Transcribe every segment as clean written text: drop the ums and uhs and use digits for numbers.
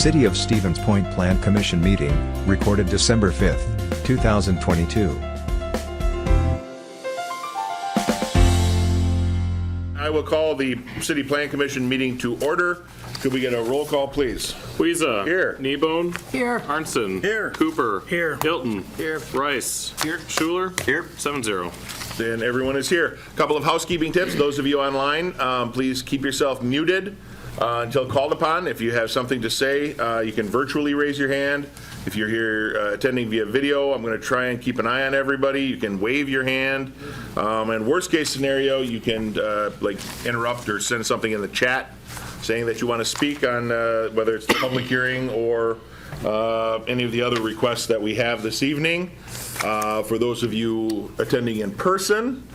City of Stevens Point Plan Commission meeting, recorded December 5, 2022. I will call the City Plan Commission meeting to order. Could we get a roll call, please? Weeza. Here. Kneebone. Here. Arnson. Here. Cooper. Here. Hilton. Here. Rice. Here. Schuler. Here. 7-0. Then everyone is here. A couple of housekeeping tips. Those of you online, please keep yourself muted until called upon. If you have something to say, you can virtually raise your hand. If you're here attending via video, I'm going to try and keep an eye on everybody. You can wave your hand. And worst case scenario, you can interrupt or send something in the chat saying that you want to speak on whether it's the public hearing or any of the other requests that we have this evening. For those of you attending in person,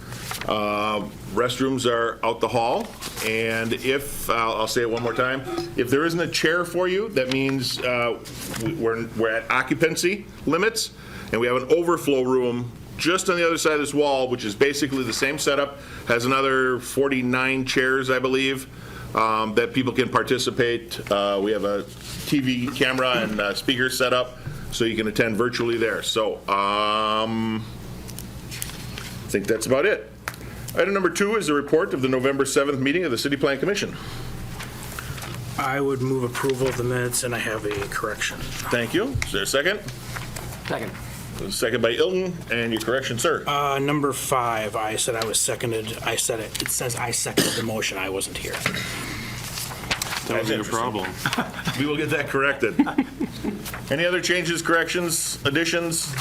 restrooms are out the hall, and if, I'll say it one more time, if there isn't a chair for you, that means we're at occupancy limits, and we have an overflow room just on the other side of this wall, which is basically the same setup, has another 49 chairs, I believe, that people can participate. We have a TV camera and speakers set up, so you can attend virtually there. So I think that's about it. Item number 2 is the report of the November 7th meeting of the City Plan Commission. I would move approval of the minutes, and I have a correction. Thank you. Is there a second? Second. Second by Ilton, and your correction, sir. Number 5, I said I was seconded. I said it. It says I seconded the motion. I wasn't here. That was your problem. We will get that corrected. Any other changes, corrections, additions?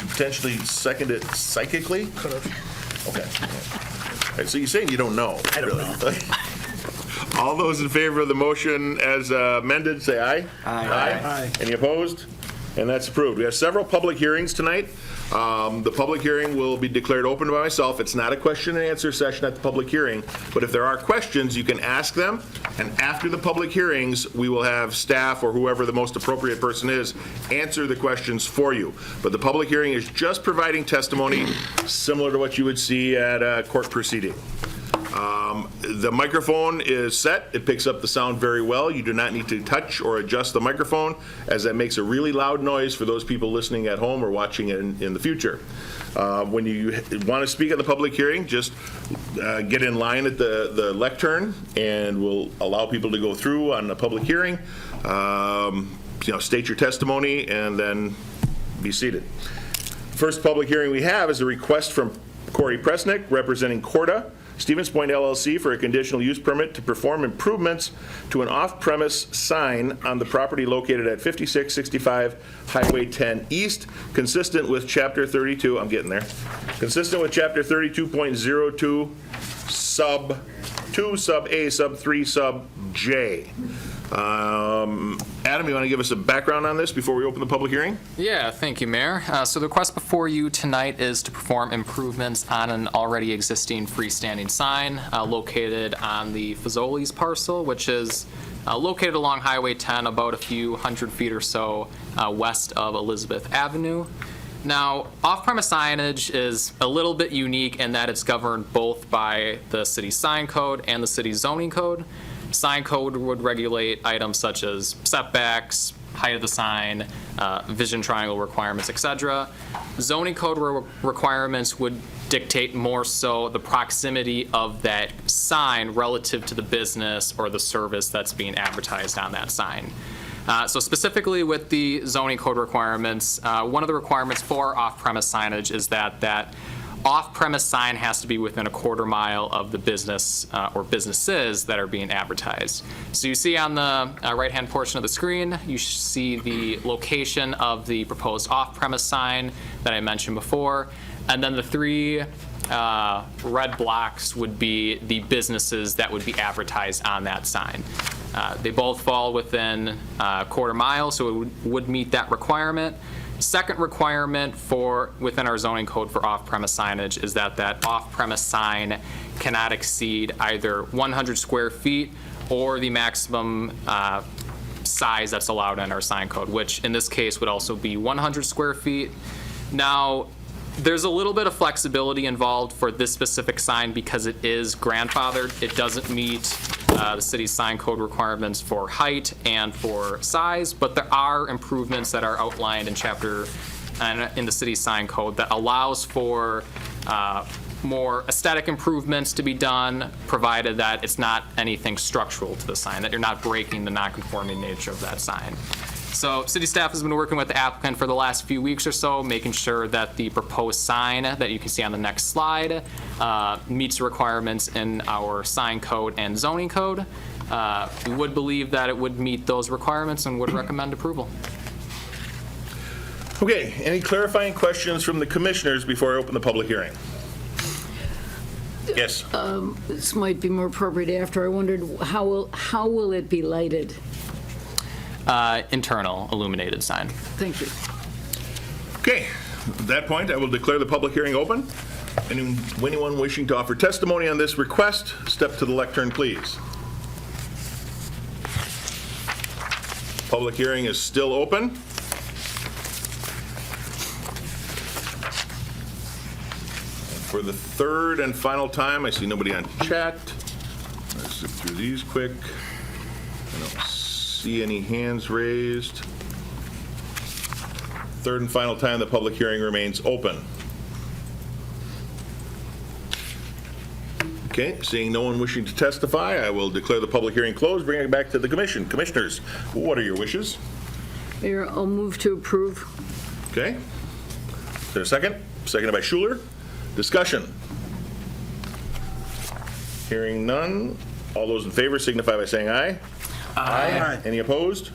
Potentially second it psychically? Could have. Okay. All right, so you're saying you don't know? I don't know. All those in favor of the motion as amended, say aye. Aye. Any opposed? And that's approved. We have several public hearings tonight. The public hearing will be declared open by myself. It's not a question and answer session at the public hearing, but if there are questions, you can ask them, and after the public hearings, we will have staff or whoever the most appropriate person is answer the questions for you. But the public hearing is just providing testimony similar to what you would see at a court proceeding. The microphone is set. It picks up the sound very well. You do not need to touch or adjust the microphone, as that makes a really loud noise for those people listening at home or watching it in the future. When you want to speak at the public hearing, just get in line at the lectern, and we'll allow people to go through on the public hearing. State your testimony, and then be seated. First public hearing we have is a request from Corey Presnick, representing Corda Stevens Point LLC, for a conditional use permit to perform improvements to an off-premise sign on the property located at 5665 Highway 10 East, consistent with Chapter 32, I'm getting there, consistent with Chapter 32.02, Sub 2, Sub A, Sub 3, Sub J. Adam, you want to give us a background on this before we open the public hearing? Yeah, thank you, Mayor. So the request before you tonight is to perform improvements on an already existing freestanding sign located on the Fazoli's parcel, which is located along Highway 10 about a few hundred feet or so west of Elizabeth Avenue. Now, off-premise signage is a little bit unique in that it's governed both by the city's sign code and the city's zoning code. Sign code would regulate items such as setbacks, height of the sign, vision triangle requirements, etc. Zoning code requirements would dictate more so the proximity of that sign relative to the business or the service that's being advertised on that sign. So specifically with the zoning code requirements, one of the requirements for off-premise signage is that off-premise sign has to be within a quarter mile of the business or businesses that are being advertised. So you see on the right-hand portion of the screen, you see the location of the proposed off-premise sign that I mentioned before, and then the 3 red blocks would be the businesses that would be advertised on that sign. They both fall within a quarter mile, so it would meet that requirement. Second requirement for within our zoning code for off-premise signage is that off-premise sign cannot exceed either 100 square feet or the maximum size that's allowed in our sign code, which in this case would also be 100 square feet. Now, there's a little bit of flexibility involved for this specific sign because it is grandfathered. It doesn't meet the city's sign code requirements for height and for size, but there are improvements that are outlined in in the city's sign code that allows for more aesthetic improvements to be done, provided that it's not anything structural to the sign, that you're not breaking the non-conforming nature of that sign. So city staff has been working with the applicant for the last few weeks or so, making sure that the proposed sign that you can see on the next slide meets the requirements in our sign code and zoning code. We would believe that it would meet those requirements and would recommend approval. Okay, any clarifying questions from the commissioners before I open the public hearing? Yes. This might be more appropriate after. I wondered, how will it be lighted? Internal illuminated sign. Thank you. Okay, at that point, I will declare the public hearing open. Anyone wishing to offer testimony on this request, step to the lectern, please. Public hearing is still open. For the third and final time, I see nobody on chat. Let's zip through these quick. I don't see any hands raised. Third and final time, the public hearing remains open. Okay, seeing no one wishing to testify, I will declare the public hearing closed, bring it back to the commission. Commissioners, what are your wishes? Mayor, I'll move to approve. Okay. Is there a second? Seconded by Schuler. Discussion. Hearing none. All those in favor signify by saying aye. Aye. Any opposed?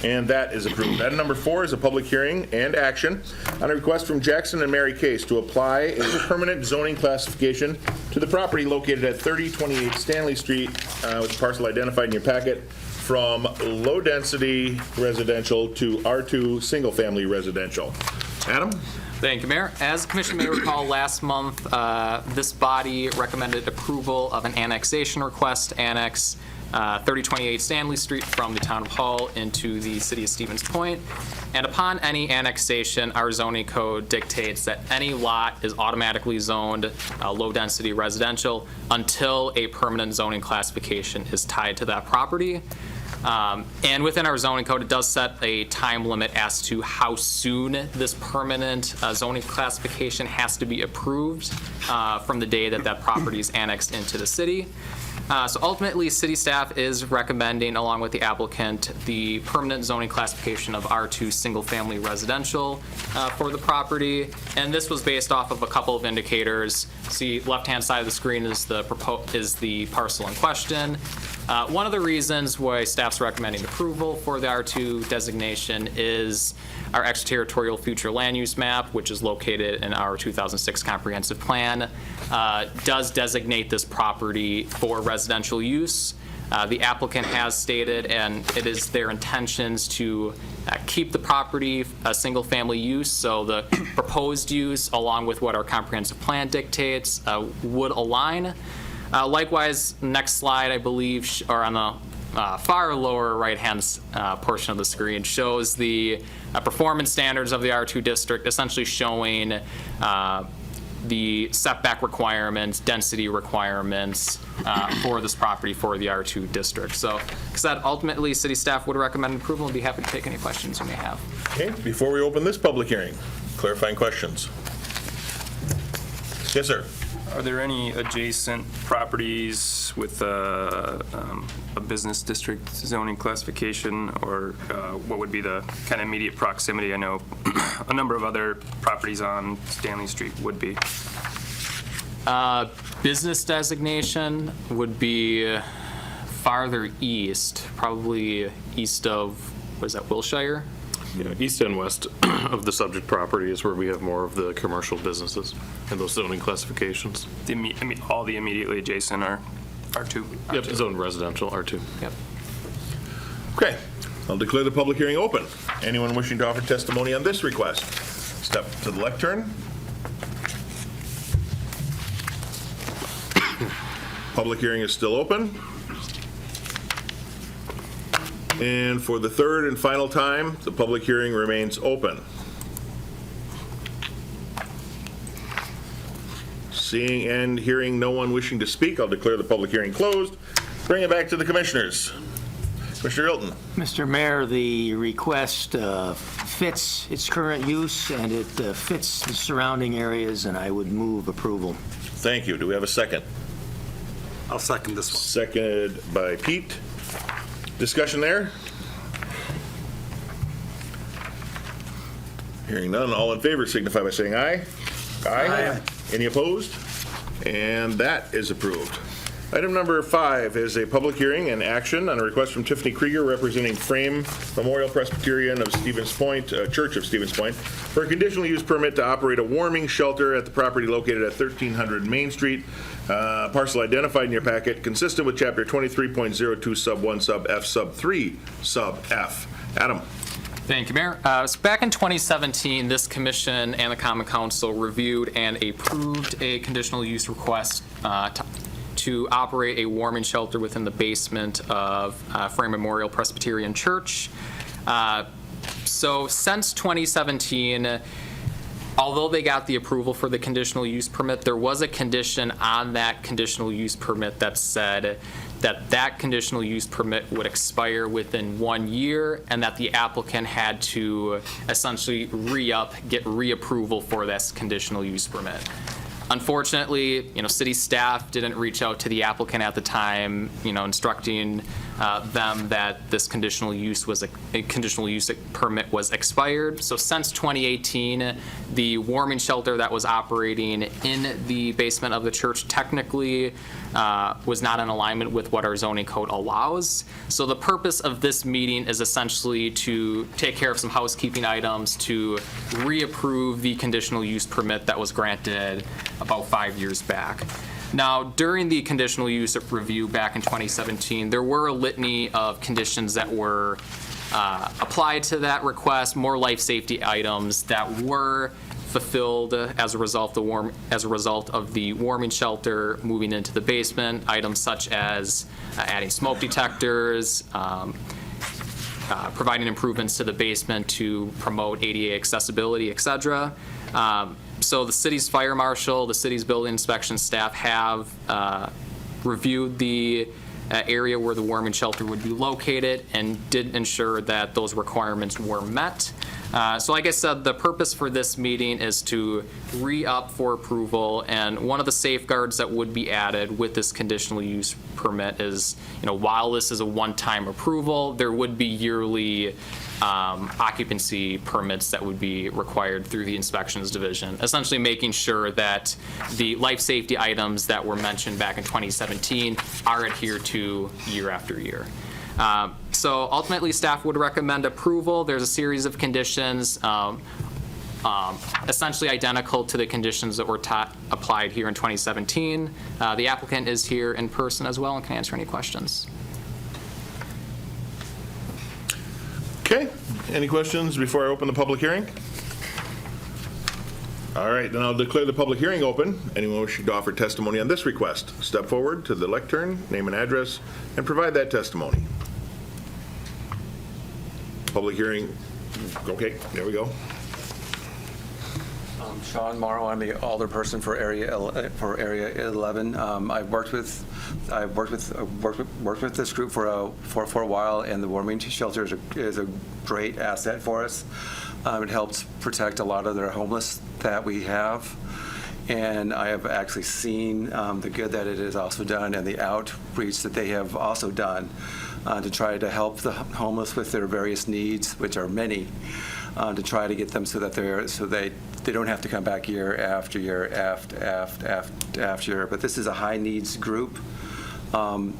And that is approved. Item number 4 is a public hearing and action on a request from Jackson and Mary Case to apply a permanent zoning classification to the property located at 3028 Stanley Street, with the parcel identified in your packet, from low-density residential to R2 single-family residential. Adam? Thank you, Mayor. As the commission may recall, last month, this body recommended approval of an annexation request to annex 3028 Stanley Street from the Town Hall into the City of Stevens Point. And upon any annexation, our zoning code dictates that any lot is automatically zoned low-density residential until a permanent zoning classification is tied to that property. And within our zoning code, it does set a time limit as to how soon this permanent zoning classification has to be approved from the day that that property is annexed into the city. So ultimately, city staff is recommending, along with the applicant, the permanent zoning classification of R2 single-family residential for the property. And this was based off of a couple of indicators. See, left-hand side of the screen is the parcel in question. One of the reasons why staff's recommending approval for the R2 designation is our extraterritorial future land use map, which is located in our 2006 comprehensive plan, does designate this property for residential use. The applicant has stated, and it is their intentions to keep the property a single-family use, so the proposed use, along with what our comprehensive plan dictates, would align. Likewise, next slide, I believe, or on the far lower right-hand portion of the screen, shows the performance standards of the R2 district, essentially showing the setback requirements, density requirements for this property for the R2 district. So, like I said, ultimately, city staff would recommend approval and be happy to take any questions you may have. Okay, before we open this public hearing, clarifying questions. Yes, sir. Are there any adjacent properties with a business district zoning classification, or what would be the kind of immediate proximity? I know a number of other properties on Stanley Street would be. Business designation would be farther east, probably east of, what is that, Wilshire? Yeah, east and west of the subject property is where we have more of the commercial businesses and those zoning classifications. All the immediately adjacent are R2. Yep, zoned residential, R2. Yep. Okay, I'll declare the public hearing open. Anyone wishing to offer testimony on this request, step to the lectern. Public hearing is still open. And for the third and final time, the public hearing remains open. Seeing and hearing no one wishing to speak, I'll declare the public hearing closed. Bring it back to the commissioners. Commissioner Hilton. Mr. Mayor, the request fits its current use and it fits the surrounding areas, and I would move approval. Thank you. Do we have a second? I'll second this one. Seconded by Pete. Discussion there? Hearing none, all in favor signify by saying aye. Aye. Any opposed? And that is approved. Item number 5 is a public hearing and action on a request from Tiffany Krieger representing Frame Memorial Presbyterian of Stevens Point, Church of Stevens Point, for a conditional use permit to operate a warming shelter at the property located at 1300 Main Street, parcel identified in your packet, consistent with Chapter 23.02 Sub 1 Sub F Sub 3 Sub F. Adam. Thank you, Mayor. So back in 2017, this commission and the Common Council reviewed and approved a conditional use request to operate a warming shelter within the basement of Frame Memorial Presbyterian Church. So since 2017, although they got the approval for the conditional use permit, there was a condition on that conditional use permit that said that conditional use permit would expire within 1 year and that the applicant had to essentially get reapproval for this conditional use permit. Unfortunately, city staff didn't reach out to the applicant at the time, instructing them that this conditional use permit was expired. So since 2018, the warming shelter that was operating in the basement of the church technically was not in alignment with what our zoning code allows. So the purpose of this meeting is essentially to take care of some housekeeping items to reapprove the conditional use permit that was granted about 5 years back. Now, during the conditional use review back in 2017, there were a litany of conditions that were applied to that request, more life safety items that were fulfilled as a result of the warming shelter moving into the basement, items such as adding smoke detectors, providing improvements to the basement to promote ADA accessibility, et cetera. So the city's fire marshal, the city's building inspection staff have reviewed the area where the warming shelter would be located and did ensure that those requirements were met. So like I said, the purpose for this meeting is to re-up for approval, and one of the safeguards that would be added with this conditional use permit is, while this is a one-time approval, there would be yearly occupancy permits that would be required through the inspections division, essentially making sure that the life safety items that were mentioned back in 2017 are adhered to year after year. So ultimately, staff would recommend approval. There's a series of conditions essentially identical to the conditions that were applied here in 2017. The applicant is here in person as well and can answer any questions. Okay, any questions before I open the public hearing? All right, then I'll declare the public hearing open. Anyone wishing to offer testimony on this request, step forward to the lectern, name and address, and provide that testimony. Public hearing, okay, there we go. Sean Morrow, I'm the alderperson for Area 11. I've worked with this group for a while, and the warming shelter is a great asset for us. It helps protect a lot of their homeless that we have, and I have actually seen the good that it has also done and the outreach that they have also done to try to help the homeless with their various needs, which are many, to try to get them so that they don't have to come back year after year after year. But this is a high needs group, and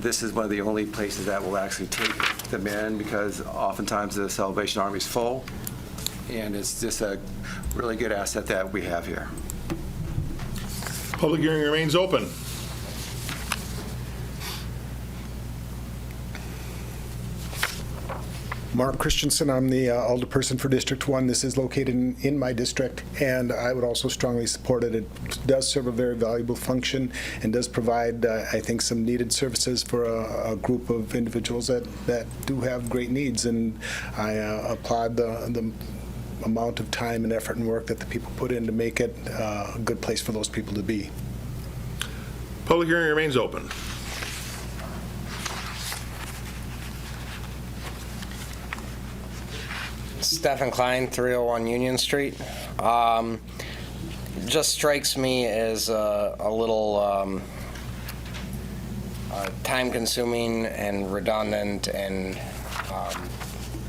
this is one of the only places that will actually take them in, because oftentimes the Salvation Army is full, and it's just a really good asset that we have here. Public hearing remains open. Mark Christensen, I'm the alderperson for District 1. This is located in my district, and I would also strongly support it. It does serve a very valuable function and does provide, I think, some needed services for a group of individuals that do have great needs, and I applaud the amount of time and effort and work that the people put in to make it a good place for those people to be. Public hearing remains open. Stephen Klein, 301 Union Street. Just strikes me as a little time-consuming and redundant and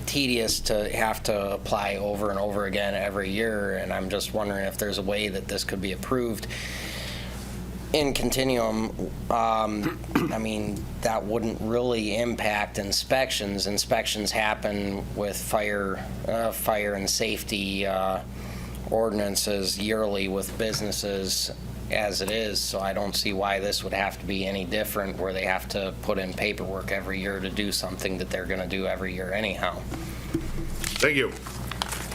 tedious to have to apply over and over again every year, and I'm just wondering if there's a way that this could be approved in continuum. I mean, that wouldn't really impact inspections. Inspections happen with fire and safety ordinances yearly with businesses as it is, so I don't see why this would have to be any different, where they have to put in paperwork every year to do something that they're going to do every year anyhow. Thank you.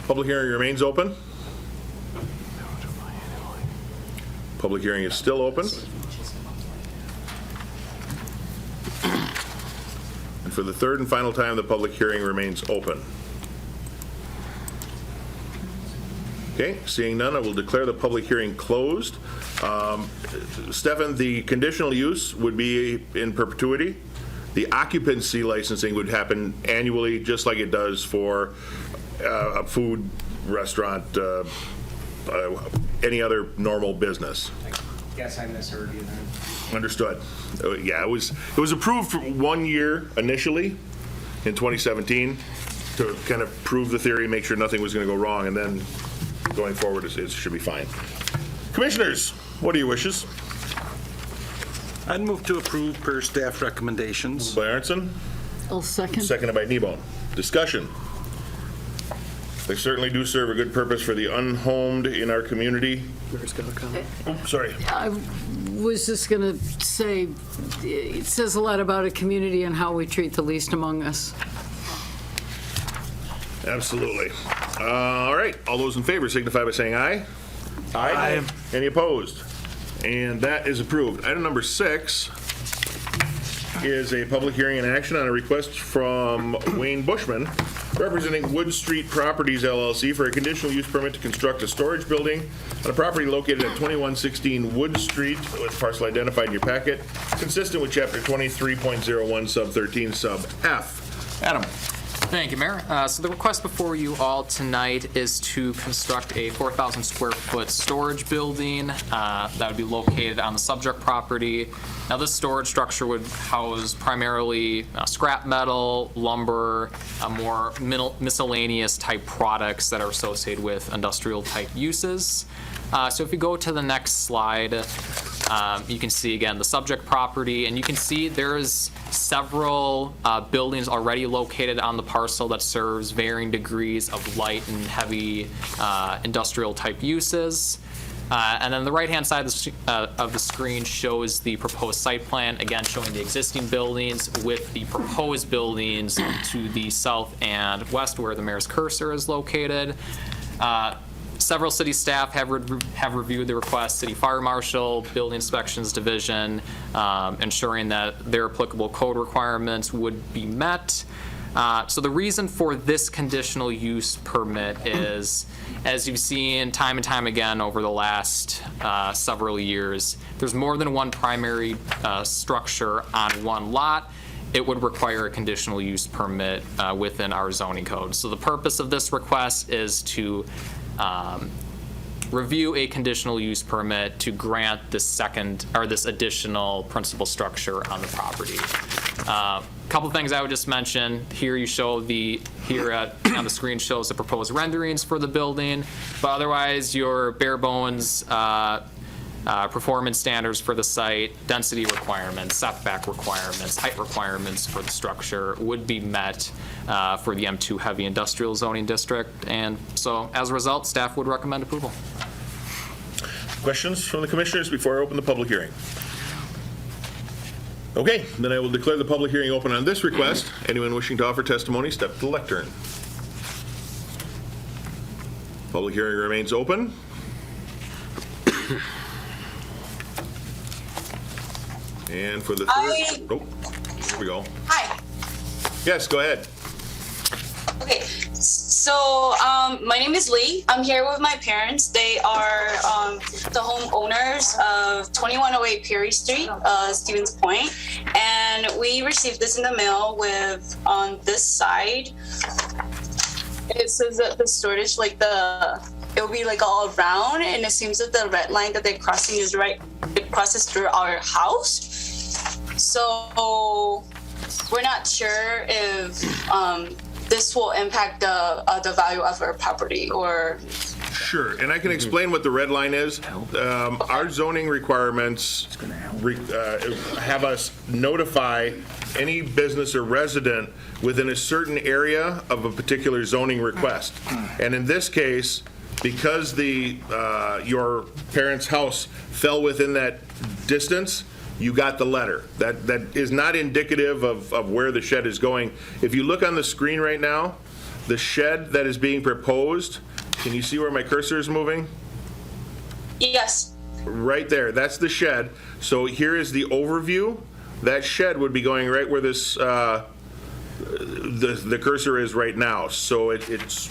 Public hearing remains open. Public hearing is still open. And for the third and final time, the public hearing remains open. Okay, seeing none, I will declare the public hearing closed. Stefan, the conditional use would be in perpetuity. The occupancy licensing would happen annually, just like it does for a food restaurant, any other normal business. I guess I misheard you then. Understood. Yeah, it was approved for 1 year initially in 2017 to kind of prove the theory, make sure nothing was going to go wrong, and then going forward, it should be fine. Commissioners, what are your wishes? I'd move to approve per staff recommendations. By Arnson, I'll second. seconded by Kneebone. Discussion. They certainly do serve a good purpose for the unhomed in our community. Sorry. I was just going to say, it says a lot about a community and how we treat the least among us. Absolutely. All right, all those in favor signify by saying aye. Aye. Any opposed? And that is approved. Item number 6 is a public hearing and action on a request from Wayne Bushman, representing Wood Street Properties LLC, for a conditional use permit to construct a storage building on a property located at 2116 Wood Street, with parcel identified in your packet, consistent with Chapter 23.01, Sub 13, Sub F. Adam. Thank you, Mayor. So the request before you all tonight is to construct a 4,000 square foot storage building that would be located on the subject property. Now, this storage structure would house primarily scrap metal, lumber, more miscellaneous type products that are associated with industrial type uses. So if you go to the next slide, you can see again the subject property, and you can see there's several buildings already located on the parcel that serves varying degrees of light and heavy industrial type uses. And then the right-hand side of the screen shows the proposed site plan, again showing the existing buildings with the proposed buildings to the south and west where the mayor's cursor is located. Several city staff have reviewed the request, City Fire Marshal, Building Inspections Division, ensuring that their applicable code requirements would be met. So the reason for this conditional use permit is, as you've seen time and time again over the last several years, there's more than one primary structure on one lot. It would require a conditional use permit within our zoning code. So the purpose of this request is to review a conditional use permit to grant this additional principal structure on the property. Couple things I would just mention here. You show on the screen shows the proposed renderings for the building, but otherwise your bare bones performance standards for the site, density requirements, setback requirements, height requirements for the structure would be met for the M2 heavy industrial zoning district. And so as a result, staff would recommend approval. Questions from the commissioners before I open the public hearing? Okay, then I will declare the public hearing open on this request. Anyone wishing to offer testimony, step to the lectern. Public hearing remains open. And for the third, oh, here we go. Hi. Yes, go ahead. Okay, so my name is Lee. I'm here with my parents. They are the homeowners of 2108 Perry Street, Stevens Point, and we received this in the mail with on this side. It says that the storage, like it'll be like all around, and it seems that the red line that they're crossing is right. It crosses through our house. So we're not sure if this will impact the value of our property or. Sure, and I can explain what the red line is. Our zoning requirements have us notify any business or resident within a certain area of a particular zoning request. And in this case, because your parents' house fell within that distance, you got the letter. That is not indicative of where the shed is going. If you look on the screen right now, the shed that is being proposed, can you see where my cursor is moving? Yes. Right there, that's the shed. So here is the overview. That shed would be going right where this, the cursor is right now. So it's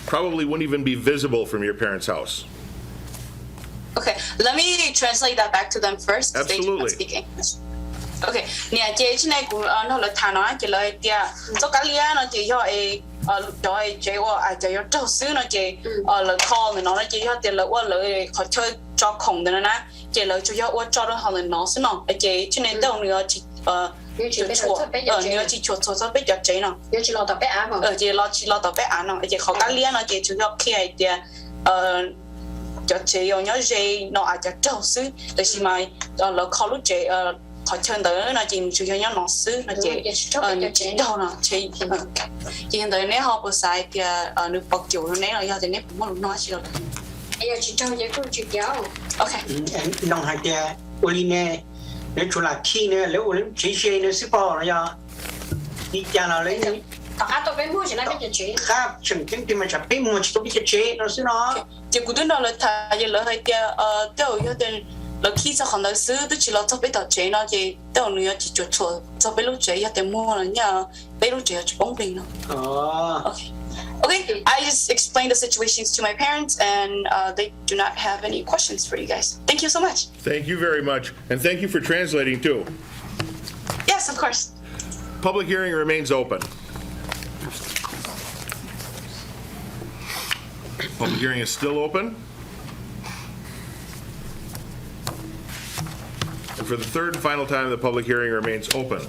probably wouldn't even be visible from your parents' house. Okay, let me translate that back to them first. Absolutely. They cannot speak English. Okay, nia je chine ku no la thana ke la tia so kalia no je yo e doi je wo a je yo to su no je la call no je yo te la wo le kho choi cho khong de na je la ju yo wo cho do hong no su no je chine dong ni ji ni ji chuo chuo cho be jo je no ji lo ta be a mo ji lo ta be a no je kho kalia no je ju yo kia tia cho chị yo nhớ gì nó à cho trâu xứ để xí mai là khó lúc chị họ chơi tới là chị chủ yếu nó xứ là chị đâu nè chị hiện tại nếu họ có sai thì nước bọc chủ nó nếu là thì nếu cũng muốn nói gì đâu bây giờ chị trâu vậy cũng chị kéo ok nông hai tia uli nè nếu chủ là khi nè nếu chị chơi nè super là đi cha nào lấy à tôi phải mua chỉ là cái chế khác chừng cái mà chả biết mua chỉ tôi biết chế nó xứ nó chỉ cũng đến đó là thay giờ là hay tia đâu có tên là khi sao không được xứ tôi chỉ là cho biết tao chế nó chỉ đâu nữa chỉ chuột chuột cho biết lúc chế giờ tiền mua là nhờ biết lúc chế chỉ bóng bình nó okay I just explained the situations to my parents and they do not have any questions for you guys. Thank you so much. Thank you very much, and thank you for translating too. Yes, of course. Public hearing remains open. Public hearing is still open. And for the third and final time, the public hearing remains open.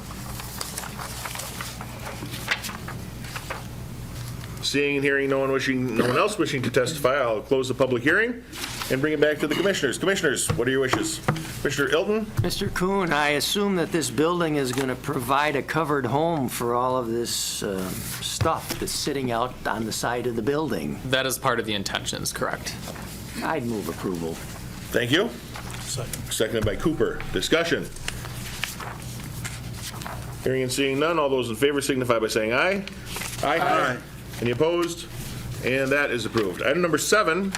Seeing and hearing no one else wishing to testify, I'll close the public hearing and bring it back to the commissioners. Commissioners, what are your wishes? Commissioner Ilton? Mr. Kuhn, I assume that this building is going to provide a covered home for all of this stuff that's sitting out on the side of the building. That is part of the intentions, correct? I'd move approval. Thank you. Seconded by Cooper. Discussion. Hearing and seeing none, all those in favor signify by saying aye. Aye. Any opposed? And that is approved. Item number 7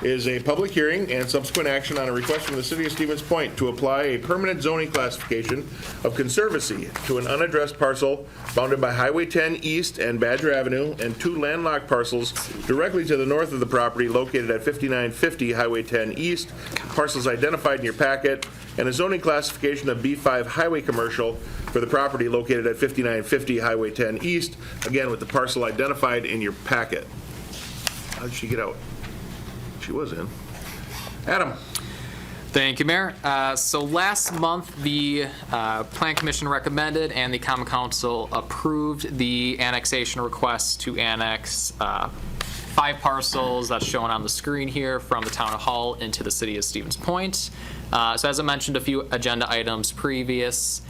is a public hearing and subsequent action on a request from the City of Stevens Point to apply a permanent zoning classification of conservancy to an unaddressed parcel bounded by Highway 10 East and Badger Avenue and 2 landlocked parcels directly to the north of the property located at 5950 Highway 10 East, parcels identified in your packet, and a zoning classification of B5 Highway Commercial for the property located at 5950 Highway 10 East, again with the parcel identified in your packet. How did she get out? She was in. Adam. Thank you, Mayor. So last month, the Plan Commission recommended and the Common Council approved the annexation request to annex 5 parcels that's shown on the screen here from the Town Hall into the City of Stevens Point. So as I mentioned, a few agenda items previous.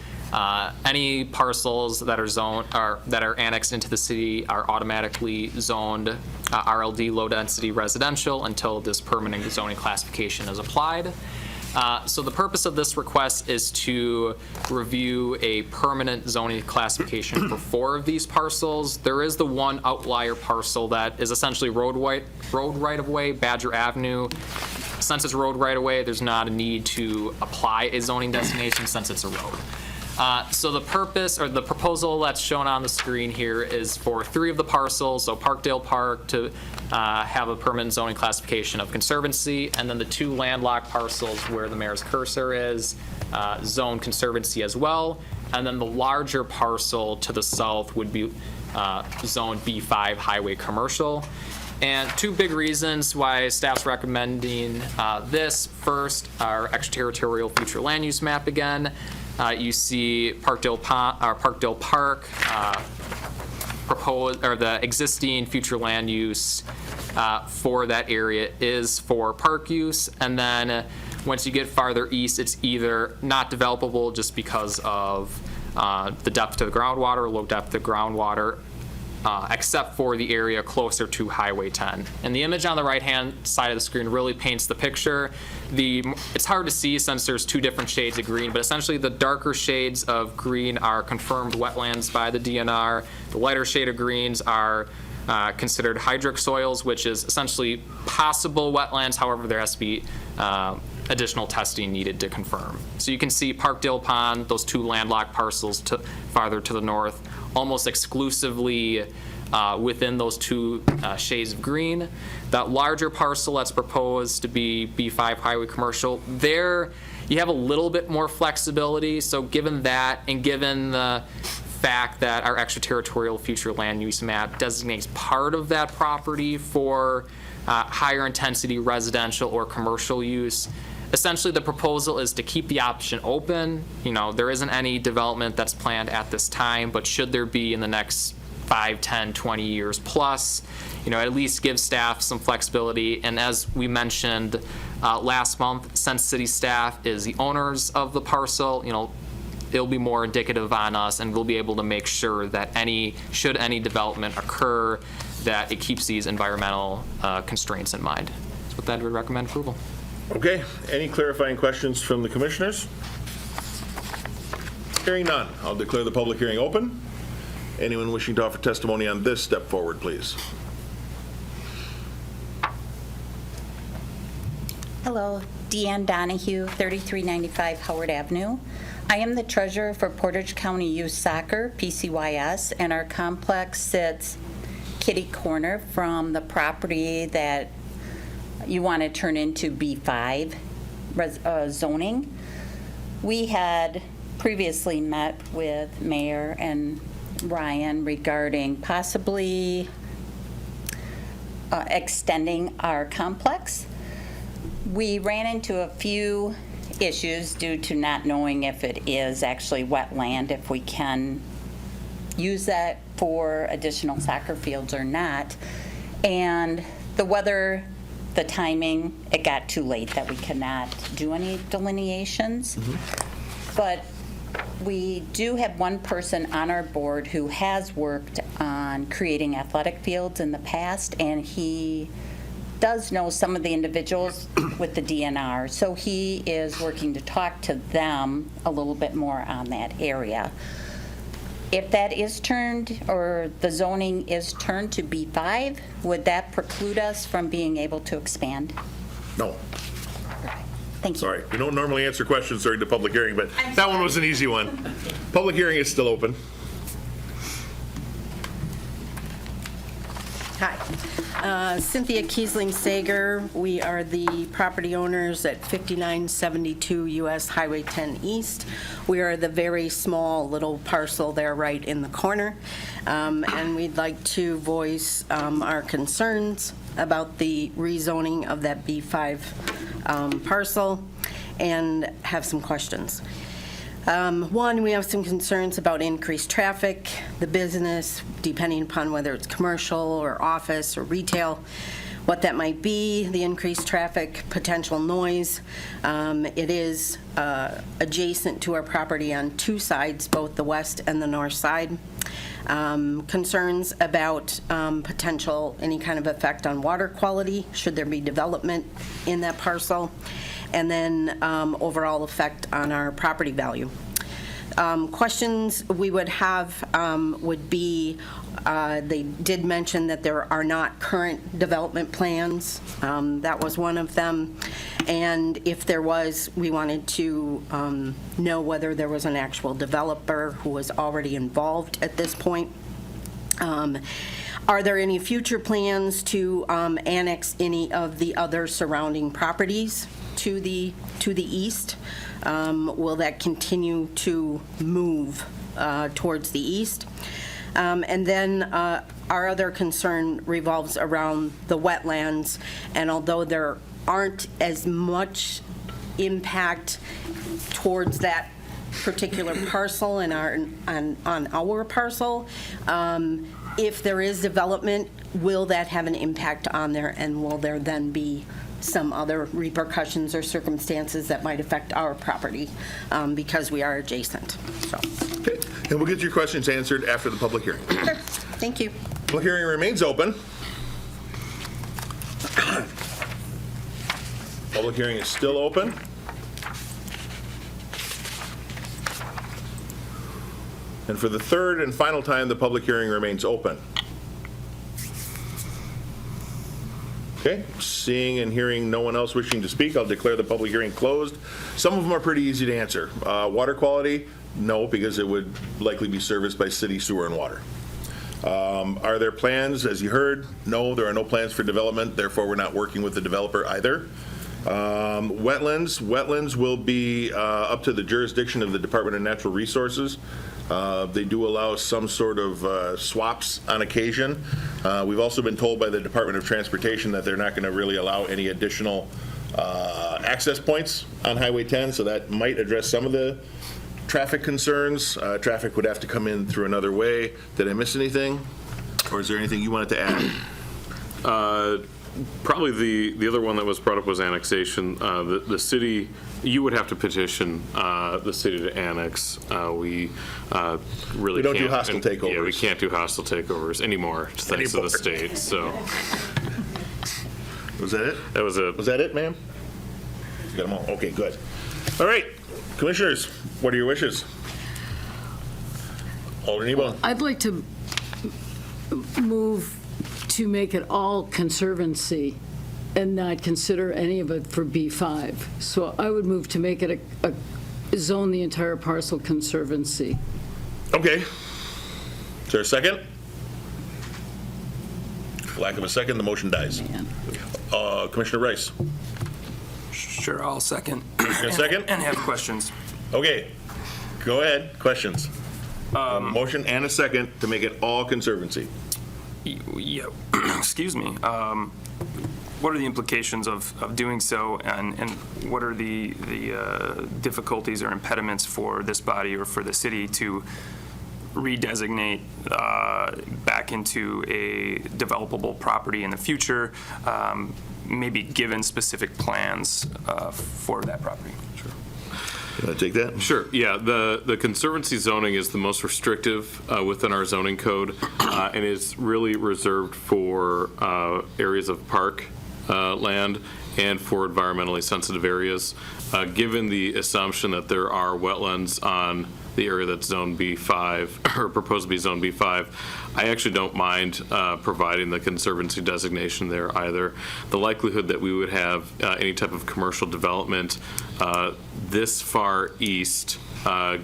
Any parcels that are zoned that are annexed into the city are automatically zoned RLD low density residential until this permanent zoning classification is applied. So the purpose of this request is to review a permanent zoning classification for 4 of these parcels. There is the one outlier parcel that is essentially road right of way, Badger Avenue. Since it's road right of way, there's not a need to apply a zoning designation since it's a road. So the purpose, or the proposal that's shown on the screen here is for 3 of the parcels, so Parkdale Park to have a permanent zoning classification of conservancy, and then the 2 landlocked parcels where the mayor's cursor is, zone conservancy as well, and then the larger parcel to the south would be zone B5 highway commercial. And 2 big reasons why staff's recommending this. First, our extraterritorial future land use map again. You see Parkdale Park proposed, or the existing future land use for that area is for park use, and then once you get farther east, it's either not developable just because of the depth of the groundwater, low depth of groundwater, except for the area closer to Highway 10. And the image on the right-hand side of the screen really paints the picture. It's hard to see since there's 2 different shades of green, but essentially the darker shades of green are confirmed wetlands by the DNR. The lighter shade of greens are considered hydric soils, which is essentially possible wetlands. However, there has to be additional testing needed to confirm. So you can see Parkdale Pond, those 2 landlocked parcels farther to the north, almost exclusively within those 2 shades of green. That larger parcel that's proposed to be B5 highway commercial, there you have a little bit more flexibility. So given that, and given the fact that our extraterritorial future land use map designates part of that property for higher intensity residential or commercial use, essentially the proposal is to keep the option open. You know, there isn't any development that's planned at this time, but should there be in the next 5, 10, 20 years plus, you know, at least give staff some flexibility. And as we mentioned last month, since city staff is the owners of the parcel, you know, it'll be more indicative on us, and we'll be able to make sure that should any development occur, that it keeps these environmental constraints in mind. So with that, we recommend approval. Okay, any clarifying questions from the commissioners? Hearing none, I'll declare the public hearing open. Anyone wishing to offer testimony on this, step forward, please. Hello, Deanne Donahue, 3395 Howard Avenue. I am the treasurer for Portage County Youth Soccer, PCYS, and our complex sits kitty corner from the property that you want to turn into B5 zoning. We had previously met with Mayor and Ryan regarding possibly extending our complex. We ran into a few issues due to not knowing if it is actually wetland, if we can use that for additional soccer fields or not. And the weather, the timing, it got too late that we could not do any delineations. But we do have one person on our board who has worked on creating athletic fields in the past, and he does know some of the individuals with the DNR, so he is working to talk to them a little bit more on that area. If that is turned, or the zoning is turned to B5, would that preclude us from being able to expand? No. Thank you. Sorry, we don't normally answer questions during the public hearing, but that one was an easy one. Public hearing is still open. Hi, Cynthia Kiesling Sager. We are the property owners at 5972 US Highway 10 East. We are the very small little parcel there right in the corner. And we'd like to voice our concerns about the rezoning of that B5 parcel and have some questions. One, we have some concerns about increased traffic, the business, depending upon whether it's commercial or office or retail, what that might be, the increased traffic, potential noise. It is adjacent to our property on 2 sides, both the west and the north side. Concerns about potential, any kind of effect on water quality, should there be development in that parcel, and then overall effect on our property value. Questions we would have would be, they did mention that there are not current development plans. That was one of them. And if there was, we wanted to know whether there was an actual developer who was already involved at this point. Are there any future plans to annex any of the other surrounding properties to the east? Will that continue to move towards the east? And then our other concern revolves around the wetlands, and although there aren't as much impact towards that particular parcel and on our parcel, if there is development, will that have an impact on there, and will there then be some other repercussions or circumstances that might affect our property because we are adjacent? So. Okay, and we'll get your questions answered after the public hearing. Sure. Thank you. Public hearing remains open. Public hearing is still open. And for the third and final time, the public hearing remains open. Okay, seeing and hearing no one else wishing to speak, I'll declare the public hearing closed. Some of them are pretty easy to answer. Water quality, no, because it would likely be serviced by city sewer and water. Are there plans, as you heard? No, there are no plans for development, therefore we're not working with the developer either. Wetlands will be up to the jurisdiction of the Department of Natural Resources. They do allow some sort of swaps on occasion. We've also been told by the Department of Transportation that they're not going to really allow any additional access points on Highway 10, so that might address some of the traffic concerns. Traffic would have to come in through another way. Did I miss anything? Or is there anything you wanted to add? Probably the other one that was brought up was annexation. The city, you would have to petition the city to annex. We really We don't do can't- hostile takeovers. Yeah, we can't do hostile takeovers anymore, thanks to the state, so. Was that it? That was it. Was that it, ma'am? You got them all? Okay, good. All right, commissioners, what are your wishes? Alderman Nebo. I'd like to move to make it all conservancy and not consider any of it for B5. So I would move to make it zone the entire parcel conservancy. Okay. Is there a second? Lack of a second, the motion dies. Commissioner Rice. Sure, I'll second. A second? And have questions. Okay, go ahead, questions. Motion and a second to make it all conservancy. Yeah, excuse me. What are the implications of doing so, and what are the difficulties or impediments for this body or for the city to redesignate back into a developable property in the future, maybe given specific plans for that property? Sure. You want to take that? Sure, yeah. The conservancy zoning is the most restrictive within our zoning code, and is really reserved for areas of park land and for environmentally sensitive areas. Given the assumption that there are wetlands on the area that's Zone B5, or proposed to be Zone B5, I actually don't mind providing the conservancy designation there either. The likelihood that we would have any type of commercial development this far east,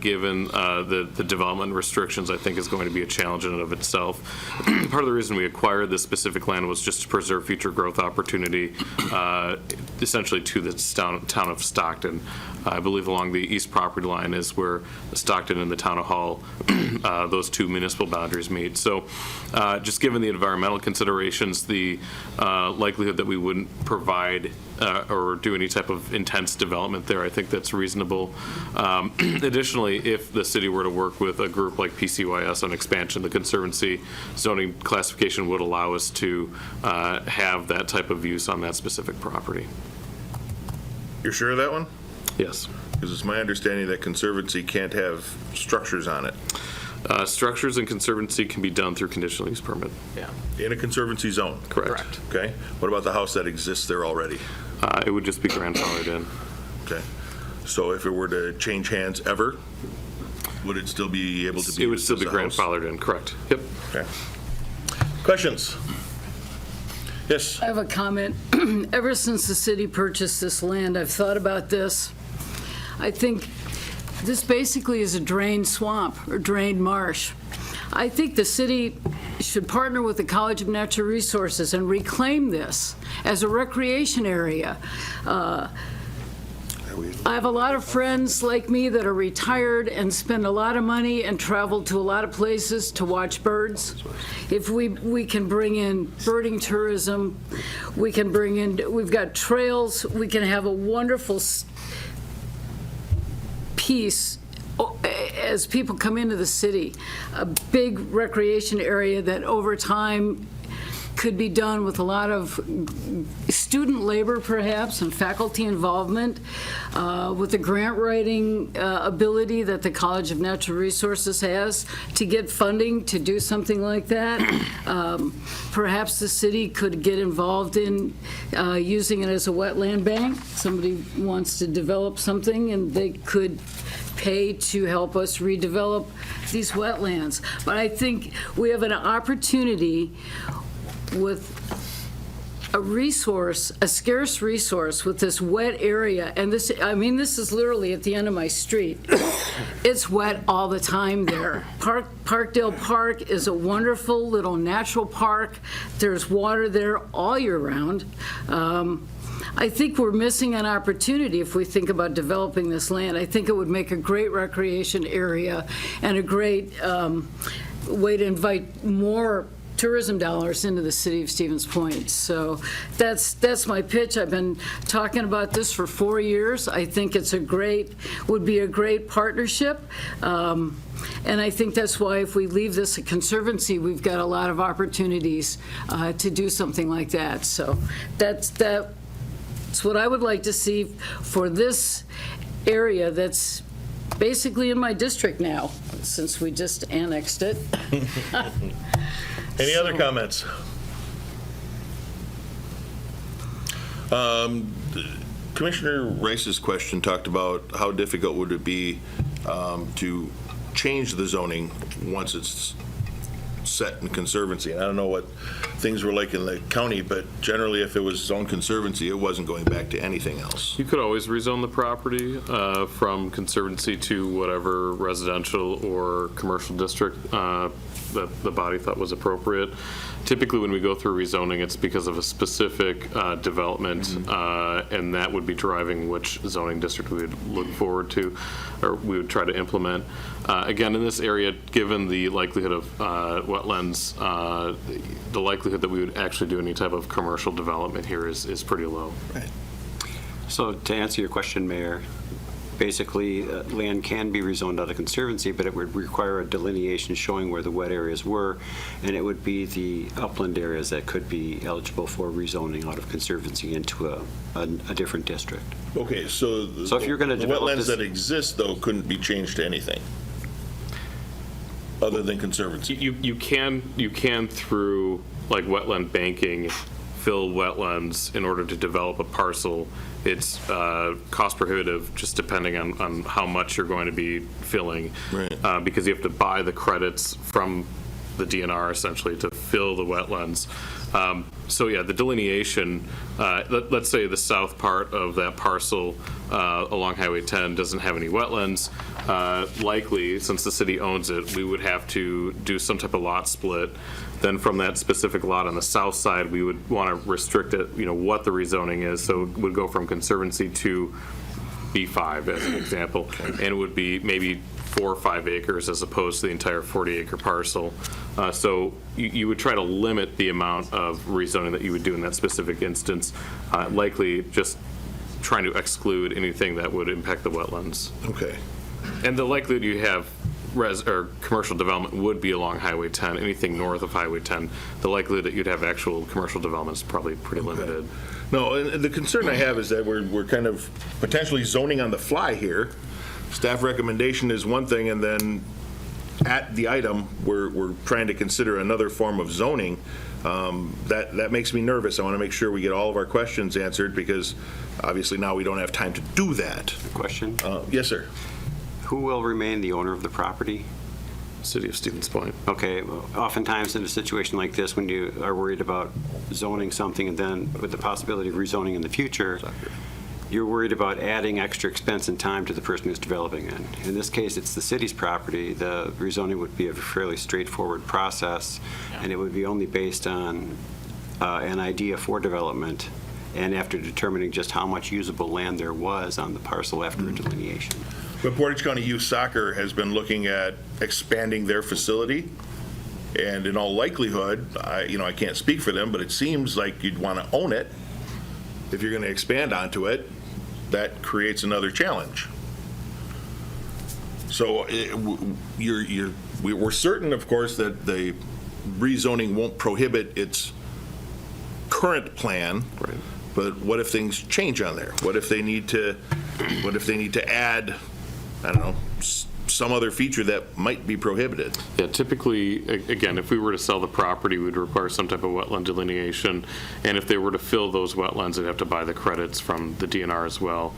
given the development restrictions, I think is going to be a challenge in and of itself. Part of the reason we acquired this specific land was just to preserve future growth opportunity, essentially to the town of Stockton. I believe along the east property line is where Stockton and the town of Hull, those two municipal boundaries meet. So just given the environmental considerations, the likelihood that we wouldn't provide or do any type of intense development there, I think that's reasonable. Additionally, if the city were to work with a group like PCYS on expansion, the conservancy zoning classification would allow us to have that type of use on that specific property. You're sure of that one? Yes. Because it's my understanding that conservancy can't have structures on it. Structures in conservancy can be done through conditional use permit. Yeah. In a conservancy zone? Correct. Okay. What about the house that exists there already? It would just be grandfathered in. Okay. So if it were to change hands ever? would it still be able to be? It would used still be as a house? grandfathered in, correct. Yep. Okay. Questions? Yes? I have a comment. Ever since the city purchased this land, I've thought about this. I think this basically is a drained swamp or drained marsh. I think the city should partner with the College of Natural Resources and reclaim this as a recreation area. I have a lot of friends like me that are retired and spend a lot of money and travel to a lot of places to watch birds. If we can bring in birding tourism, we can bring in, we've got trails, we can have a wonderful piece as people come into the city, a big recreation area that over time could be done with a lot of student labor, perhaps, and faculty involvement, with the grant writing ability that the College of Natural Resources has to get funding to do something like that. Perhaps the city could get involved in using it as a wetland bank. Somebody wants to develop something, and they could pay to help us redevelop these wetlands. But I think we have an opportunity with a resource, a scarce resource with this wet area, and this, I mean, this is literally at the end of my street. It's wet all the time there. Parkdale Park is a wonderful little natural park. There's water there all year round. I think we're missing an opportunity if we think about developing this land. I think it would make a great recreation area and a great way to invite more tourism dollars into the city of Stevens Point. So that's my pitch. I've been talking about this for 4 years. I think it's would be a great partnership. And I think that's why if we leave this a conservancy, we've got a lot of opportunities to do something like that. So that's what I would like to see for this area that's basically in my district now, since we just annexed it. Any other comments? Commissioner Rice's question talked about how difficult would it be to change the zoning once it's set in conservancy. And I don't know what things were like in the county, but generally if it was zoned conservancy, it wasn't going back to anything else. You could always rezone the property from conservancy to whatever residential or commercial district that the body thought was appropriate. Typically, when we go through rezoning, it's because of a specific development, and that would be driving which zoning district we would look forward to, or we would try to implement. Again, in this area, given the likelihood of wetlands, the likelihood that we would actually do any type of commercial development here is pretty low. Right. So to answer your question, Mayor, basically, land can be rezoned out of conservancy, but it would require a delineation showing where the wet areas were, and it would be the upland areas that could be eligible for rezoning out of conservancy into a different district. Okay, so if you're going to the develop wetlands this, that exist, though, couldn't be changed to anything other than conservancy. You can through like wetland banking fill wetlands in order to develop a parcel. It's cost prohibitive just depending on how much you're going to be filling, right. Because you have to buy the credits from the DNR essentially to fill the wetlands. So yeah, the delineation, let's say the south part of that parcel along Highway 10 doesn't have any wetlands. Likely, since the city owns it, we would have to do some type of lot split. Then from that specific lot on the south side, we would want to restrict it, what the rezoning is. So it would go from conservancy to B5 as an example. And it would be maybe 4 or 5 acres as opposed to the entire 40-acre parcel. So you would try to limit the amount of rezoning that you would do in that specific instance, likely just trying to exclude anything that would impact the wetlands. Okay. And the likelihood you have commercial development would be along Highway 10. Anything north of Highway 10, the likelihood that you'd have actual commercial development is probably pretty limited. No, and the concern I have is that we're kind of potentially zoning on the fly here. Staff recommendation is one thing, and then at the item, we're trying to consider another form of zoning. That makes me nervous. I want to make sure we get all of our questions answered, because obviously now we don't have time to do that. Question? Yes, sir. Who will remain the owner of the property? City of Stevens Point. Okay, well, oftentimes in a situation like this, when you are worried about zoning something and then with the possibility of rezoning in the future, you're worried about adding extra expense and time to the person who's developing it. In this case, it's the city's property. The rezoning would be a fairly straightforward process, and it would be only based on an idea for development and after determining just how much usable land there was on the parcel after a delineation. But Portage County Youth Soccer has been looking at expanding their facility, and in all likelihood, I can't speak for them, but it seems like you'd want to own it. If you're going to expand onto it, that creates another challenge. So we're certain, of course, that the rezoning won't prohibit its current plan. Right. But what if things change on there? What if they need to add, I don't know, some other feature that might be prohibited? Yeah, typically, again, if we were to sell the property, we'd require some type of wetland delineation, and if they were to fill those wetlands, they'd have to buy the credits from the DNR as well.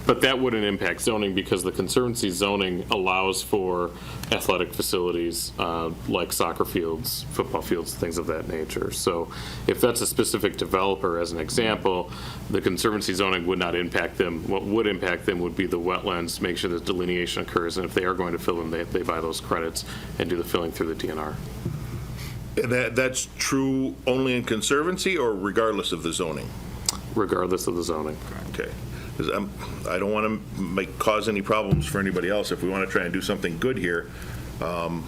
But that wouldn't impact zoning because the Conservancy zoning allows for athletic facilities like soccer fields, football fields, things of that nature. So if that's a specific developer, as an example, the Conservancy zoning would not impact them. What would impact them would be the wetlands, make sure that delineation occurs, and if they are going to fill them, they buy those credits and do the filling through the DNR. That's true only in Conservancy or regardless of the zoning? Regardless of the zoning. Okay. Because I don't want to cause any problems for anybody else. If we want to try and do something good here, I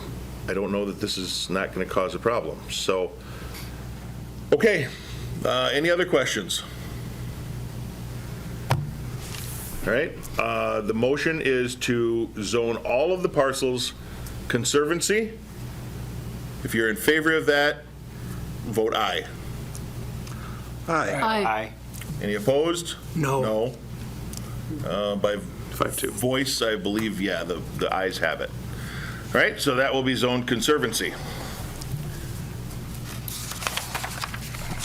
don't know that this is not going to cause a problem. So, okay. Any other questions? All right. The motion is to zone all of the parcels Conservancy. If you're in favor of that, vote aye. Aye. Any opposed? No. No. By 5-2 voice, I believe, yeah, the ayes have it. All right, so that will be zoned Conservancy.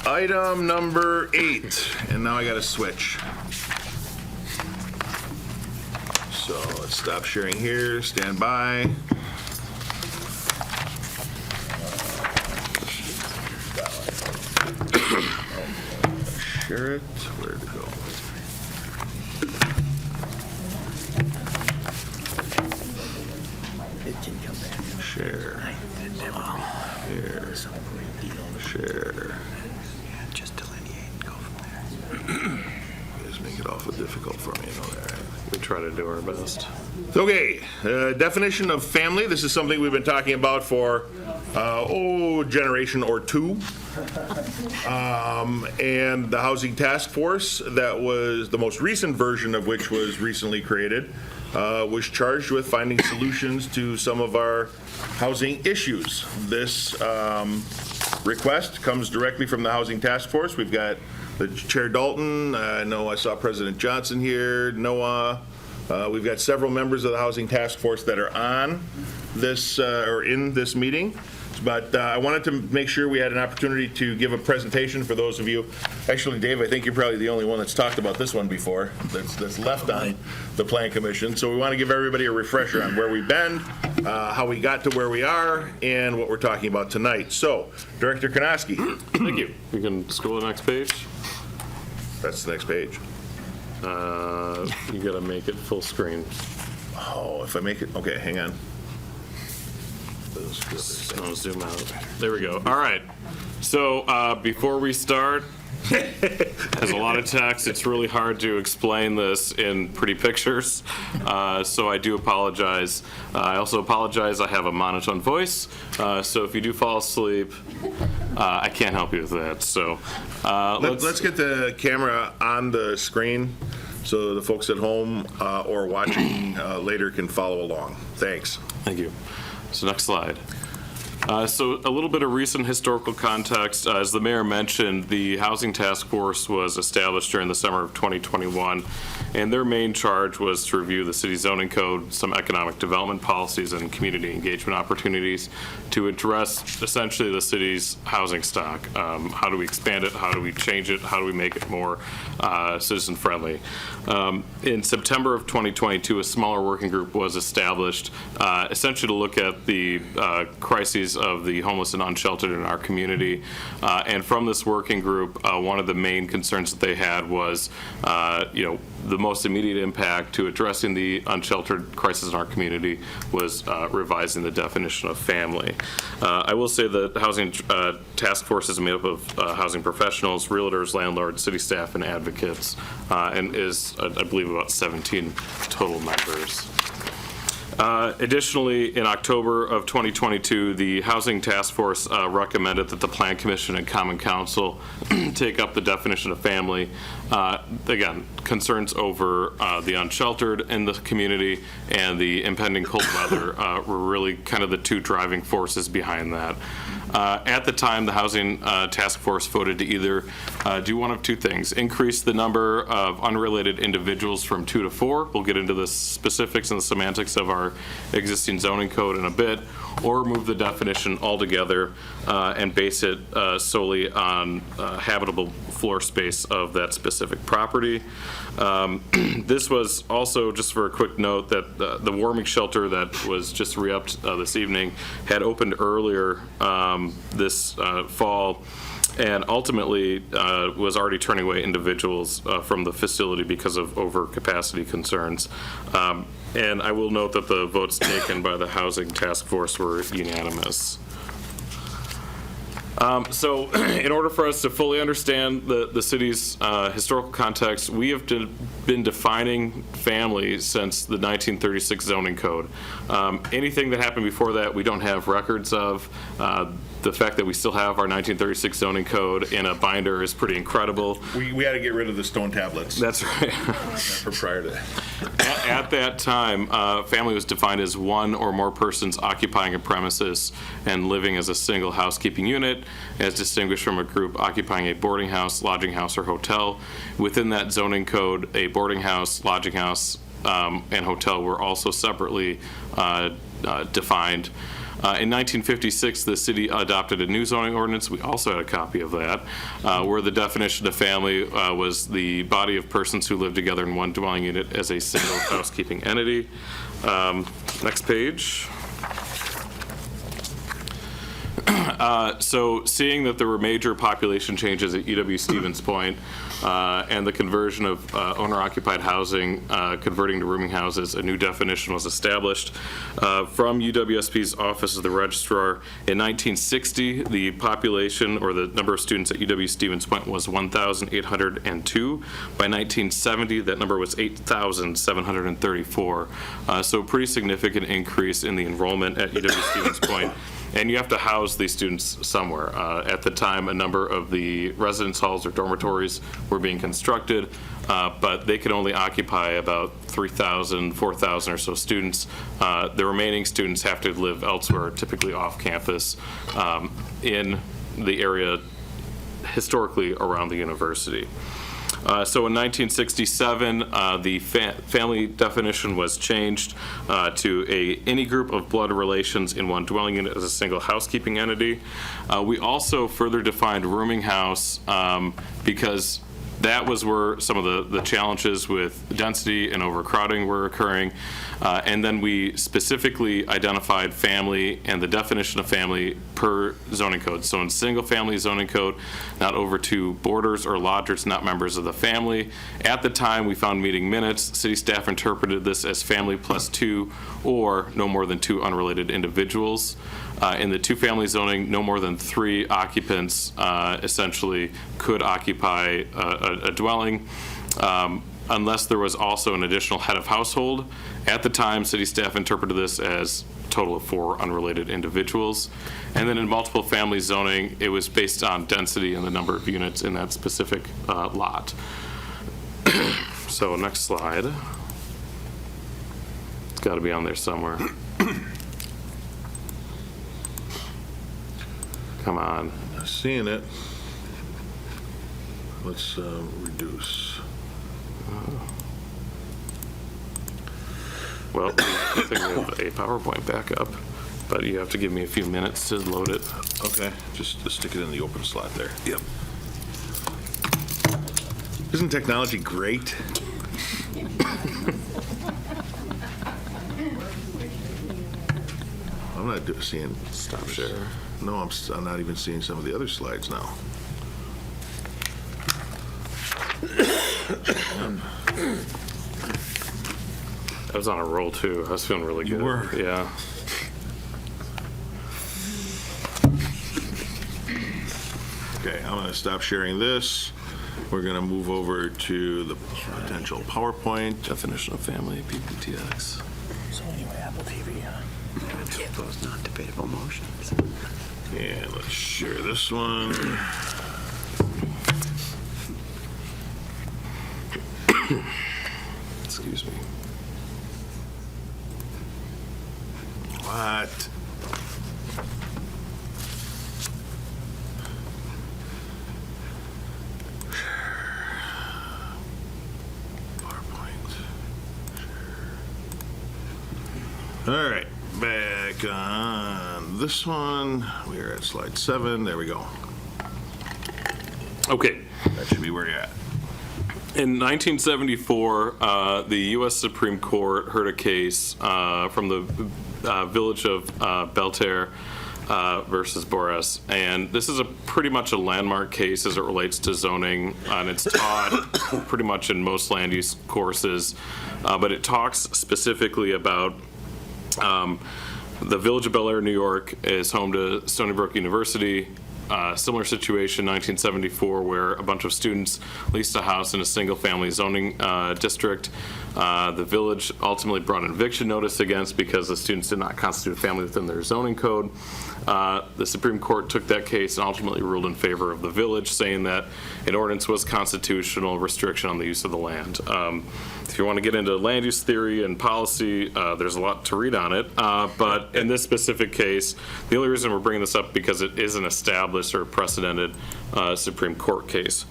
Item number 8, and now I got to switch. So let's stop sharing here, stand by. Share it, where'd it go? Share. Share. Just delineate and go from there. You guys make it awful difficult for me, you know that, right? We try to do our best. Okay, definition of family. This is something we've been talking about for, generation or two. And the Housing Task Force, that was the most recent version of which was recently created, was charged with finding solutions to some of our housing issues. This request comes directly from the Housing Task Force. We've got the Chair Dalton. I know I saw President Johnson here, Noah. We've got several members of the Housing Task Force that are on this or in this meeting. But I wanted to make sure we had an opportunity to give a presentation for those of you. Actually, Dave, I think you're probably the only one that's talked about this one before, that's left on the Plan Commission. So we want to give everybody a refresher on where we've been, how we got to where we are, and what we're talking about tonight. So, Director Konoski. Thank you. You can scroll to the next page. That's the next page. You got to make it full screen. Oh, if I make it, okay, hang on. I'll zoom out. There we go. All right. So before we start, there's a lot of text. It's really hard to explain this in pretty pictures. So I do apologize. I also apologize. I have a monotone voice. So if you do fall asleep, I can't help you with that. So let's get the camera on the screen so the folks at home or watching later can follow along. Thanks. Thank you. So next slide. So a little bit of recent historical context. As the mayor mentioned, the Housing Task Force was established during the summer of 2021, and their main charge was to review the city zoning code, some economic development policies, and community engagement opportunities to address essentially the city's housing stock. How do we expand it? How do we change it? How do we make it more citizen-friendly? In September of 2022, a smaller working group was established essentially to look at the crises of the homeless and unsheltered in our community. And from this working group, one of the main concerns that they had was, the most immediate impact to addressing the unsheltered crisis in our community was revising the definition of family. I will say the Housing Task Force is made up of housing professionals, realtors, landlords, city staff, and advocates, and is, I believe, about 17 total members. Additionally, in October of 2022, the Housing Task Force recommended that the Plan Commission and Common Council take up the definition of family. Again, concerns over the unsheltered in the community and the impending cold weather were really kind of the two driving forces behind that. At the time, the Housing Task Force voted to either do one of two things: increase the number of unrelated individuals from 2 to 4. We'll get into the specifics and the semantics of our existing zoning code in a bit, or move the definition altogether and base it solely on habitable floor space of that specific property. This was also, just for a quick note, that the warming shelter that was just re-upped this evening had opened earlier this fall, and ultimately was already turning away individuals from the facility because of overcapacity concerns. And I will note that the votes taken by the Housing Task Force were unanimous. So in order for us to fully understand the city's historical context, we have been defining family since the 1936 zoning code. Anything that happened before that, we don't have records of. The fact that we still have our 1936 zoning code in a binder is pretty incredible. We had to get rid of the stone tablets. That's right. Prior to that. At that time, family was defined as one or more persons occupying a premises and living as a single housekeeping unit, as distinguished from a group occupying a boarding house, lodging house, or hotel. Within that zoning code, a boarding house, lodging house, and hotel were also separately defined. In 1956, the city adopted a new zoning ordinance. We also had a copy of that, where the definition of family was the body of persons who live together in one dwelling unit as a single housekeeping entity. Next page. So seeing that there were major population changes at UW Stevens Point and the conversion of owner-occupied housing, converting to rooming houses, a new definition was established. From UWSP's Office of the Registrar, in 1960, the population or the number of students at UW Stevens Point was 1,802. By 1970, that number was 8,734. So a pretty significant increase in the enrollment at UW Stevens Point. And you have to house these students somewhere. At the time, a number of the residence halls or dormitories were being constructed, but they could only occupy about 3,000, 4,000 or so students. The remaining students have to live elsewhere, typically off campus, in the area historically around the university. So in 1967, the family definition was changed to any group of blood relations in one dwelling unit as a single housekeeping entity. We also further defined rooming house because that was where some of the challenges with density and overcrowding were occurring. And then we specifically identified family and the definition of family per zoning code. So in single family zoning code, not over 2 boarders or lodgers not members of the family. At the time, we found meeting minutes. City staff interpreted this as family plus 2 or no more than 2 unrelated individuals. In the 2-family zoning, no more than 3 occupants essentially could occupy a dwelling. Unless there was also an additional head of household. At the time, city staff interpreted this as a total of 4 unrelated individuals. And then in multiple family zoning, it was based on density and the number of units in that specific lot. So next slide. It's got to be on there somewhere. Come on. Seeing it. Let's reduce. Well, I think we have a PowerPoint backup, but you have to give me a few minutes to load it. Okay, just stick it in the open slot there. Yep. Isn't technology great? I'm not seeing. Stop share. No, I'm not even seeing some of the other slides now. I was on a roll too. I was feeling really good. You were? Yeah. Okay, I'm going to stop sharing this. We're going to move over to the potential PowerPoint. Definition of family, PPTX. So anyway, Apple TV, Those non-debatable motions. And let's share this one. Excuse me. What? All right, back on this one. We are at slide 7. There we go. Okay. That should be where you're at. In 1974, the U.S. Supreme Court heard a case from the village of Belterre versus Boris, and this is pretty much a landmark case as it relates to zoning, and it's taught pretty much in most land use courses, but it talks specifically about the village of Bel Air, New York, is home to Stony Brook University. Similar situation, 1974, where a bunch of students leased a house in a single-family zoning district. The village ultimately brought an eviction notice against because the students did not constitute a family within their zoning code. The Supreme Court took that case and ultimately ruled in favor of the village, saying that an ordinance was constitutional restriction on the use of the land. If you want to get into land use theory and policy, there's a lot to read on it. But in this specific case, the only reason we're bringing this up because it is an established or precedented Supreme Court case.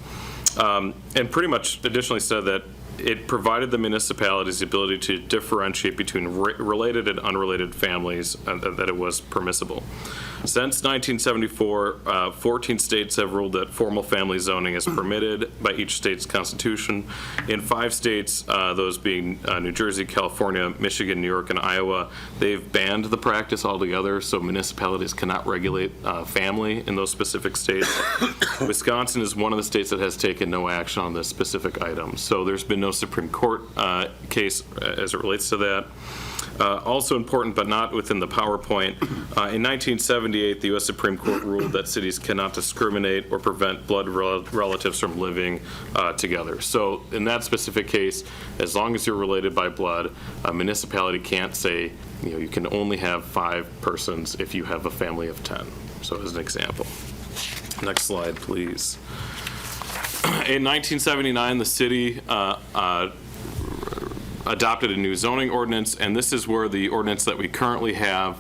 And pretty much additionally said that it provided the municipalities the ability to differentiate between related and unrelated families, and that it was permissible. Since 1974, 14 states have ruled that formal family zoning is permitted by each state's constitution. In 5 states, those being New Jersey, California, Michigan, New York, and Iowa, they've banned the practice altogether, so municipalities cannot regulate family in those specific states. Wisconsin is one of the states that has taken no action on this specific item. So there's been no Supreme Court case as it relates to that. Also important, but not within the PowerPoint, in 1978, the U.S. Supreme Court ruled that cities cannot discriminate or prevent blood relatives from living together. So in that specific case, as long as you're related by blood, a municipality can't say, you can only have 5 persons if you have a family of 10. So as an example. Next slide, please. In 1979, the city adopted a new zoning ordinance, and this is where the ordinance that we currently have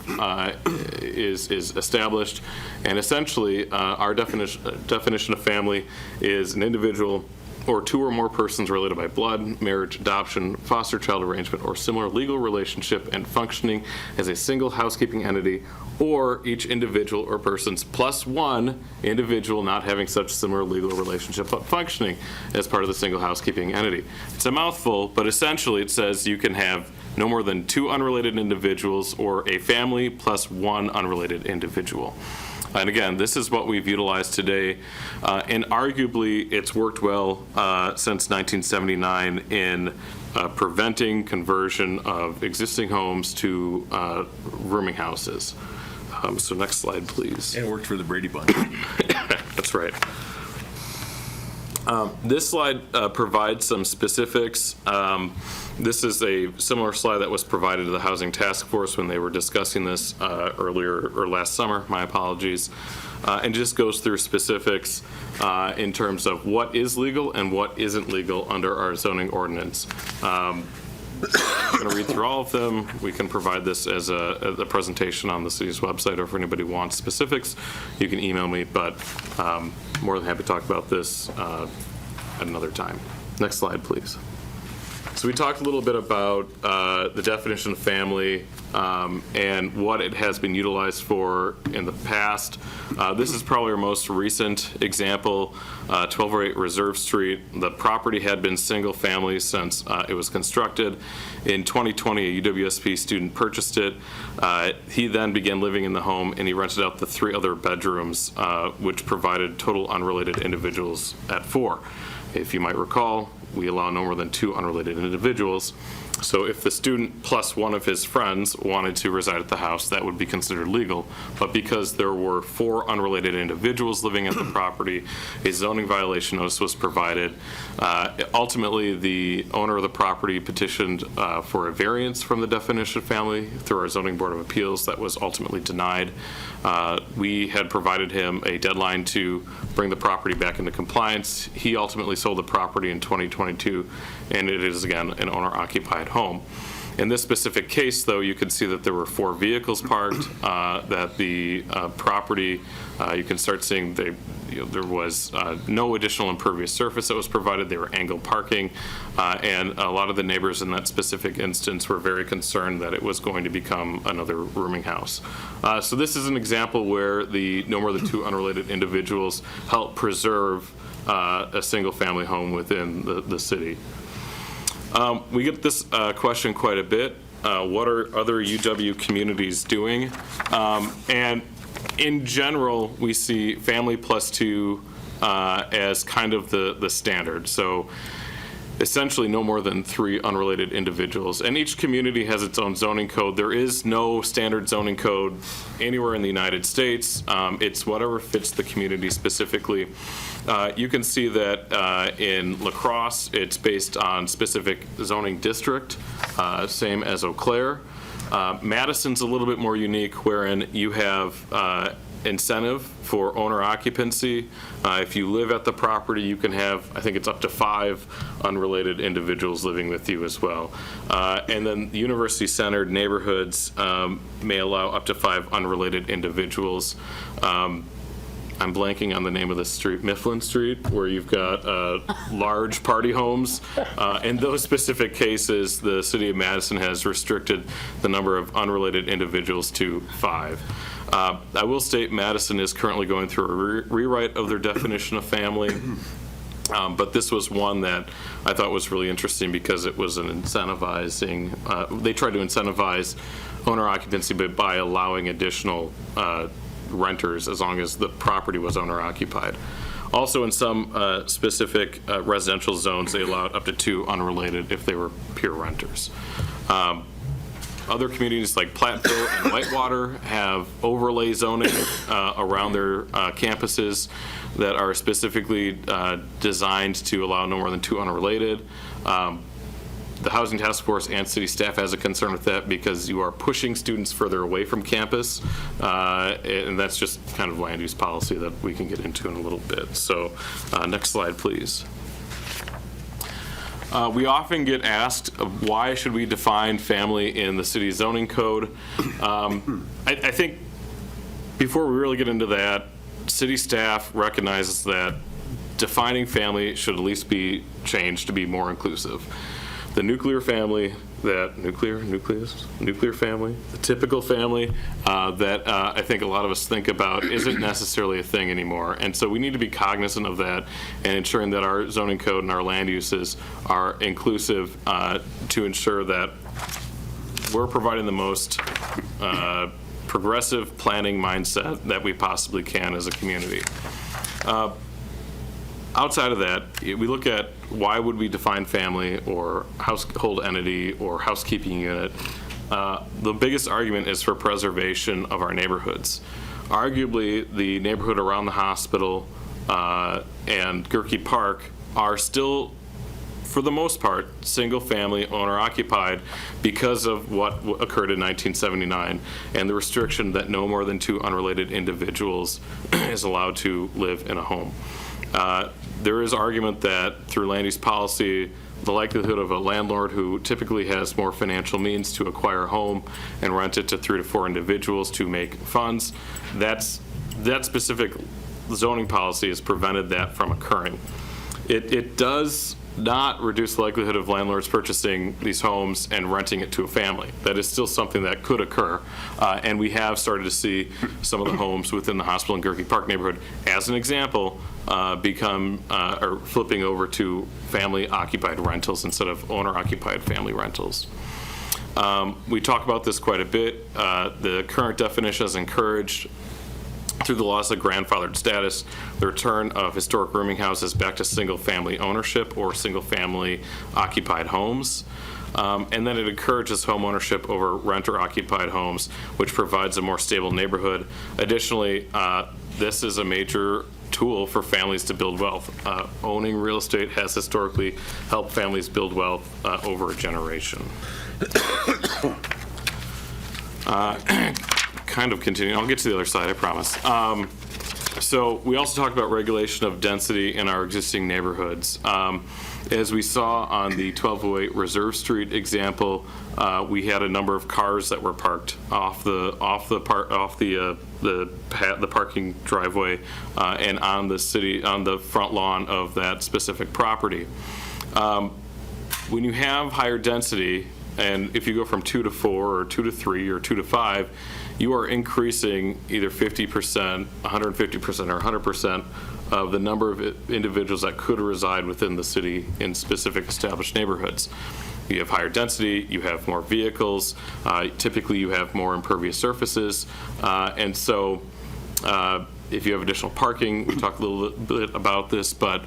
is established. And essentially, our definition of family is an individual or 2 or more persons related by blood, marriage, adoption, foster child arrangement, or similar legal relationship and functioning as a single housekeeping entity, or each individual or persons plus 1 individual not having such similar legal relationship but functioning as part of the single housekeeping entity. It's a mouthful, but essentially it says you can have no more than 2 unrelated individuals or a family plus 1 unrelated individual. And again, this is what we've utilized today, and arguably it's worked well since 1979 in preventing conversion of existing homes to rooming houses. So next slide, please. And it worked for the Brady Bunch. That's right. This slide provides some specifics. This is a similar slide that was provided to the Housing Task Force when they were discussing this earlier or last summer, my apologies, and just goes through specifics in terms of what is legal and what isn't legal under our zoning ordinance. I'm going to read through all of them. We can provide this as a presentation on the city's website, or if anybody wants specifics, you can email me, but more than happy to talk about this at another time. Next slide, please. So we talked a little bit about the definition of family and what it has been utilized for in the past. This is probably our most recent example, 1208 Reserve Street. The property had been single family since it was constructed. In 2020, a UWSP student purchased it. He then began living in the home, and he rented out the 3 other bedrooms, which provided total unrelated individuals at 4. If you might recall, we allow no more than 2 unrelated individuals. So if the student plus one of his friends wanted to reside at the house, that would be considered legal. But because there were 4 unrelated individuals living at the property, a zoning violation notice was provided. Ultimately, the owner of the property petitioned for a variance from the definition of family through our Zoning Board of Appeals. That was ultimately denied. We had provided him a deadline to bring the property back into compliance. He ultimately sold the property in 2022, and it is, again, an owner-occupied home. In this specific case, though, you can see that there were 4 vehicles parked, that the property, you can start seeing there was no additional impervious surface that was provided. They were angled parking, and a lot of the neighbors in that specific instance were very concerned that it was going to become another rooming house. So this is an example where the no more than 2 unrelated individuals help preserve a single-family home within the city. We get this question quite a bit. What are other UW communities doing? And in general, we see family plus 2 as kind of the standard. So essentially no more than 3 unrelated individuals. And each community has its own zoning code. There is no standard zoning code anywhere in the United States. It's whatever fits the community specifically. You can see that in La Crosse, it's based on specific zoning district, same as Eau Claire. Madison's a little bit more unique, wherein you have incentive for owner occupancy. If you live at the property, you can have, I think it's up to 5 unrelated individuals living with you as well. And then university-centered neighborhoods may allow up to 5 unrelated individuals. I'm blanking on the name of the street, Mifflin Street, where you've got large party homes. In those specific cases, the city of Madison has restricted the number of unrelated individuals to 5. I will state Madison is currently going through a rewrite of their definition of family. But this was one that I thought was really interesting because it was an incentivizing, they tried to incentivize owner occupancy, but by allowing additional renters as long as the property was owner occupied. Also, in some specific residential zones, they allowed up to 2 unrelated if they were pure renters. Other communities like Platteville and Whitewater have overlay zoning around their campuses that are specifically designed to allow no more than 2 unrelated. The Housing Task Force and city staff has a concern with that because you are pushing students further away from campus, and that's just kind of land use policy that we can get into in a little bit. So next slide, please. We often get asked, why should we define family in the city zoning code? I think before we really get into that, city staff recognizes that defining family should at least be changed to be more inclusive. The nuclear family, nuclear family, the typical family that I think a lot of us think about isn't necessarily a thing anymore. And so we need to be cognizant of that and ensuring that our zoning code and our land uses are inclusive to ensure that we're providing the most progressive planning mindset that we possibly can as a community. Outside of that, we look at why would we define family or household entity or housekeeping unit. The biggest argument is for preservation of our neighborhoods. Arguably, the neighborhood around the hospital and Gerke Park are still, for the most part, single-family owner-occupied because of what occurred in 1979 and the restriction that no more than 2 unrelated individuals is allowed to live in a home. There is argument that through land use policy, the likelihood of a landlord who typically has more financial means to acquire a home and rent it to 3 to 4 individuals to make funds. That specific zoning policy has prevented that from occurring. It does not reduce the likelihood of landlords purchasing these homes and renting it to a family. That is still something that could occur, and we have started to see some of the homes within the Hospital and Gerke Park neighborhood, as an example, become or flipping over to family-occupied rentals instead of owner-occupied family rentals. We talk about this quite a bit. The current definition has encouraged, through the loss of grandfathered status, the return of historic rooming houses back to single-family ownership or single-family occupied homes. And then it encourages home ownership over renter-occupied homes, which provides a more stable neighborhood. Additionally, this is a major tool for families to build wealth. Owning real estate has historically helped families build wealth over a generation. Kind of continuing. I'll get to the other side, I promise. So we also talked about regulation of density in our existing neighborhoods. As we saw on the 1208 Reserve Street example, we had a number of cars that were parked off the parking driveway and on the front lawn of that specific property. When you have higher density, and if you go from 2 to 4 or 2 to 3 or 2 to 5, you are increasing either 50%, 150%, or 100% of the number of individuals that could reside within the city in specific established neighborhoods. You have higher density, you have more vehicles, typically you have more impervious surfaces, and so if you have additional parking, we talked a little bit about this, but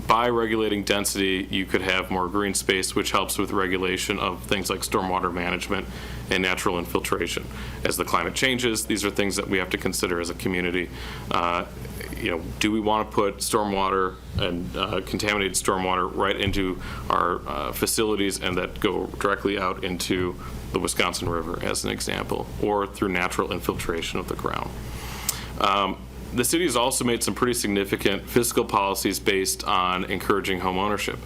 by regulating density, you could have more green space, which helps with regulation of things like stormwater management and natural infiltration. As the climate changes, these are things that we have to consider as a community. Do we want to put stormwater and contaminated stormwater right into our facilities and that go directly out into the Wisconsin River, as an example, or through natural infiltration of the ground? The city has also made some pretty significant fiscal policies based on encouraging home ownership,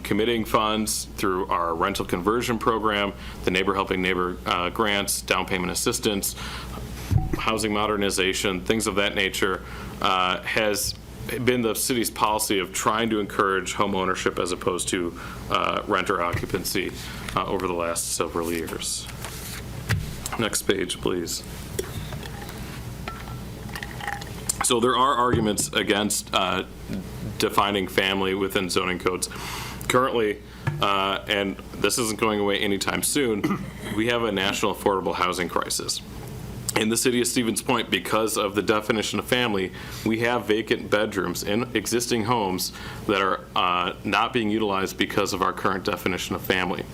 committing funds through our rental conversion program, the Neighbor Helping Neighbor grants, down payment assistance, housing modernization, things of that nature, has been the city's policy of trying to encourage home ownership as opposed to renter occupancy over the last several years. Next page, please. So there are arguments against defining family within zoning codes. Currently, and this isn't going away anytime soon, we have a national affordable housing crisis. In the city of Stevens Point, because of the definition of family, we have vacant bedrooms in existing homes that are not being utilized because of our current definition of family.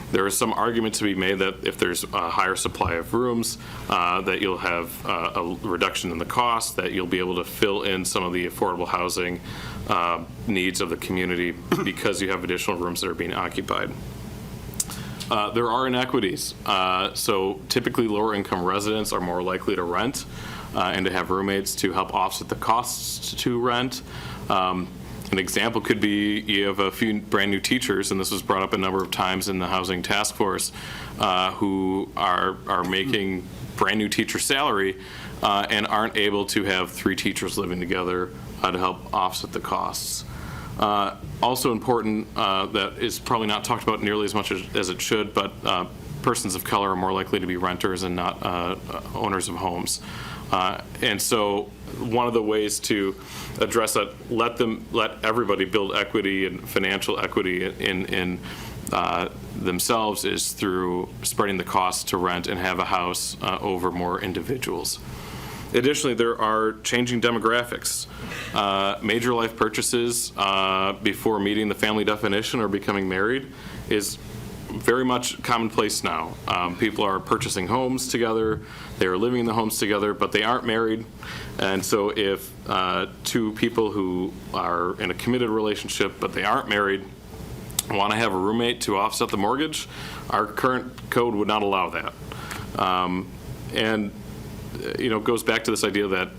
There is some argument to be made that if there's a higher supply of rooms, that you'll have a reduction in the cost, that you'll be able to fill in some of the affordable housing needs of the community because you have additional rooms that are being occupied. There are inequities. So typically lower income residents are more likely to rent and to have roommates to help offset the costs to rent. An example could be you have a few brand new teachers, and this was brought up a number of times in the housing task force, who are making brand new teacher salary and aren't able to have 3 teachers living together to help offset the costs. Also important, that is probably not talked about nearly as much as it should, but persons of color are more likely to be renters and not owners of homes. And so one of the ways to address that, let everybody build equity and financial equity in themselves, is through spreading the cost to rent and have a house over more individuals. Additionally, there are changing demographics. Major life purchases before meeting the family definition or becoming married is very much commonplace now. People are purchasing homes together, they are living in the homes together, but they aren't married. And so if 2 people who are in a committed relationship but they aren't married want to have a roommate to offset the mortgage, our current code would not allow that. And it goes back to this idea that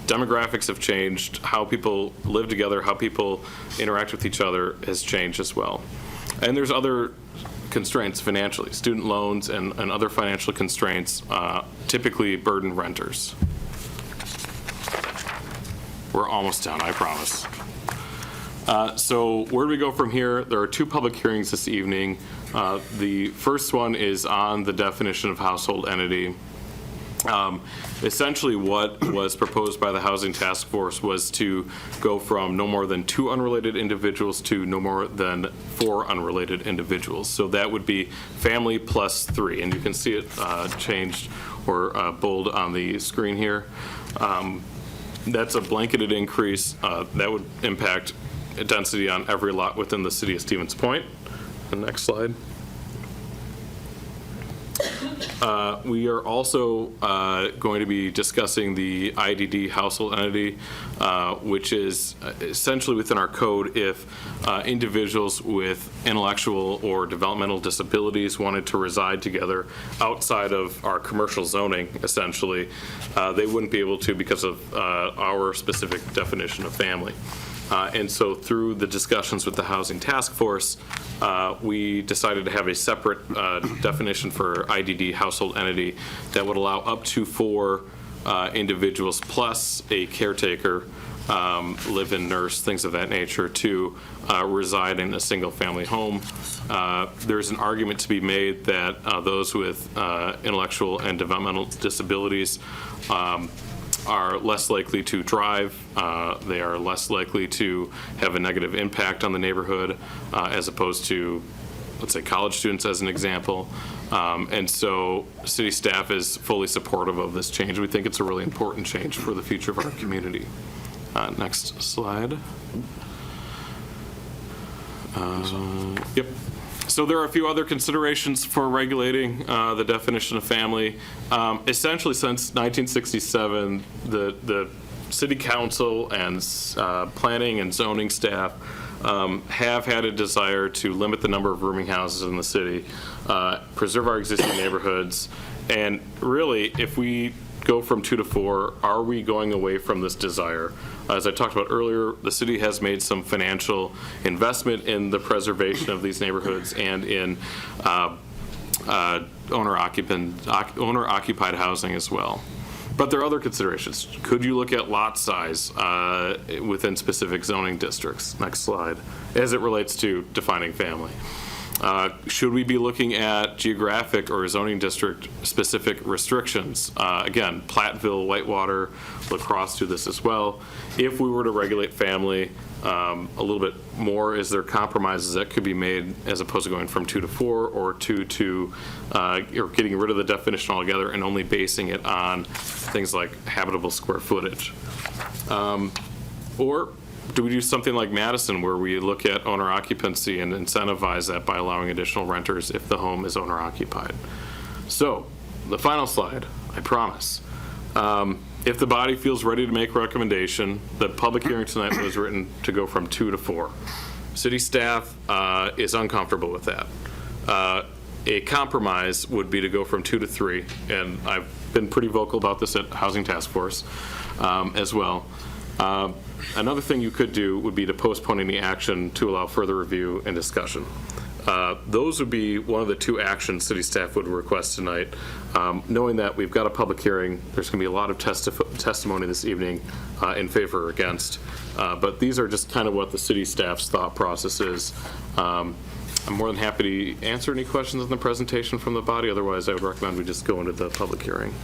demographics have changed, how people live together, how people interact with each other has changed as well. And there's other constraints financially. Student loans and other financial constraints typically burden renters. We're almost done, I promise. So where do we go from here? There are 2 public hearings this evening. The first one is on the definition of household entity. Essentially what was proposed by the Housing Task Force was to go from no more than 2 unrelated individuals to no more than 4 unrelated individuals. So that would be family plus 3, and you can see it changed or bold on the screen here. That's a blanketed increase. That would impact density on every lot within the city of Stevens Point. The next slide. We are also going to be discussing the IDD household entity, which is essentially within our code if individuals with intellectual or developmental disabilities wanted to reside together outside of our commercial zoning, essentially, they wouldn't be able to because of our specific definition of family. And so through the discussions with the Housing Task Force, we decided to have a separate definition for IDD household entity that would allow up to 4 individuals plus a caretaker, live-in nurse, things of that nature, to reside in a single-family home. There's an argument to be made that those with intellectual and developmental disabilities are less likely to drive, they are less likely to have a negative impact on the neighborhood as opposed to, let's say, college students as an example. And so city staff is fully supportive of this change. We think it's a really important change for the future of our community. Next slide. Yep. So there are a few other considerations for regulating the definition of family. Essentially, since 1967, the city council and planning and zoning staff have had a desire to limit the number of rooming houses in the city, preserve our existing neighborhoods, and really, if we go from 2 to 4, are we going away from this desire? As I talked about earlier, the city has made some financial investment in the preservation of these neighborhoods and in owner-occupied housing as well. But there are other considerations. Could you look at lot size within specific zoning districts? Next slide. As it relates to defining family. Should we be looking at geographic or zoning district specific restrictions? Again, Platteville, Whitewater, La Crosse do this as well. If we were to regulate family a little bit more, is there compromises that could be made as opposed to going from 2 to 4 or 2 to, or getting rid of the definition altogether and only basing it on things like habitable square footage? Or do we do something like Madison where we look at owner occupancy and incentivize that by allowing additional renters if the home is owner occupied? So the final slide, I promise. If the body feels ready to make a recommendation, the public hearing tonight was written to go from 2 to 4. City staff is uncomfortable with that. A compromise would be to go from 2 to 3, and I've been pretty vocal about this at Housing Task Force as well. Another thing you could do would be to postpone any action to allow further review and discussion. Those would be one of the 2 actions city staff would request tonight. Knowing that we've got a public hearing, there's going to be a lot of testimony this evening in favor or against. But these are just kind of what the city staff's thought process is. I'm more than happy to answer any questions on the presentation from the body. Otherwise, I would recommend we just go into the public hearing.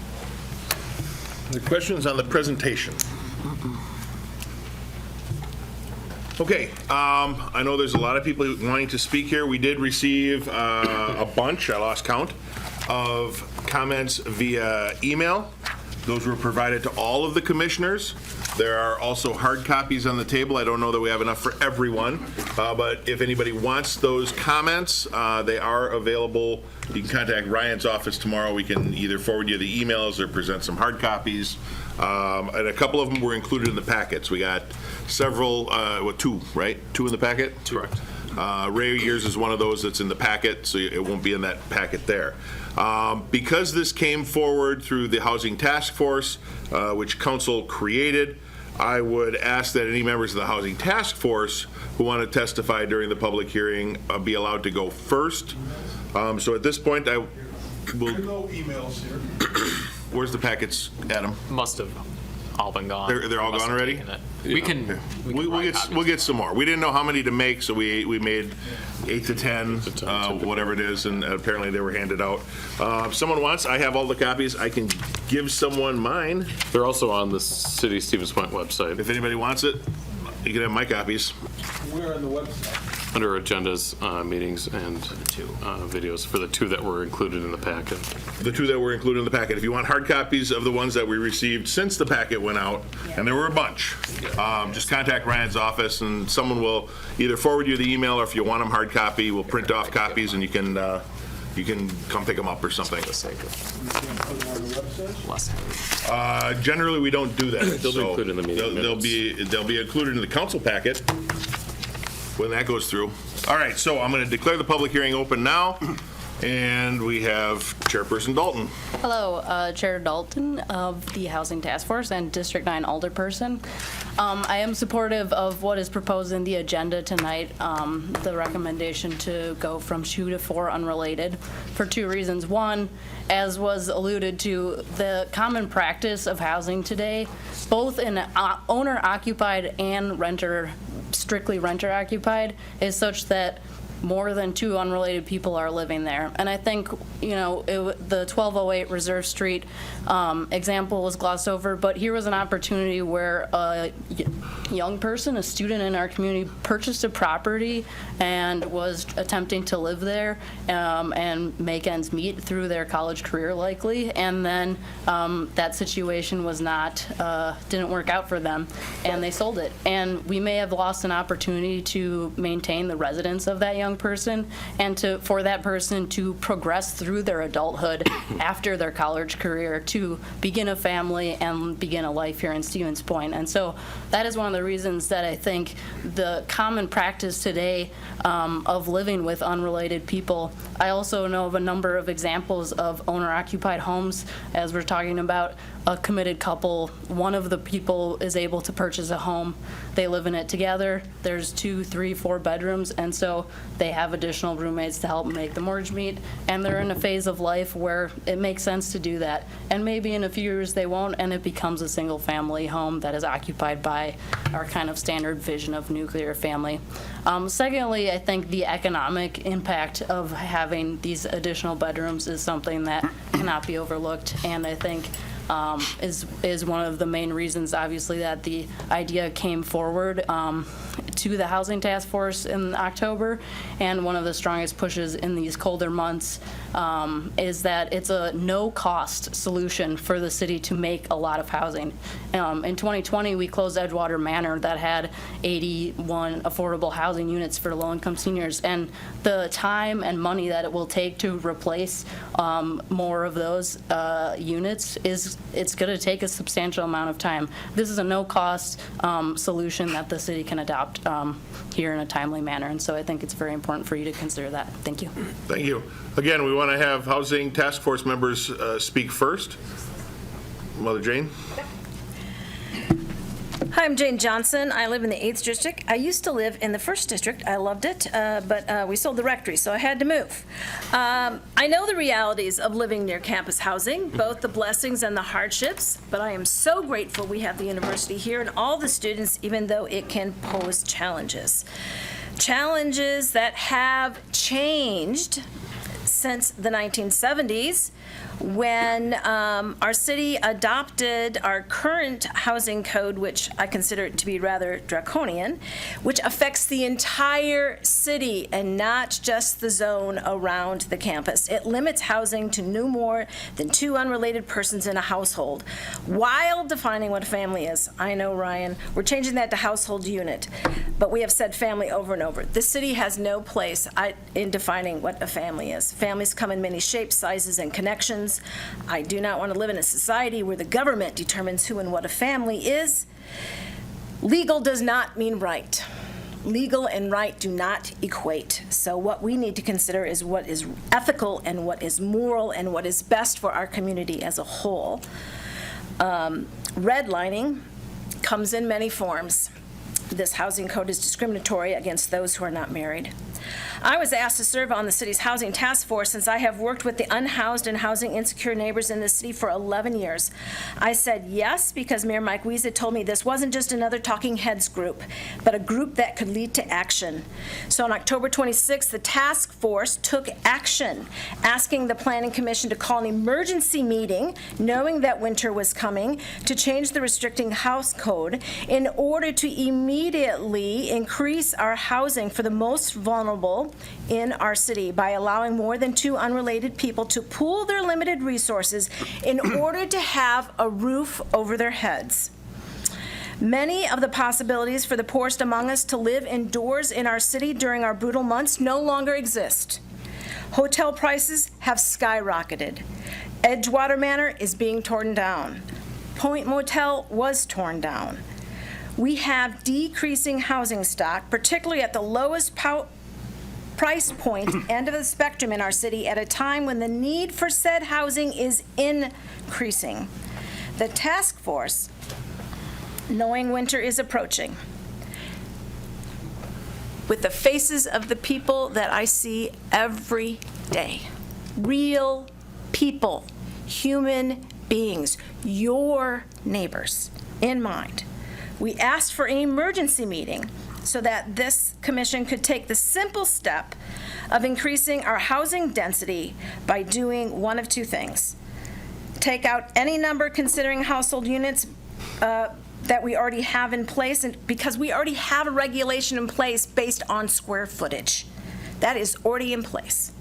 The questions on the presentation. Okay, I know there's a lot of people wanting to speak here. We did receive a bunch, I lost count, of comments via email. Those were provided to all of the commissioners. There are also hard copies on the table. I don't know that we have enough for everyone, but if anybody wants those comments, they are available. You can contact Ryan's office tomorrow. We can either forward you the emails or present some hard copies. And a couple of them were included in the packets. We got several, 2, right? 2 in the packet? Correct. Ray, yours is one of those that's in the packet, so it won't be in that packet there. Because this came forward through the Housing Task Force, which council created, I would ask that any members of the Housing Task Force who want to testify during the public hearing be allowed to go first. So at this point, I will. No emails here. Where's the packets, Adam? Must have all been gone. They're all Must gone have already? taken it. We can We'll get some more. We didn't know how many to make, so we made 8 to 10, whatever it is, and apparently they were handed out. If someone wants, I have all the copies. I can give someone mine. They're also on the City Stevens Point website. If anybody wants it, you can have my copies. Where on the website? Under agendas, meetings, and videos for the 2 that were included in the packet. The 2 that were included in the packet. If you want hard copies of the ones that we received since the packet went out, and there were a bunch, just contact Ryan's office and someone will either forward you the email, or if you want them hard copy, we'll print off copies and you can come pick them up or something. Generally, we don't do that. They'll be included in the meeting minutes. They'll be included in the council packet when that goes through. All right, so I'm going to declare the public hearing open now, and we have Chairperson Dalton. Hello, Chair Dalton of the Housing Task Force and District 9 Alderperson. I am supportive of what is proposed in the agenda tonight, the recommendation to go from 2 to 4 unrelated, for 2 reasons. One, as was alluded to, the common practice of housing today, both in owner-occupied and strictly renter-occupied, is such that more than 2 unrelated people are living there. And I think, the 1208 Reserve Street example was glossed over, but here was an opportunity where a young person, a student in our community, purchased a property and was attempting to live there and make ends meet through their college career likely, and then that situation was didn't work out for them, and they sold it. And we may have lost an opportunity to maintain the residence of that young person and for that person to progress through their adulthood after their college career to begin a family and begin a life here in Stevens Point. And so that is one of the reasons that I think the common practice today of living with unrelated people. I also know of a number of examples of owner-occupied homes, as we're talking about a committed couple. One of the people is able to purchase a home. They live in it together. There's 2, 3, 4 bedrooms, and so they have additional roommates to help make the mortgage meet, and they're in a phase of life where it makes sense to do that. And maybe in a few years they won't, and it becomes a single-family home that is occupied by our kind of standard vision of nuclear family. Secondly, I think the economic impact of having these additional bedrooms is something that cannot be overlooked, and I think is one of the main reasons, obviously, that the idea came forward to the Housing Task Force in October. And one of the strongest pushes in these colder months is that it's a no-cost solution for the city to make a lot of housing. In 2020, we closed Edgewater Manor that had 81 affordable housing units for low-income seniors. And the time and money that it will take to replace more of those units it's going to take a substantial amount of time. This is a no-cost solution that the city can adopt here in a timely manner, and so I think it's very important for you to consider that. Thank you. Thank you. Again, we want to have Housing Task Force members speak first. Mother Jane? Hi, I'm Jane Johnson. I live in the 8th District. I used to live in the 1st District. I loved it, but we sold the rectory, so I had to move. I know the realities of living near campus housing, both the blessings and the hardships, but I am so grateful we have the university here and all the students, even though it can pose challenges. Challenges that have changed since the 1970s, when our city adopted our current housing code, which I consider it to be rather draconian, which affects the entire city and not just the zone around the campus. It limits housing to no more than 2 unrelated persons in a household, while defining what a family is. I know, Ryan, we're changing that to household unit, but we have said family over and over. The city has no place in defining what a family is. Families come in many shapes, sizes, and connections. I do not want to live in a society where the government determines who and what a family is. Legal does not mean right. Legal and right do not equate. So what we need to consider is what is ethical and what is moral and what is best for our community as a whole. Redlining comes in many forms. This housing code is discriminatory against those who are not married. I was asked to serve on the city's housing task force since I have worked with the unhoused and housing insecure neighbors in the city for 11 years. I said yes because Mayor Mike Wiese told me this wasn't just another talking heads group, but a group that could lead to action. So on October 26th, the task force took action, asking the Planning Commission to call an emergency meeting, knowing that winter was coming, to change the restricting house code in order to immediately increase our housing for the most vulnerable in our city by allowing more than 2 unrelated people to pool their limited resources in order to have a roof over their heads. Many of the possibilities for the poorest among us to live indoors in our city during our brutal months no longer exist. Hotel prices have skyrocketed. Edgewater Manor is being torn down. Point Motel was torn down. We have decreasing housing stock, particularly at the lowest price point end of the spectrum in our city at a time when the need for said housing is increasing. The task force, knowing winter is approaching, with the faces of the people that I see every day, real people, human beings, your neighbors in mind, we asked for an emergency meeting so that this commission could take the simple step of increasing our housing density by doing one of 2 things. Take out any number considering household units that we already have in place, and because we already have a regulation in place based on square footage. That is already in place.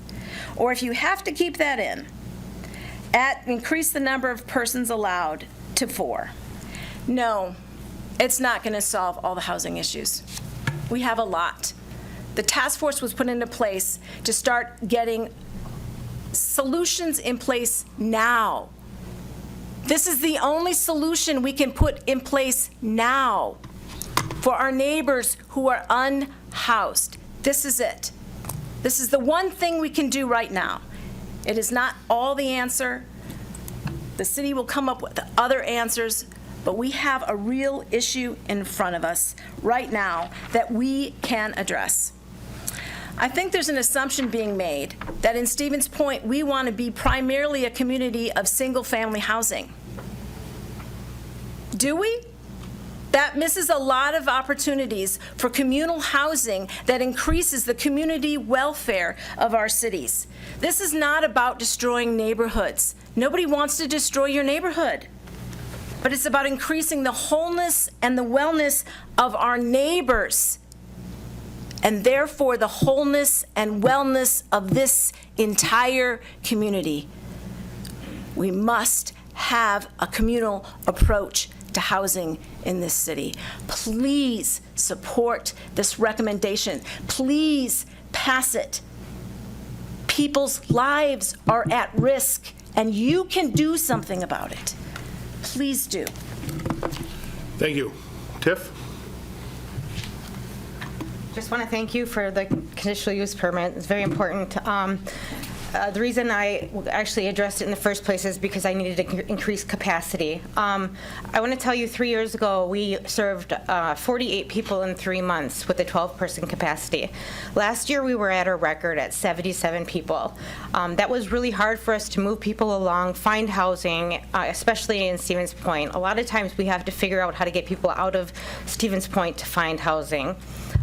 Or if you have to keep that in, increase the number of persons allowed to 4. No, it's not going to solve all the housing issues. We have a lot. The task force was put into place to start getting solutions in place now. This is the only solution we can put in place now for our neighbors who are unhoused. This is it. This is the one thing we can do right now. It is not all the answer. The city will come up with other answers, but we have a real issue in front of us right now that we can address. I think there's an assumption being made that in Stevens Point, we want to be primarily a community of single-family housing. Do we? That misses a lot of opportunities for communal housing that increases the community welfare of our cities. This is not about destroying neighborhoods. Nobody wants to destroy your neighborhood. But it's about increasing the wholeness and the wellness of our neighbors, and therefore the wholeness and wellness of this entire community. We must have a communal approach to housing in this city. Please support this recommendation. Please pass it. People's lives are at risk, and you can do something about it. Please do. Thank you. Tiff? Just want to thank you for the conditional use permit. It's very important. The reason I actually addressed it in the first place is because I needed to increase capacity. I want to tell you, 3 years ago, we served 48 people in 3 months with a 12-person capacity. Last year, we were at a record at 77 people. That was really hard for us to move people along, find housing, especially in Stevens Point. A lot of times, we have to figure out how to get people out of Stevens Point to find housing.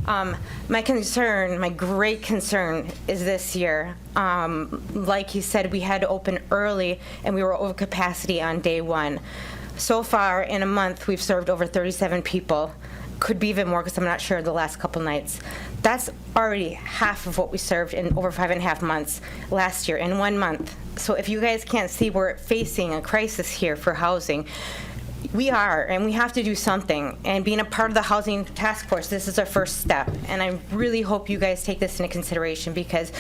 My concern, my great concern, is this year. Like you said, we had to open early, and we were over capacity on day 1. So far, in a month, we've served over 37 people. Could be even more because I'm not sure the last couple nights. That's already half of what we served in over 5.5 months last year in 1 month. So if you guys can't see, we're facing a crisis here for housing. We are, and we have to do something. And being a part of the housing task force, this is our first step. And I really hope you guys take this into consideration, because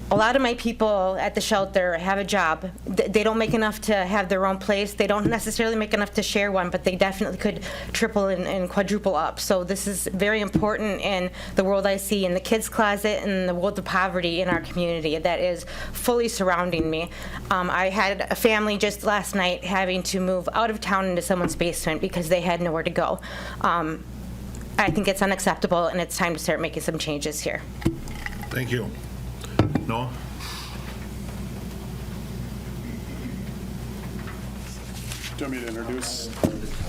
a lot of my people at the shelter have a job. They don't make enough to have their own place. They don't necessarily make enough to share one, but they definitely could triple and quadruple up. So this is very important in the world I see in the kids' closet and the world of poverty in our community that is fully surrounding me. I had a family just last night having to move out of town into someone's basement because they had nowhere to go. I think it's unacceptable, and it's time to start making some changes here. Thank you. Noah? Do you want me to introduce?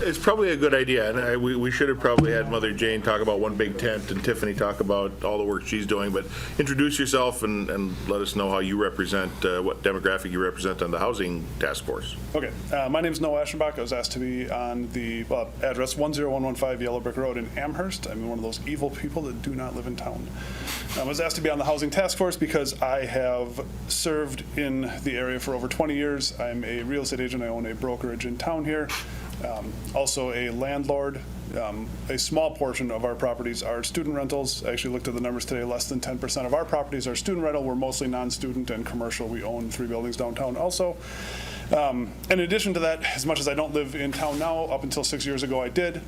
It's probably a good idea, and we should have probably had Mother Jane talk about One Big Tent and Tiffany talk about all the work she's doing, but introduce yourself and let us know how you represent, what demographic you represent on the Housing Task Force. Okay, my name is Noah Aschenbach. I was asked to be on the address 10115 Yellow Brick Road in Amherst. I'm one of those evil people that do not live in town. I was asked to be on the Housing Task Force because I have served in the area for over 20 years. I'm a real estate agent. I own a brokerage in town here. Also a landlord. A small portion of our properties are student rentals. I actually looked at the numbers today. Less than 10% of our properties are student rental. We're mostly non-student and commercial. We own 3 buildings downtown also. In addition to that, as much as I don't live in town now, up until 6 years ago I did.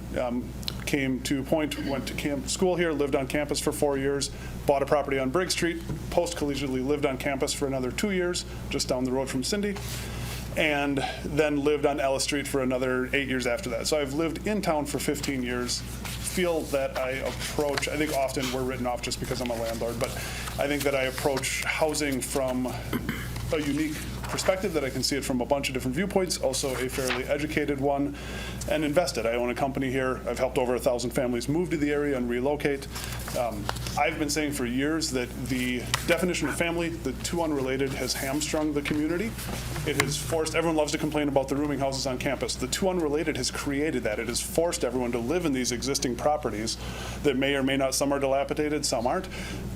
Came to Point, went to school here, lived on campus for 4 years, bought a property on Briggs Street, post-collegiately lived on campus for another 2 years, just down the road from Cindy, and then lived on Ellis Street for another 8 years after that. So I've lived in town for 15 years. Feel that I approach, I think often we're written off just because I'm a landlord, but I think that I approach housing from a unique perspective, that I can see it from a bunch of different viewpoints, also a fairly educated one, and invested. I own a company here. I've helped over 1,000 families move to the area and relocate. I've been saying for years that the definition of family, the two unrelated, has hamstrung the community. It has forced, everyone loves to complain about the rooming houses on campus. The two unrelated has created that. It has forced everyone to live in these existing properties that may or may not, some are dilapidated, some aren't.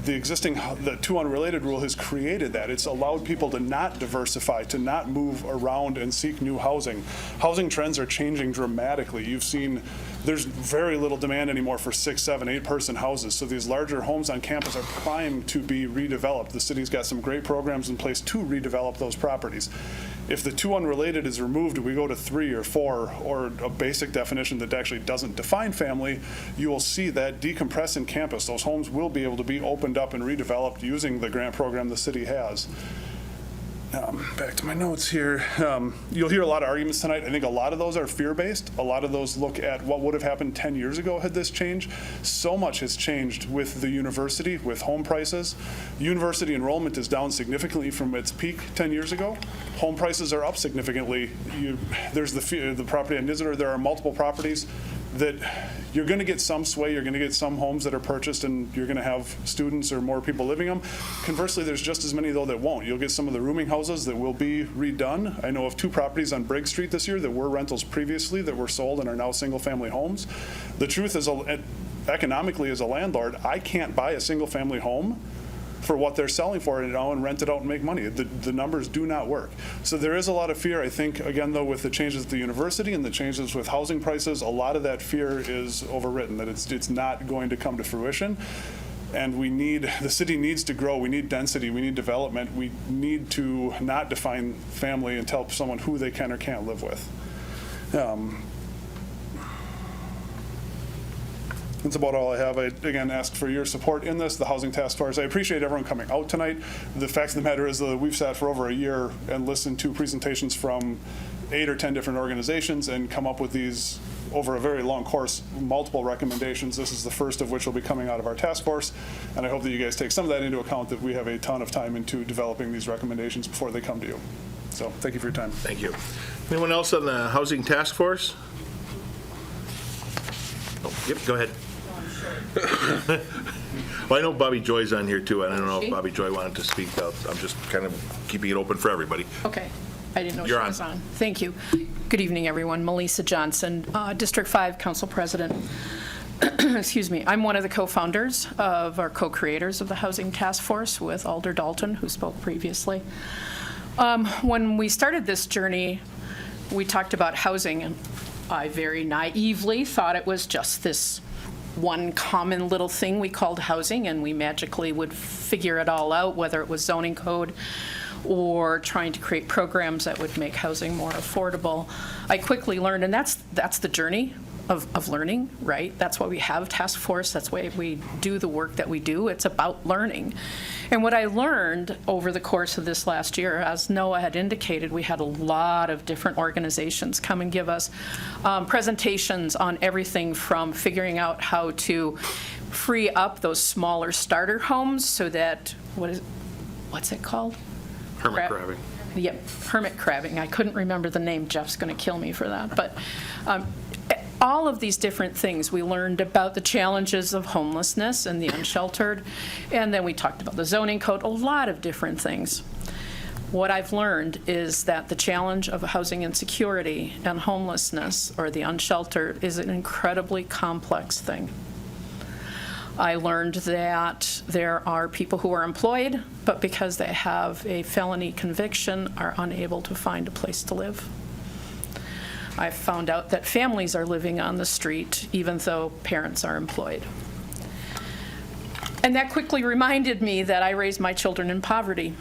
The two unrelated rule has created that. It's allowed people to not diversify, to not move around and seek new housing. Housing trends are changing dramatically. You've seen there's very little demand anymore for 6, 7, 8 person houses. So these larger homes on campus are primed to be redeveloped. The city's got some great programs in place to redevelop those properties. If the two unrelated is removed, we go to 3 or 4, or a basic definition that actually doesn't define family, you will see that decompress in campus. Those homes will be able to be opened up and redeveloped using the grant program the city has. Back to my notes here. You'll hear a lot of arguments tonight. I think a lot of those are fear-based. A lot of those look at what would have happened 10 years ago had this changed. So much has changed with the university, with home prices. University enrollment is down significantly from its peak 10 years ago. Home prices are up significantly. There's the property on Nizitor. There are multiple properties that you're going to get some sway, you're going to get some homes that are purchased and you're going to have students or more people living them. Conversely, there's just as many, though, that won't. You'll get some of the rooming houses that will be redone. I know of 2 properties on Briggs Street this year that were rentals previously that were sold and are now single-family homes. The truth is, economically as a landlord, I can't buy a single-family home for what they're selling for it now and rent it out and make money. The numbers do not work. So there is a lot of fear. I think, again, though, with the changes at the university and the changes with housing prices, a lot of that fear is overwritten, that it's not going to come to fruition. And the city needs to grow. We need density. We need development. We need to not define family and tell someone who they can or can't live with. That's about all I have. I, again, ask for your support in this, the Housing Task Force. I appreciate everyone coming out tonight. The fact of the matter is that we've sat for over a year and listened to presentations from 8 or 10 different organizations and come up with these, over a very long course, multiple recommendations. This is the first of which will be coming out of our task force, and I hope that you guys take some of that into account, that we have a ton of time into developing these recommendations before they come to you. So thank you for your time. Thank you. Anyone else on the Housing Task Force? Oh, yep, go ahead. Well, I know Bobby Joy's on here too, and I don't know if Bobby Joy wanted to speak. I'm just kind of keeping it open for everybody. Okay. I didn't know she You're was on. Thank you. Good evening, everyone. Melissa Johnson, District 5 Council President. Excuse me. I'm one of the co-founders of, or co-creators of the Housing Task Force with Alder Dalton, who spoke previously. When we started this journey, we talked about housing, and I very naively thought it was just this one common little thing we called housing, and we magically would figure it all out, whether it was zoning code or trying to create programs that would make housing more affordable. I quickly learned, and that's the journey of learning, right? That's why we have task force. That's why we do the work that we do. It's about learning. And what I learned over the course of this last year, as Noah had indicated, we had a lot of different organizations come and give us presentations on everything from figuring out how to free up those smaller starter homes so that, what's it called? Hermit crabbing. Yep, hermit crabbing. I couldn't remember the name. Jeff's going to kill me for that. But all of these different things, we learned about the challenges of homelessness and the unsheltered, and then we talked about the zoning code, a lot of different things. What I've learned is that the challenge of housing insecurity and homelessness, or the unsheltered, is an incredibly complex thing. I learned that there are people who are employed, but because they have a felony conviction, are unable to find a place to live. I found out that families are living on the street even though parents are employed. And that quickly reminded me that I raised my children in poverty.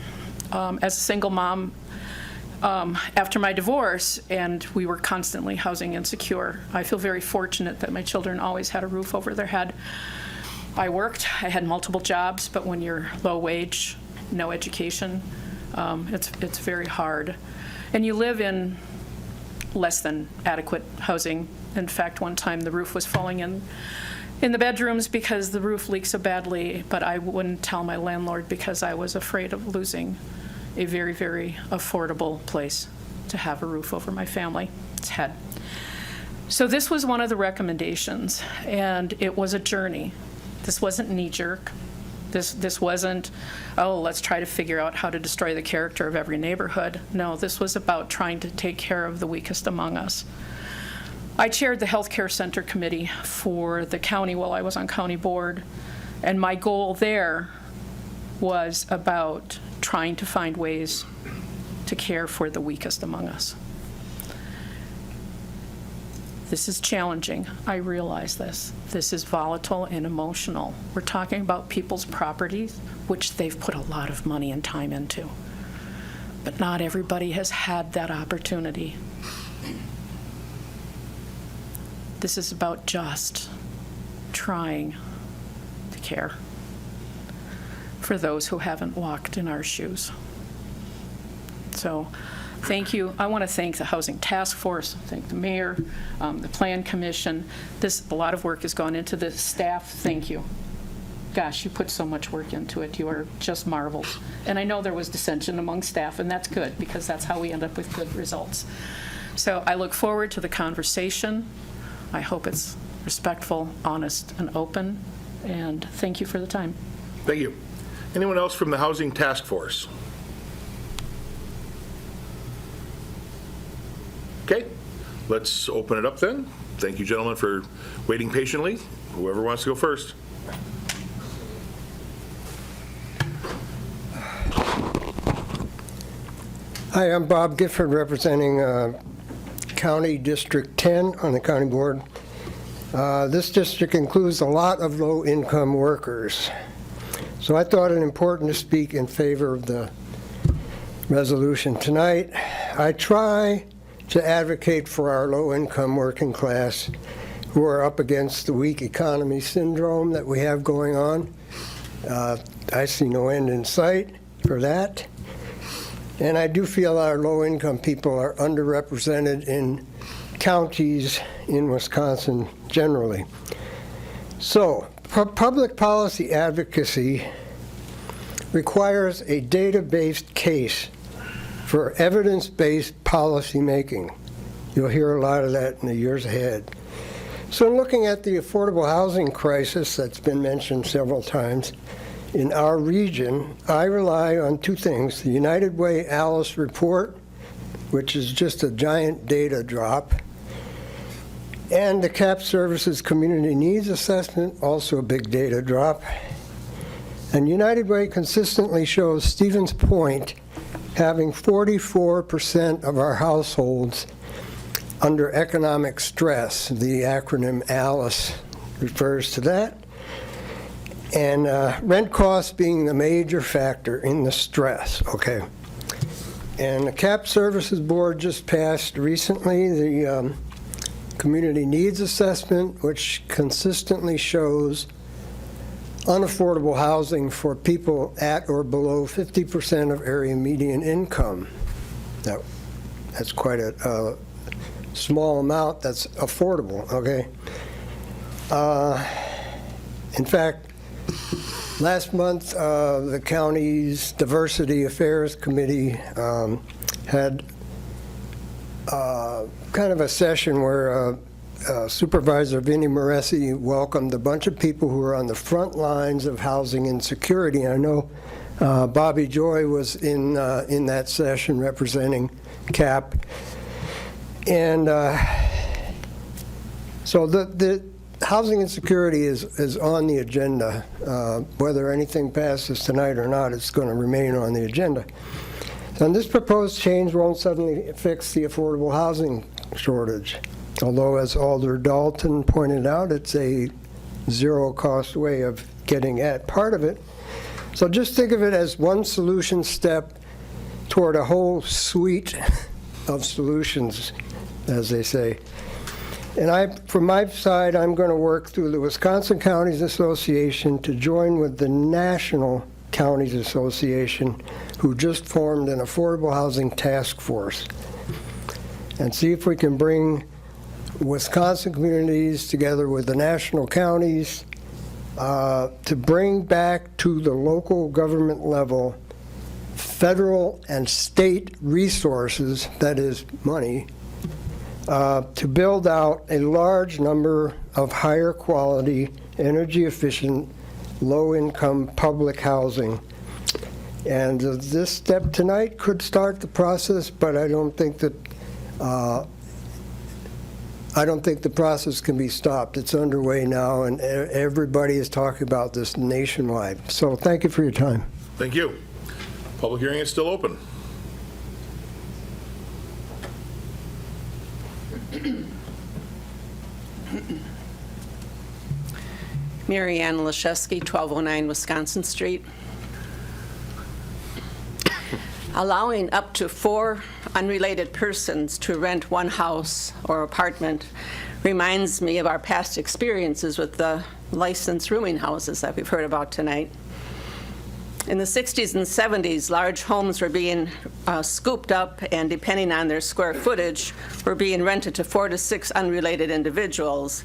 As a single mom, after my divorce, and we were constantly housing insecure, I feel very fortunate that my children always had a roof over their head. I worked, I had multiple jobs, but when you're low wage, no education, it's very hard. And you live in less than adequate housing. In fact, one time the roof was falling in the bedrooms because the roof leaked so badly, but I wouldn't tell my landlord because I was afraid of losing a very, very affordable place to have a roof over my family's head. So this was one of the recommendations, and it was a journey. This wasn't knee-jerk. This wasn't, oh, let's try to figure out how to destroy the character of every neighborhood. No, this was about trying to take care of the weakest among us. I chaired the Healthcare Center Committee for the county while I was on county board, and my goal there was about trying to find ways to care for the weakest among us. This is challenging. I realize this. This is volatile and emotional. We're talking about people's properties, which they've put a lot of money and time into. But not everybody has had that opportunity. This is about just trying to care for those who haven't walked in our shoes. So, thank you. I want to thank the Housing Task Force, thank the mayor, the Plan Commission. A lot of work has gone into this. Staff, thank you. Gosh, you put so much work into it. You are just marvels. And I know there was dissension among staff, and that's good, because that's how we end up with good results. So I look forward to the conversation. I hope it's respectful, honest, and open. And thank you for the time. Thank you. Anyone else from the Housing Task Force? Okay, let's open it up then. Thank you, gentlemen, for waiting patiently. Whoever wants to go first. Hi, I'm Bob Gifford, representing County District 10 on the county board. This district includes a lot of low-income workers. So I thought it important to speak in favor of the resolution tonight. I try to advocate for our low-income working class who are up against the weak economy syndrome that we have going on. I see no end in sight for that. And I do feel our low-income people are underrepresented in counties in Wisconsin generally. So, public policy advocacy requires a data-based case for evidence-based policy making. You'll hear a lot of that in the years ahead. So in looking at the affordable housing crisis that's been mentioned several times, in our region, I rely on two things: the United Way Alice report, which is just a giant data drop, and the CAP Services Community Needs Assessment, also a big data drop. And United Way consistently shows Stevens Point having 44% of our households under economic stress, the acronym ALICE refers to that. And rent costs being the major factor in the stress, okay? And the CAP Services Board just passed recently the Community Needs Assessment, which consistently shows unaffordable housing for people at or below 50% of area median income. That's quite a small amount that's affordable, okay? In fact, last month, the county's Diversity Affairs Committee had kind of a session where Supervisor Vinnie Moresi welcomed a bunch of people who are on the front lines of housing insecurity. I know Bobby Joy was in that session representing CAP. And so the housing insecurity is on the agenda. Whether anything passes tonight or not, it's going to remain on the agenda. And this proposed change won't suddenly fix the affordable housing shortage. Although, as Alder Dalton pointed out, it's a zero-cost way of getting at part of it. So just think of it as one solution step toward a whole suite of solutions, as they say. And from my side, I'm going to work through the Wisconsin Counties Association to join with the National Counties Association, who just formed an affordable housing task force, and see if we can bring Wisconsin communities together with the national counties to bring back to the local government level federal and state resources, that is money, to build out a large number of higher quality, energy efficient, low income public housing. And this step tonight could start the process, but I don't think that the process can be stopped. It's underway now, and everybody is talking about this nationwide. So thank you for your time. Thank you. Public hearing is still open. Mary Ann Leszewski, 1209 Wisconsin Street. Allowing up to 4 unrelated persons to rent one house or apartment reminds me of our past experiences with the licensed rooming houses that we've heard about tonight. In the 60s and 70s, large homes were being scooped up and, depending on their square footage, were being rented to 4 to 6 unrelated individuals.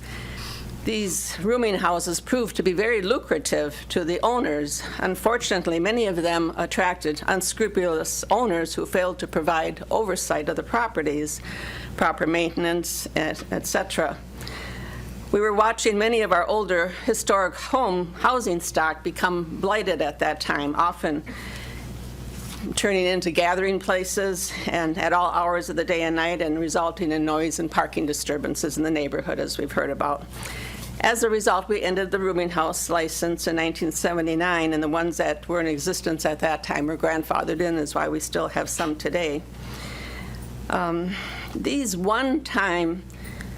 These rooming houses proved to be very lucrative to the owners. Unfortunately, many of them attracted unscrupulous owners who failed to provide oversight of the properties, proper maintenance, etc. We were watching many of our older historic home housing stock become blighted at that time, often turning into gathering places and at all hours of the day and night, and resulting in noise and parking disturbances in the neighborhood, as we've heard about. As a result, we ended the rooming house license in 1979, and the ones that were in existence at that time were grandfathered in. That's why we still have some today. These one-time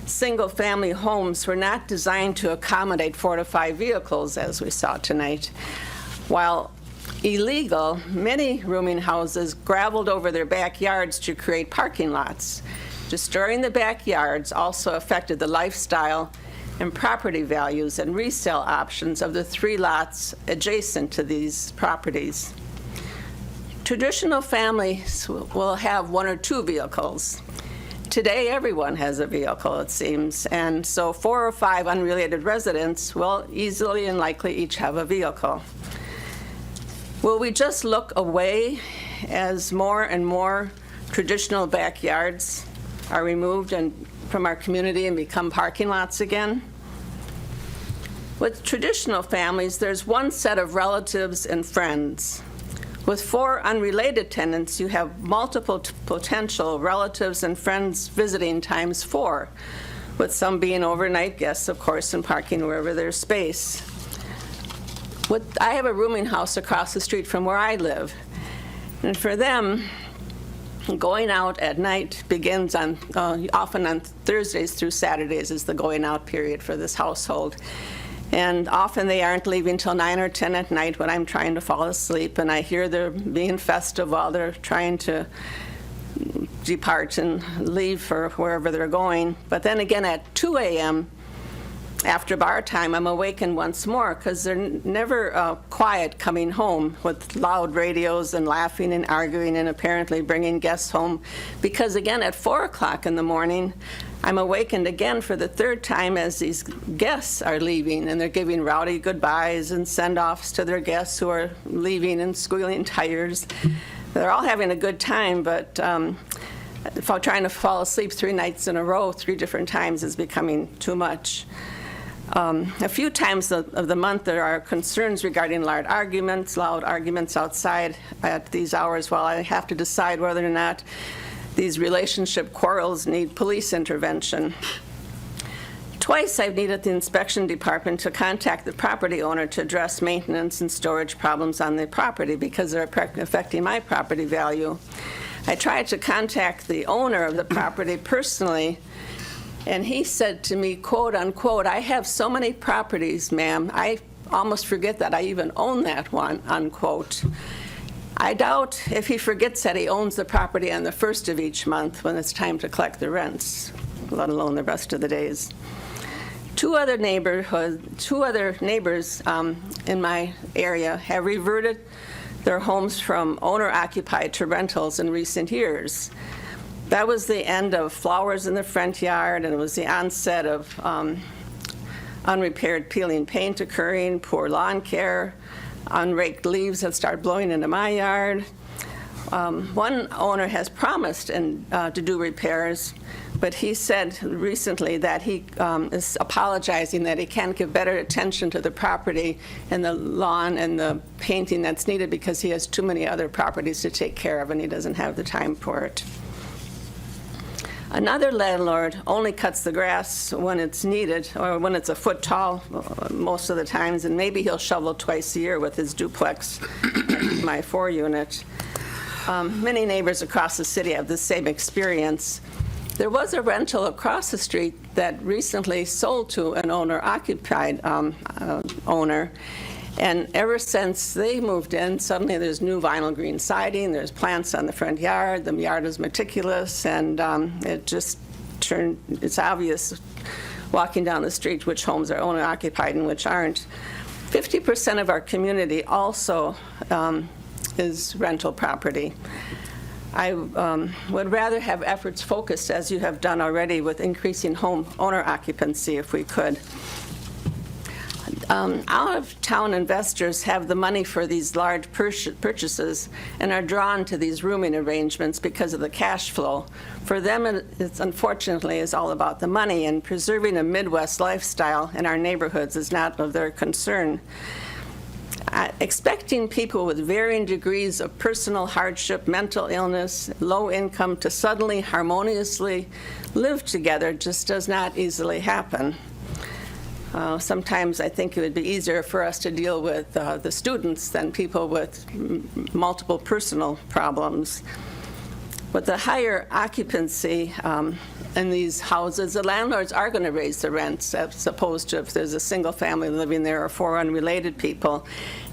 single-family homes were not designed to accommodate 4 to 5 vehicles, as we saw tonight. While illegal, many rooming houses graveled over their backyards to create parking lots. Destroying the backyards also affected the lifestyle and property values and resale options of the 3 lots adjacent to these properties. Traditional families will have 1 or 2 vehicles. Today, everyone has a vehicle, it seems, and so 4 or 5 unrelated residents will easily and likely each have a vehicle. Will we just look away as more and more traditional backyards are removed from our community and become parking lots again? With traditional families, there's one set of relatives and friends. With 4 unrelated tenants, you have multiple potential relatives and friends visiting times 4, with some being overnight guests, of course, and parking wherever there's space. I have a rooming house across the street from where I live, and for them, Going out at night begins on, often on Thursdays through Saturdays is the going out period for this household. And often they aren't leaving till 9 or 10 at night when I'm trying to fall asleep, and I hear they're being festive while they're trying to depart and leave for wherever they're going. But then again at 2 a.m., after bar time, I'm awakened once more because they're never quiet coming home with loud radios and laughing and arguing and apparently bringing guests home. Because again, at 4 o'clock in the morning, I'm awakened again for the third time as these guests are leaving, and they're giving rowdy goodbyes and send-offs to their guests who are leaving and squealing tires. They're all having a good time, but trying to fall asleep 3 nights in a row, 3 different times, is becoming too much. A few times of the month there are concerns regarding loud arguments outside at these hours while I have to decide whether or not these relationship quarrels need police intervention. Twice I've needed the inspection department to contact the property owner to address maintenance and storage problems on the property because they're affecting my property value. I tried to contact the owner of the property personally, and he said to me, quote unquote, "I have so many properties, ma'am, I almost forget that I even own that one," unquote. I doubt if he forgets that he owns the property on the 1st of each month when it's time to collect the rents, let alone the rest of the days. Two other neighbors in my area have reverted their homes from owner-occupied to rentals in recent years. That was the end of flowers in the front yard, and it was the onset of unrepaired peeling paint occurring, poor lawn care, unraked leaves that start blowing into my yard. One owner has promised to do repairs, but he said recently that he is apologizing that he can't give better attention to the property and the lawn and the painting that's needed because he has too many other properties to take care of and he doesn't have the time for it. Another landlord only cuts the grass when it's needed or when it's a foot tall most of the times, and maybe he'll shovel twice a year with his duplex, my 4-unit. Many neighbors across the city have the same experience. There was a rental across the street that recently sold to an owner-occupied owner, and ever since they moved in, suddenly there's new vinyl green siding, there's plants on the front yard, the yard is meticulous, and it's obvious walking down the street which homes are owner-occupied and which aren't. 50% of our community also is rental property. I would rather have efforts focused, as you have done already, with increasing home owner occupancy if we could. Out-of-town investors have the money for these large purchases and are drawn to these rooming arrangements because of the cash flow. For them, it's unfortunately is all about the money, and preserving a Midwest lifestyle in our neighborhoods is not of their concern. Expecting people with varying degrees of personal hardship, mental illness, low income to suddenly harmoniously live together just does not easily happen. Sometimes I think it would be easier for us to deal with the students than people with multiple personal problems. With the higher occupancy in these houses, the landlords are going to raise the rents as opposed to if there's a single family living there or 4 unrelated people.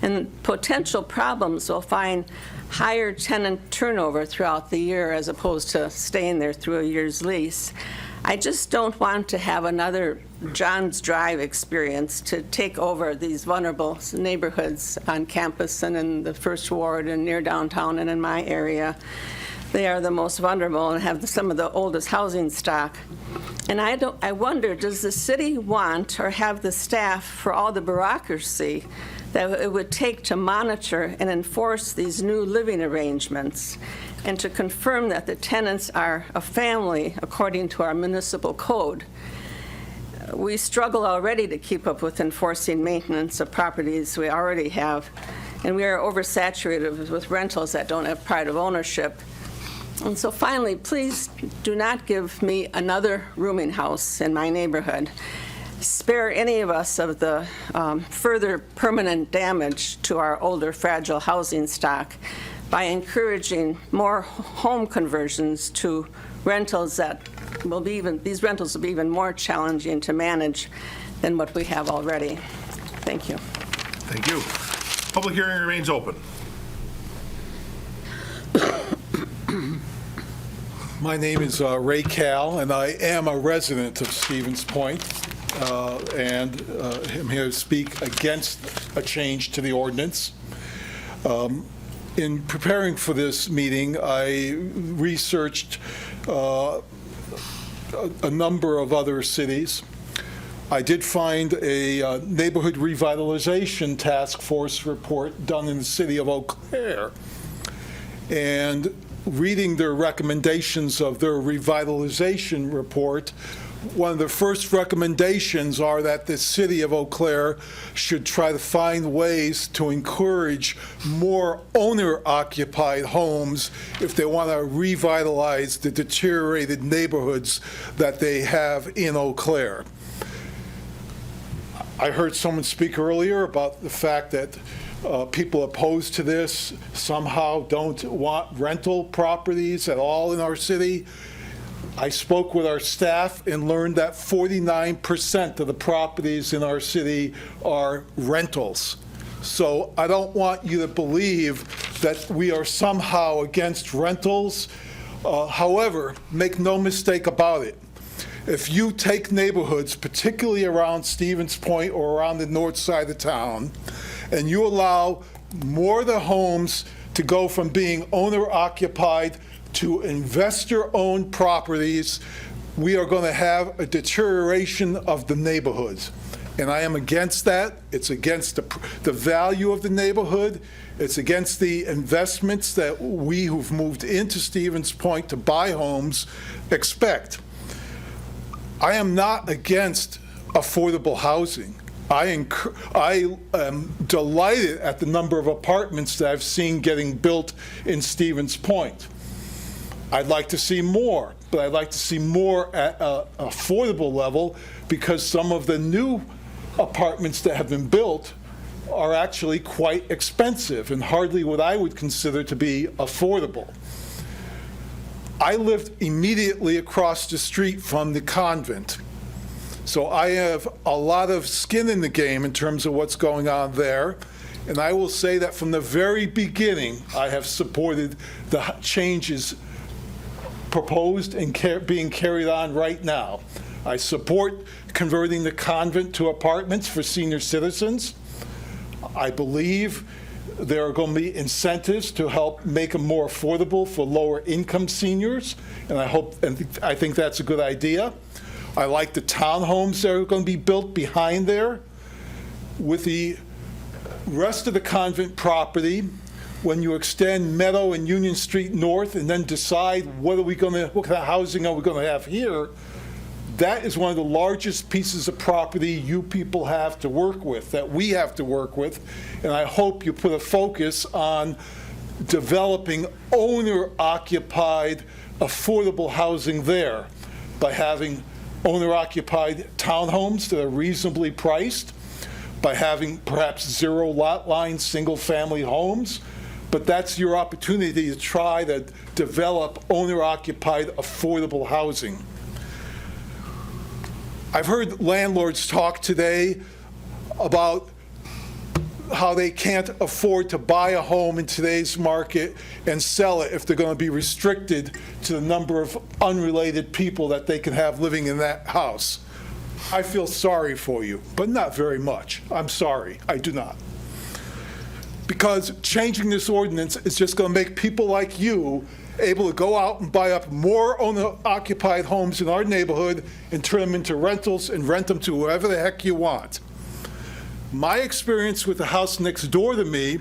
And potential problems will find higher tenant turnover throughout the year as opposed to staying there through a year's lease. I just don't want to have another John's Drive experience to take over these vulnerable neighborhoods on campus and in the First Ward and near downtown and in my area. They are the most vulnerable and have some of the oldest housing stock. And I wonder, does the city want or have the staff for all the bureaucracy that it would take to monitor and enforce these new living arrangements and to confirm that the tenants are a family according to our municipal code? We struggle already to keep up with enforcing maintenance of properties we already have, and we are oversaturated with rentals that don't have pride of ownership. And so finally, please do not give me another rooming house in my neighborhood. Spare any of us of the further permanent damage to our older, fragile housing stock. by encouraging more home conversions to rentals that will be these rentals will be even more challenging to manage than what we have already. Thank you. Thank you. Public hearing remains open. My name is Ray Cal, and I am a resident of Stevens Point, and I'm here to speak against a change to the ordinance. In preparing for this meeting, I researched a number of other cities. I did find a neighborhood revitalization task force report done in the city of Eau Claire, and reading their recommendations of their revitalization report, one of the first recommendations are that the city of Eau Claire should try to find ways to encourage more owner-occupied homes if they want to revitalize the deteriorated neighborhoods that they have in Eau Claire. I heard someone speak earlier about the fact that people opposed to this somehow don't want rental properties at all in our city. I spoke with our staff and learned that 49% of the properties in our city are rentals. So I don't want you to believe that we are somehow against rentals. However, make no mistake about it. If you take neighborhoods, particularly around Stevens Point or around the north side of town, and you allow more of the homes to go from being owner-occupied to investor-owned properties, we are going to have a deterioration of the neighborhoods. And I am against that. It's against the value of the neighborhood. It's against the investments that we who've moved into Stevens Point to buy homes expect. I am not against affordable housing. I am delighted at the number of apartments that I've seen getting built in Stevens Point. I'd like to see more, but I'd like to see more at an affordable level, because some of the new apartments that have been built are actually quite expensive and hardly what I would consider to be affordable. I lived immediately across the street from the convent, so I have a lot of skin in the game in terms of what's going on there. And I will say that from the very beginning, I have supported the changes proposed and being carried on right now. I support converting the convent to apartments for senior citizens. I believe there are going to be incentives to help make them more affordable for lower income seniors, and I think that's a good idea. I like the townhomes that are going to be built behind there. With the rest of the convent property, when you extend Meadow and Union Street north and then decide what kind of housing are we going to have here, that is one of the largest pieces of property you people have to work with, that we have to work with, and I hope you put a focus on developing owner-occupied, affordable housing there by having owner-occupied townhomes that are reasonably priced, by having perhaps zero lot line single-family homes, but that's your opportunity to try to develop owner-occupied, affordable housing. I've heard landlords talk today about how they can't afford to buy a home in today's market and sell it if they're going to be restricted to the number of unrelated people that they can have living in that house. I feel sorry for you, but not very much. I'm sorry, I do not. Because changing this ordinance is just going to make people like you able to go out and buy up more owner-occupied homes in our neighborhood and turn them into rentals and rent them to whoever the heck you want. My experience with the house next door to me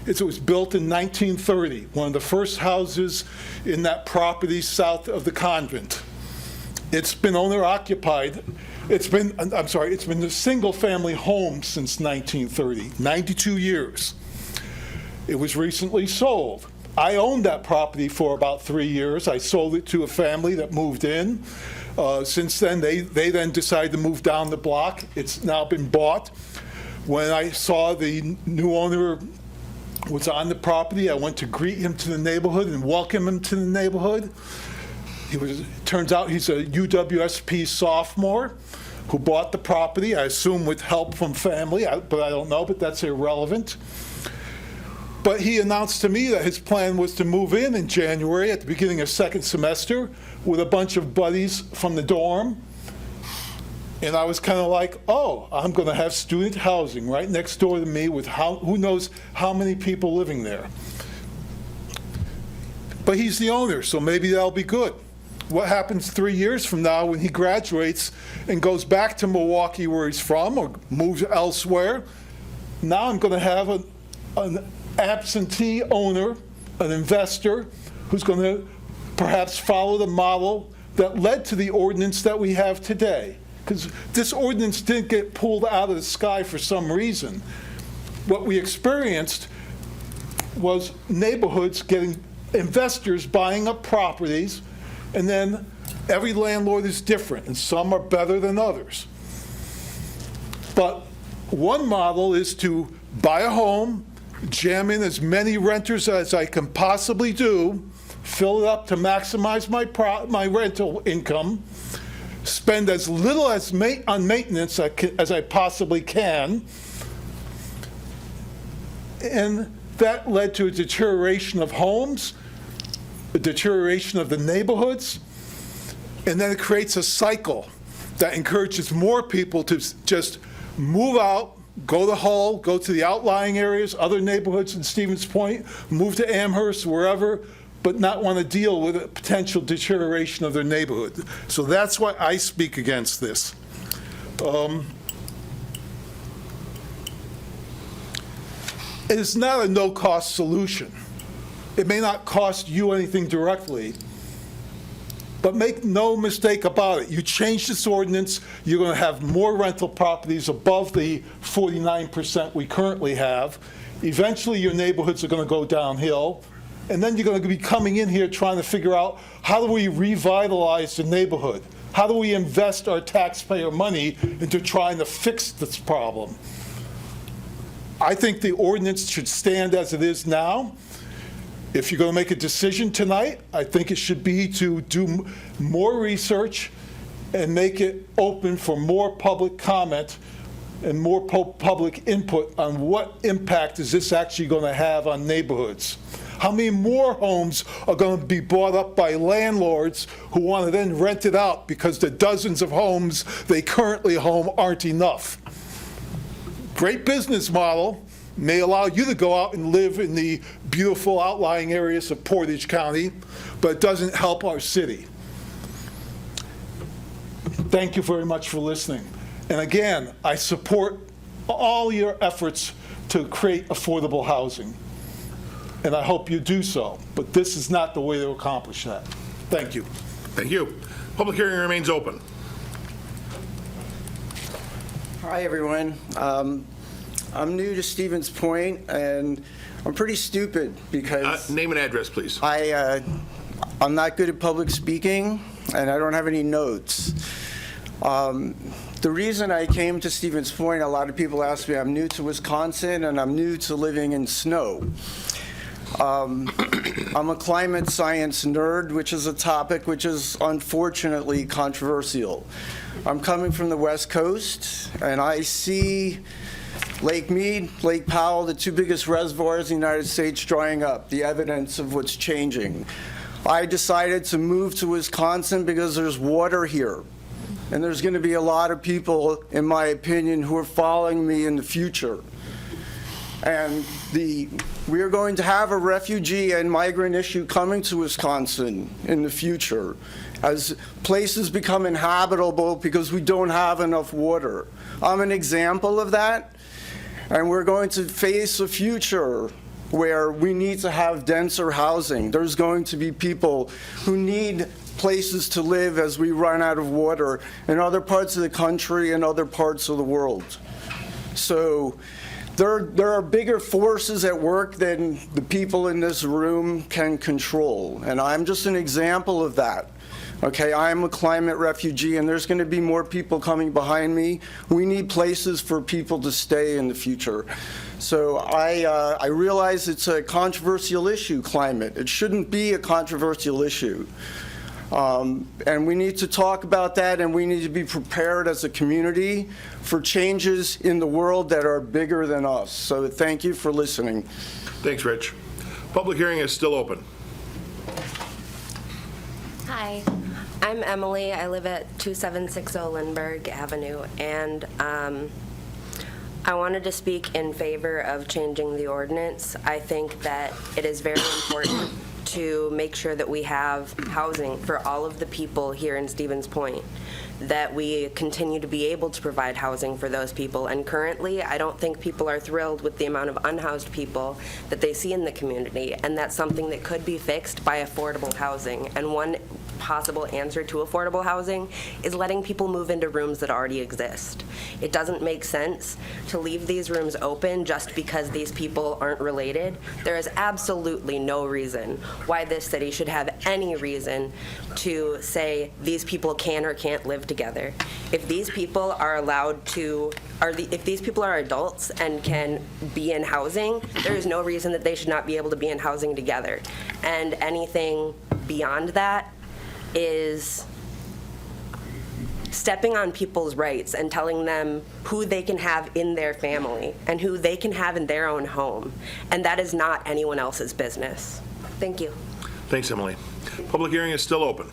is it was built in 1930, one of the first houses in that property south of the convent. It's been owner-occupied. It's been a single-family home since 1930, 92 years. It was recently sold. I owned that property for about 3 years. I sold it to a family that moved in. Since then, they then decided to move down the block. It's now been bought. When I saw the new owner was on the property. I went to greet him to the neighborhood and welcome him to the neighborhood. Turns out he's a UWSP sophomore who bought the property, I assume with help from family, but I don't know, but that's irrelevant. But he announced to me that his plan was to move in January at the beginning of second semester with a bunch of buddies from the dorm. And I was kind of like, oh, I'm going to have student housing right next door to me with who knows how many people living there. But he's the owner, so maybe that'll be good. What happens 3 years from now when he graduates and goes back to Milwaukee where he's from or moves elsewhere? Now I'm going to have an absentee owner, an investor, who's going to perhaps follow the model that led to the ordinance that we have today. Because this ordinance didn't get pulled out of the sky for some reason. What we experienced was neighborhoods getting investors buying up properties, and then every landlord is different, and some are better than others. But one model is to buy a home, jam in as many renters as I can possibly do, fill it up to maximize my rental income, spend as little on maintenance as I possibly can, and that led to a deterioration of homes, a deterioration of the neighborhoods, and then it creates a cycle that encourages more people to just move out, go to Hull, go to the outlying areas, other neighborhoods in Stevens Point, move to Amherst, wherever, but not want to deal with a potential deterioration of their neighborhood. So that's why I speak against this. It is not a no-cost solution. It may not cost you anything directly, but make no mistake about it. You change this ordinance, you're going to have more rental properties above the 49% we currently have. Eventually, your neighborhoods are going to go downhill. And then you're going to be coming in here trying to figure out, how do we revitalize the neighborhood? How do we invest our taxpayer money into trying to fix this problem? I think the ordinance should stand as it is now. If you're going to make a decision tonight, I think it should be to do more research and make it open for more public comment and more public input on what impact is this actually going to have on neighborhoods. How many more homes are going to be bought up by landlords who want to then rent it out because the dozens of homes they currently own aren't enough? Great business model, may allow you to go out and live in the beautiful outlying areas of Portage County, but it doesn't help our city. Thank you very much for listening. And again, I support all your efforts to create affordable housing. And I hope you do so, but this is not the way to accomplish that. Thank you. Thank you. Public hearing remains open. Hi, everyone. I'm new to Stevens Point, and I'm pretty stupid because... Name and address, please. I'm not good at public speaking, and I don't have any notes. The reason I came to Stevens Point, a lot of people ask me, I'm new to Wisconsin, and I'm new to living in snow. I'm a climate science nerd, which is a topic which is unfortunately controversial. I'm coming from the West Coast, and I see Lake Mead, Lake Powell, the two biggest reservoirs in the United States, drying up, the evidence of what's changing. I decided to move to Wisconsin because there's water here. And there's going to be a lot of people, in my opinion, who are following me in the future. And we are going to have a refugee and migrant issue coming to Wisconsin in the future as places become inhabitable because we don't have enough water. I'm an example of that. And we're going to face a future where we need to have denser housing. There's going to be people who need places to live as we run out of water in other parts of the country and other parts of the world. So there are bigger forces at work than the people in this room can control. And I'm just an example of that. Okay, I'm a climate refugee, and there's going to be more people coming behind me. We need places for people to stay in the future. So I realize it's a controversial issue, climate. It shouldn't be a controversial issue. And we need to talk about that, and we need to be prepared as a community for changes in the world that are bigger than us. So thank you for listening. Thanks, Rich. Public hearing is still open. Hi, I'm Emily. I live at 2760 Lindbergh Avenue, and I wanted to speak in favor of changing the ordinance. I think that it is very important to make sure that we have housing for all of the people here in Stevens Point, that we continue to be able to provide housing for those people. And currently, I don't think people are thrilled with the amount of unhoused people that they see in the community, and that's something that could be fixed by affordable housing. And one possible answer to affordable housing is letting people move into rooms that already exist. It doesn't make sense to leave these rooms open just because these people aren't related. There is absolutely no reason why this city should have any reason to say these people can or can't live together. If these people are allowed to, if these people are adults and can be in housing, there is no reason that they should not be able to be in housing together. And anything beyond that is stepping on people's rights and telling them who they can have in their family and who they can have in their own home. And that is not anyone else's business. Thank you. Thanks, Emily. Public hearing is still open.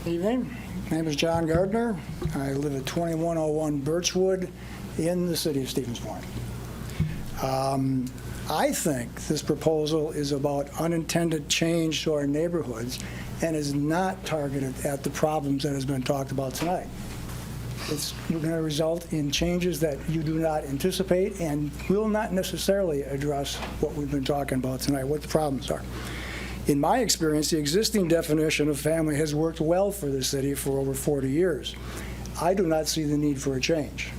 Evening. My name is John Gardner. I live at 2101 Birchwood in the city of Stevens Point. I think this proposal is about unintended change to our neighborhoods and is not targeted at the problems that has been talked about tonight. It's going to result in changes that you do not anticipate and will not necessarily address what we've been talking about tonight, what the problems are. In my experience, the existing definition of family has worked well for the city for over 40 years. I do not see the need for a change.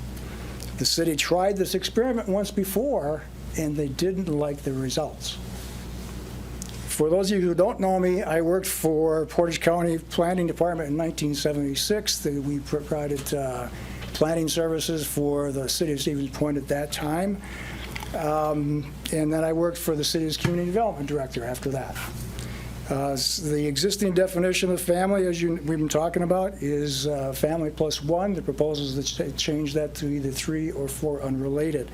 The city tried this experiment once before, and they didn't like the results. For those of you who don't know me, I worked for Portage County Planning Department in 1976. We provided planning services for the city of Stevens Point at that time. And then I worked for the city's community development director after that. The existing definition of family, as we've been talking about, is family plus one. The proposal is to change that to either 3 or 4 unrelated.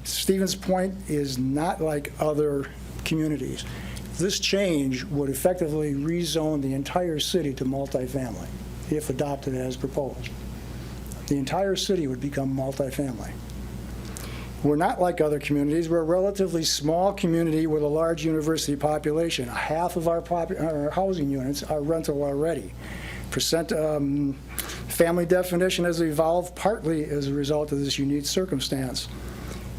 Stevens Point is not like other communities. This change would effectively rezone the entire city to multifamily if adopted as proposed. The entire city would become multifamily. We're not like other communities. We're a relatively small community with a large university population. Half of our housing units are rental already. Family definition has evolved partly as a result of this unique circumstance.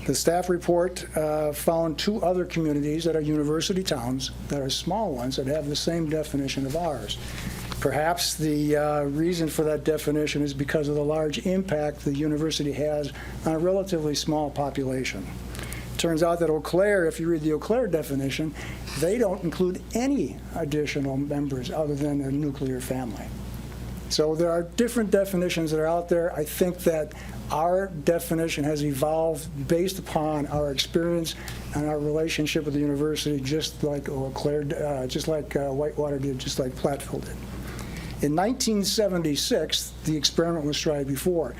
The staff report found 2 other communities that are university towns, that are small ones, that have the same definition of ours. Perhaps the reason for that definition is because of the large impact the university has on a relatively small population. Turns out that Eau Claire, if you read the Eau Claire definition, they don't include any additional members other than a nuclear family. So there are different definitions that are out there. I think that our definition has evolved based upon our experience and our relationship with the university, just like Eau Claire, just like Whitewater did, just like Platteville did. In 1976, the experiment was tried before.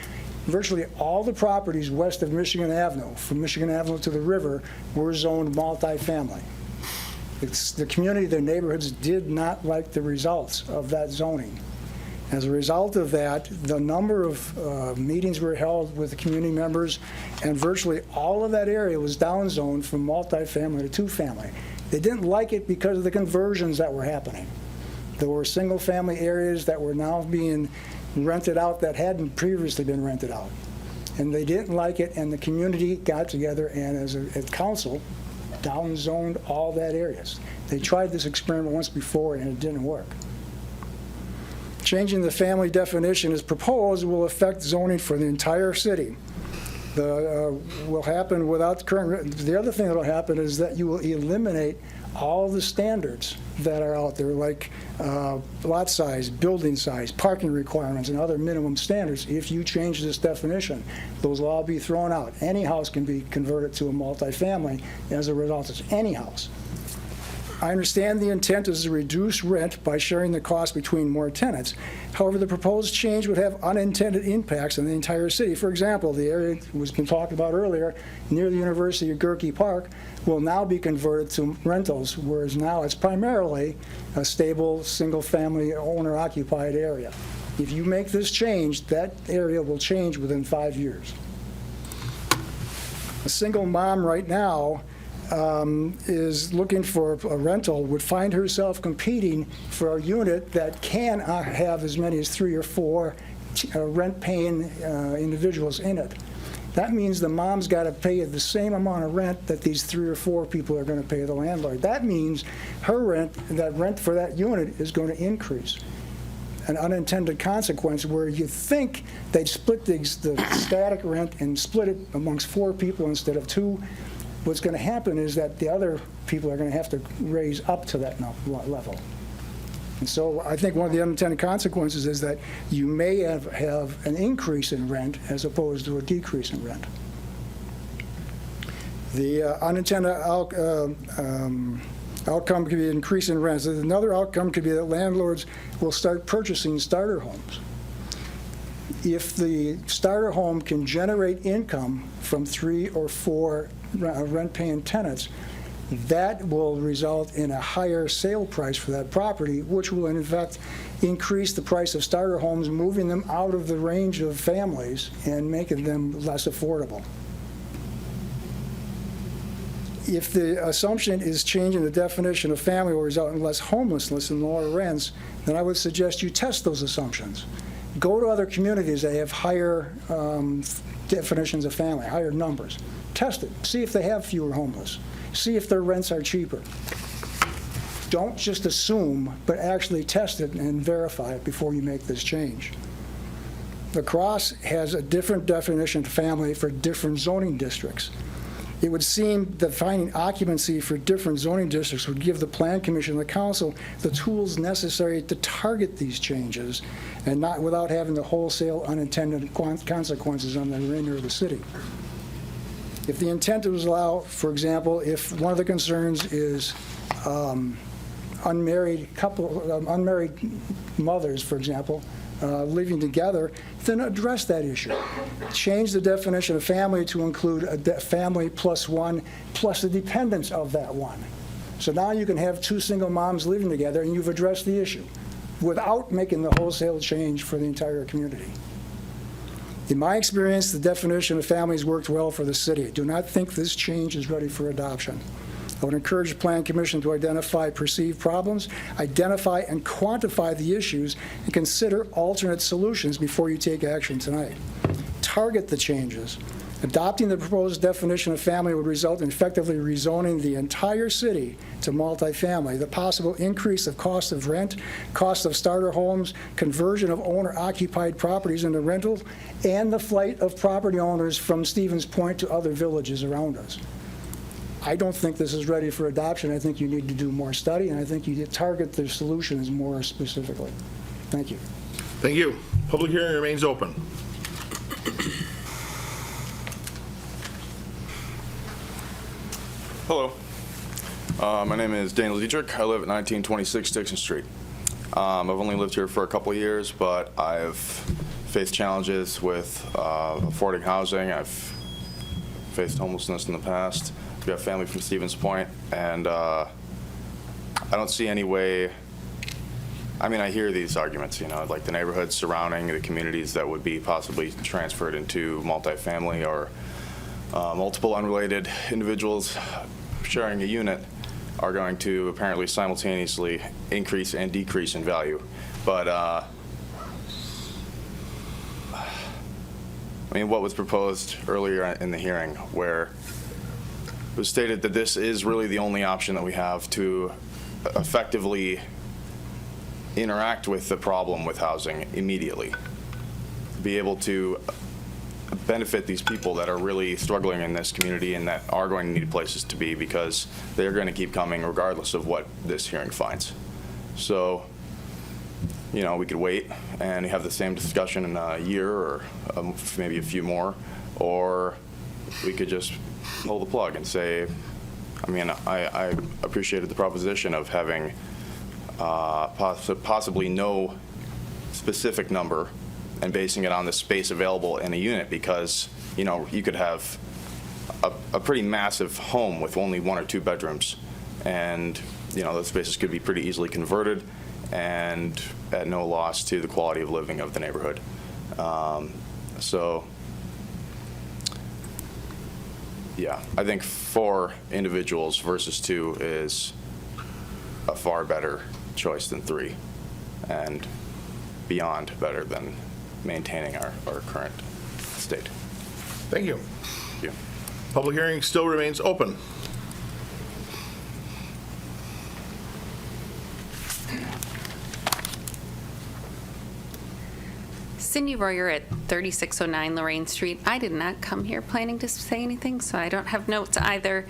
Virtually all the properties west of Michigan Avenue, from Michigan Avenue to the river, were zoned multifamily. The community, the neighborhoods did not like the results of that zoning. As a result of that, the number of meetings were held with the community members, and virtually all of that area was downzoned from multifamily to two-family. They didn't like it because of the conversions that were happening. There were single-family areas that were now being rented out that hadn't previously been rented out. And they didn't like it, and the community got together and, as a council, downzoned all that areas. They tried this experiment once before, and it didn't work. Changing the family definition as proposed will affect zoning for the entire city. Will happen without the current. The other thing that will happen is that you will eliminate all the standards that are out there, like lot size, building size, parking requirements, and other minimum standards. If you change this definition, those will all be thrown out. Any house can be converted to a multifamily as a result of any house. I understand the intent is to reduce rent by sharing the cost between more tenants. However, the proposed change would have unintended impacts on the entire city. For example, the area that was been talked about earlier near the University of Gerke Park will now be converted to rentals, whereas now it's primarily a stable, single-family, owner-occupied area. If you make this change, that area will change within 5 years. A single mom right now is looking for a rental, would find herself competing for a unit that can have as many as 3 or 4 rent-paying individuals in it. That means the mom's got to pay the same amount of rent that these 3 or 4 people are going to pay the landlord. That means her rent, that rent for that unit, is going to increase. An unintended consequence where you think they'd split the static rent and split it amongst 4 people instead of 2. What's going to happen is that the other people are going to have to raise up to that level. And so I think one of the unintended consequences is that you may have an increase in rent as opposed to a decrease in rent. The unintended outcome could be an increase in rents. Another outcome could be that landlords will start purchasing starter homes. If the starter home can generate income from 3 or 4 rent-paying tenants, that will result in a higher sale price for that property, which will in fact increase the price of starter homes, moving them out of the range of families and making them less affordable. If the assumption is changing the definition of family will result in less homelessness and lower rents, then I would suggest you test those assumptions. Go to other communities that have higher definitions of family, higher numbers. Test it. See if they have fewer homeless. See if their rents are cheaper. Don't just assume, but actually test it and verify it before you make this change. La Crosse has a different definition of family for different zoning districts. It would seem that finding occupancy for different zoning districts would give the Plan Commission and the Council the tools necessary to target these changes and not without having the wholesale unintended consequences on the remainder of the city. If the intent was allow, for example, if one of the concerns is unmarried mothers, for example, living together, then address that issue. Change the definition of family to include a family plus 1 plus the dependents of that 1. So now you can have 2 single moms living together and you've addressed the issue without making the wholesale change for the entire community. In my experience, the definition of family has worked well for the city. I do not think this change is ready for adoption. I would encourage the Plan Commission to identify perceived problems, identify and quantify the issues, and consider alternate solutions before you take action tonight. Target the changes. Adopting the proposed definition of family would result in effectively rezoning the entire city to multifamily. The possible increase of cost of rent, cost of starter homes, conversion of owner-occupied properties into rentals, and the flight of property owners from Stevens Point to other villages around us. I don't think this is ready for adoption. I think you need to do more study, and I think you need to target the solutions more specifically. Thank you. Thank you. Public hearing remains open. Hello. My name is Daniel Dietrich. I live at 1926 Dixon Street. I've only lived here for a couple of years, but I've faced challenges with affording housing. I've faced homelessness in the past. We have family from Stevens Point, and I don't see any way. I mean, I hear these arguments, like the neighborhoods surrounding the communities that would be possibly transferred into multifamily or multiple unrelated individuals sharing a unit are going to apparently simultaneously increase and decrease in value. But I mean, what was proposed earlier in the hearing, where it was stated that this is really the only option that we have to effectively interact with the problem with housing immediately. Be able to benefit these people that are really struggling in this community and that are going to need places to be, because they're going to keep coming regardless of what this hearing finds. So, you know, we could wait and have the same discussion in a year or maybe a few more, or we could just pull the plug and say, I mean, I appreciated the proposition of having possibly no specific number and basing it on the space available in a unit, because, you know, you could have a pretty massive home with only 1 or 2 bedrooms, and, you know, those spaces could be pretty easily converted and at no loss to the quality of living of the neighborhood. So, yeah, I think 4 individuals versus 2 is a far better choice than 3, and beyond better than maintaining our current state. Thank you. Thank you. Public hearing still remains open. Cindy Royer at 3609 Lorraine Street. I did not come here planning to say anything, so I don't have notes either.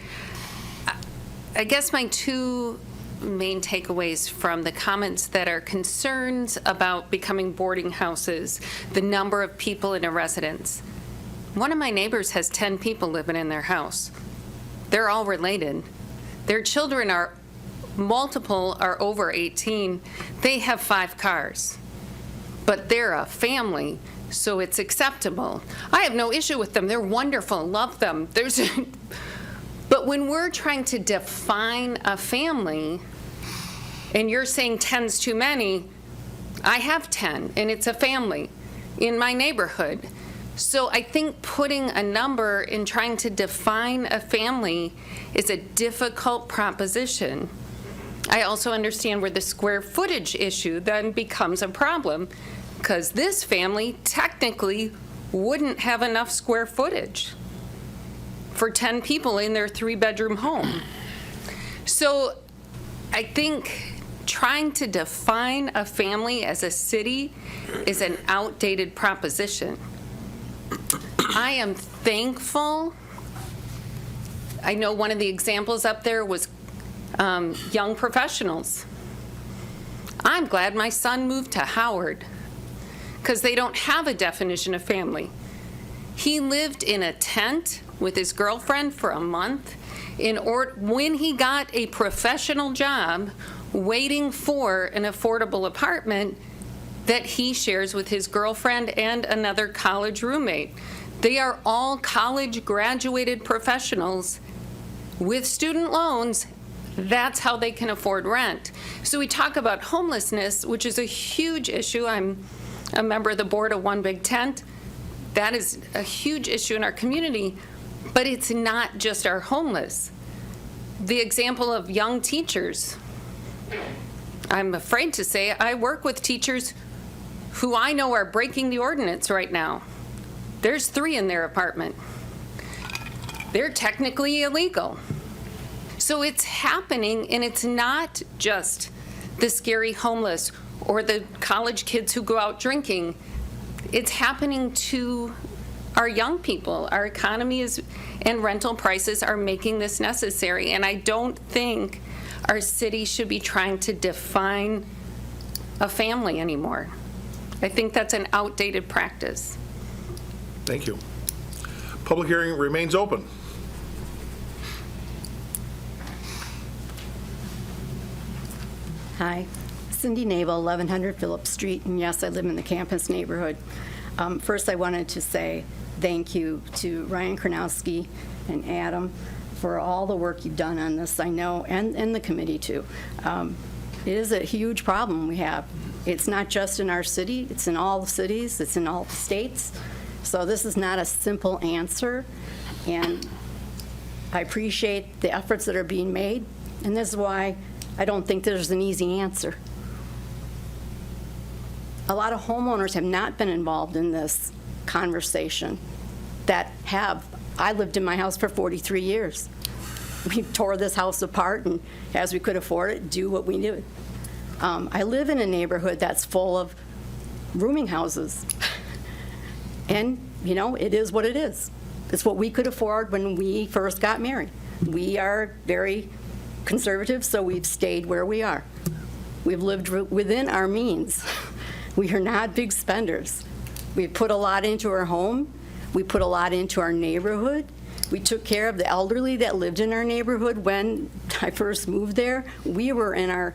I guess my 2 main takeaways from the comments that are concerns about becoming boarding houses, the number of people in a residence. One of my neighbors has 10 people living in their house. They're all related. Their children are multiple, are over 18. They have 5 cars. But they're a family, so it's acceptable. I have no issue with them. They're wonderful, love them. But when we're trying to define a family, and you're saying 10's too many, I have 10, and it's a family in my neighborhood. So I think putting a number and trying to define a family is a difficult proposition. I also understand where the square footage issue then becomes a problem, because this family technically wouldn't have enough square footage for 10 people in their 3-bedroom home. So I think trying to define a family as a city is an outdated proposition. I am thankful. I know one of the examples up there was young professionals. I'm glad my son moved to Howard, because they don't have a definition of family. He lived in a tent with his girlfriend for a month when he got a professional job waiting for an affordable apartment that he shares with his girlfriend and another college roommate. They are all college graduated professionals with student loans. That's how they can afford rent. So we talk about homelessness, which is a huge issue. I'm a member of the board of One Big Tent. That is a huge issue in our community, but it's not just our homeless. The example of young teachers. I'm afraid to say I work with teachers who I know are breaking the ordinance right now. There's 3 in their apartment. They're technically illegal. So it's happening, and it's not just the scary homeless or the college kids who go out drinking. It's happening to our young people. Our economy and rental prices are making this necessary, and I don't think our city should be trying to define a family anymore. I think that's an outdated practice. Thank you. Public hearing remains open. Hi, Cindy Nabel, 1100 Phillips Street, and yes, I live in the campus neighborhood. First, I wanted to say thank you to Ryan Kronowski and Adam for all the work you've done on this, I know, and the committee too. It is a huge problem we have. It's not just in our city, it's in all the cities, it's in all the states. So this is not a simple answer, and I appreciate the efforts that are being made, and this is why I don't think there's an easy answer. A lot of homeowners have not been involved in this conversation that have. I lived in my house for 43 years. We tore this house apart, and as we could afford it, do what we did. I live in a neighborhood that's full of rooming houses. And it is what it is. It's what we could afford when we first got married. We are very conservative, so we've stayed where we are. We've lived within our means. We are not big spenders. We put a lot into our home. We put a lot into our neighborhood. We took care of the elderly that lived in our neighborhood when I first moved there. We were in our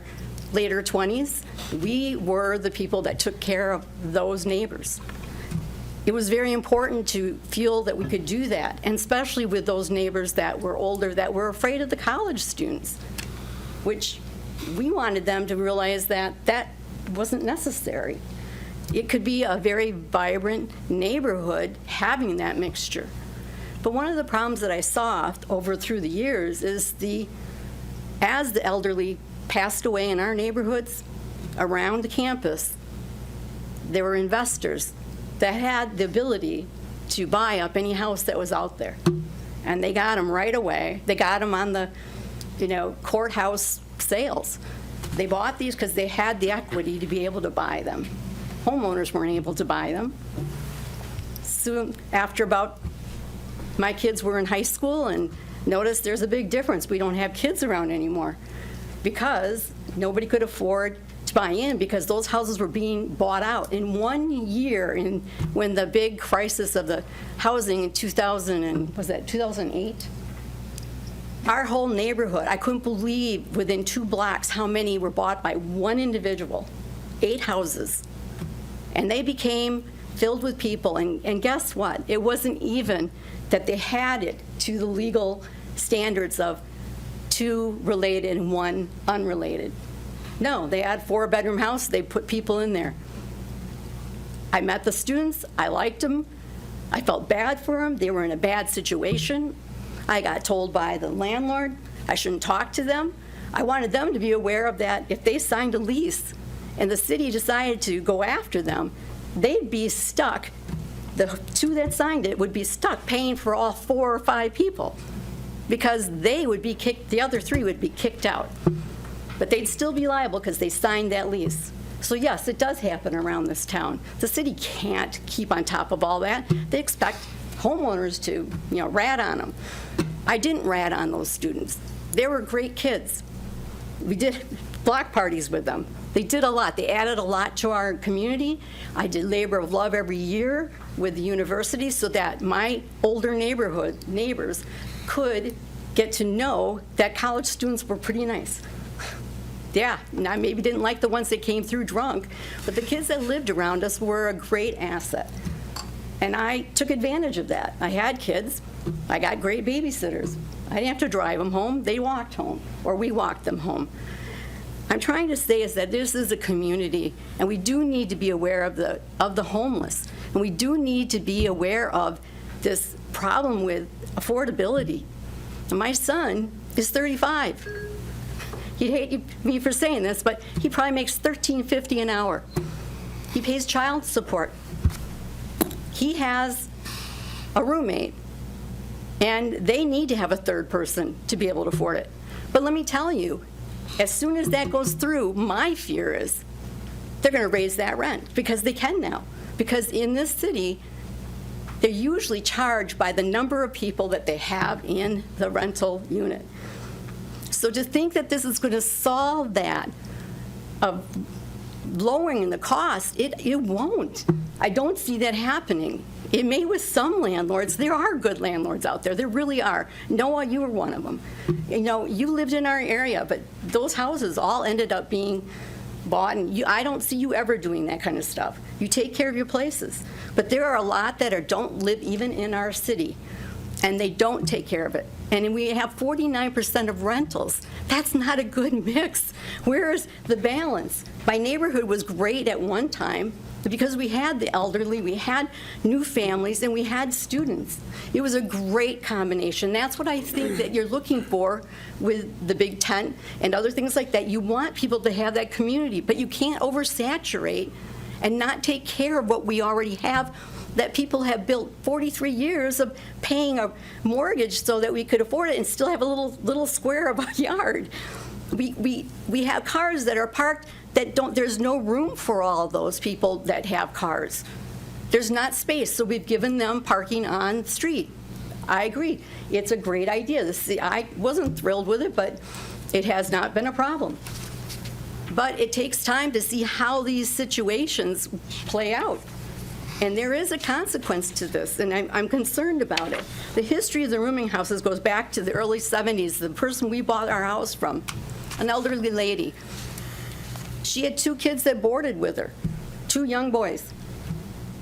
later 20s. We were the people that took care of those neighbors. It was very important to feel that we could do that, and especially with those neighbors that were older, that were afraid of the college students, which we wanted them to realize that that wasn't necessary. It could be a very vibrant neighborhood having that mixture. But one of the problems that I saw through the years is as the elderly passed away in our neighborhoods around the campus, there were investors that had the ability to buy up any house that was out there. And they got them right away. They got them on the, courthouse sales. They bought these because they had the equity to be able to buy them. Homeowners weren't able to buy them. Soon after my kids were in high school and noticed there's a big difference. We don't have kids around anymore because nobody could afford to buy in because those houses were being bought out. In 1 year, when the big crisis of the housing in 2008, our whole neighborhood, I couldn't believe within 2 blocks how many were bought by one individual, 8 houses. And they became filled with people, and guess what? It wasn't even that they had it to the legal standards of 2 related and 1 unrelated. No, they had 4-bedroom house, they put people in there. I met the students, I liked them, I felt bad for them, they were in a bad situation. I got told by the landlord I shouldn't talk to them. I wanted them to be aware of that. If they signed a lease and the city decided to go after them, they'd be stuck. The 2 that signed it would be stuck paying for all 4 or 5 people because they would be kicked, the other 3 would be kicked out. But they'd still be liable because they signed that lease. So yes, it does happen around this town. The city can't keep on top of all that. They expect homeowners to, rat on them. I didn't rat on those students. They were great kids. We did block parties with them. They did a lot. They added a lot to our community. I did labor of love every year with the university so that my older neighbors could get to know that college students were pretty nice. Yeah, and I maybe didn't like the ones that came through drunk, but the kids that lived around us were a great asset. And I took advantage of that. I had kids. I got great babysitters. I didn't have to drive them home. They walked home, or we walked them home. I'm trying to say is that this is a community, and we do need to be aware of the homeless, and we do need to be aware of this problem with affordability. And my son is 35. You'd hate me for saying this, but he probably makes $13.50 an hour. He pays child support. He has a roommate, and they need to have a 3rd person to be able to afford it. But let me tell you, as soon as that goes through, my fear is they're going to raise that rent because they can now. Because in this city, they're usually charged by the number of people that they have in the rental unit. So to think that this is going to solve that of lowering the cost, it won't. I don't see that happening. It may with some landlords. There are good landlords out there. There really are. Noah, you were one of them. You lived in our area, but those houses all ended up being bought, and I don't see you ever doing that kind of stuff. You take care of your places. But there are a lot that don't live even in our city, and they don't take care of it. And we have 49% of rentals. That's not a good mix. Where's the balance? My neighborhood was great at one time because we had the elderly, we had new families, and we had students. It was a great combination. That's what I think that you're looking for with the Big Tent and other things like that. You want people to have that community, but you can't oversaturate and not take care of what we already have, that people have built 43 years of paying a mortgage so that we could afford it and still have a little square of a yard. We have cars that are parked that there's no room for all those people that have cars. There's not space, so we've given them parking on the street. I agree. It's a great idea. I wasn't thrilled with it, but it has not been a problem. But it takes time to see how these situations play out. And there is a consequence to this, and I'm concerned about it. The history of the rooming houses goes back to the early 70s. The person we bought our house from, an elderly lady, she had 2 kids that boarded with her, 2 young boys.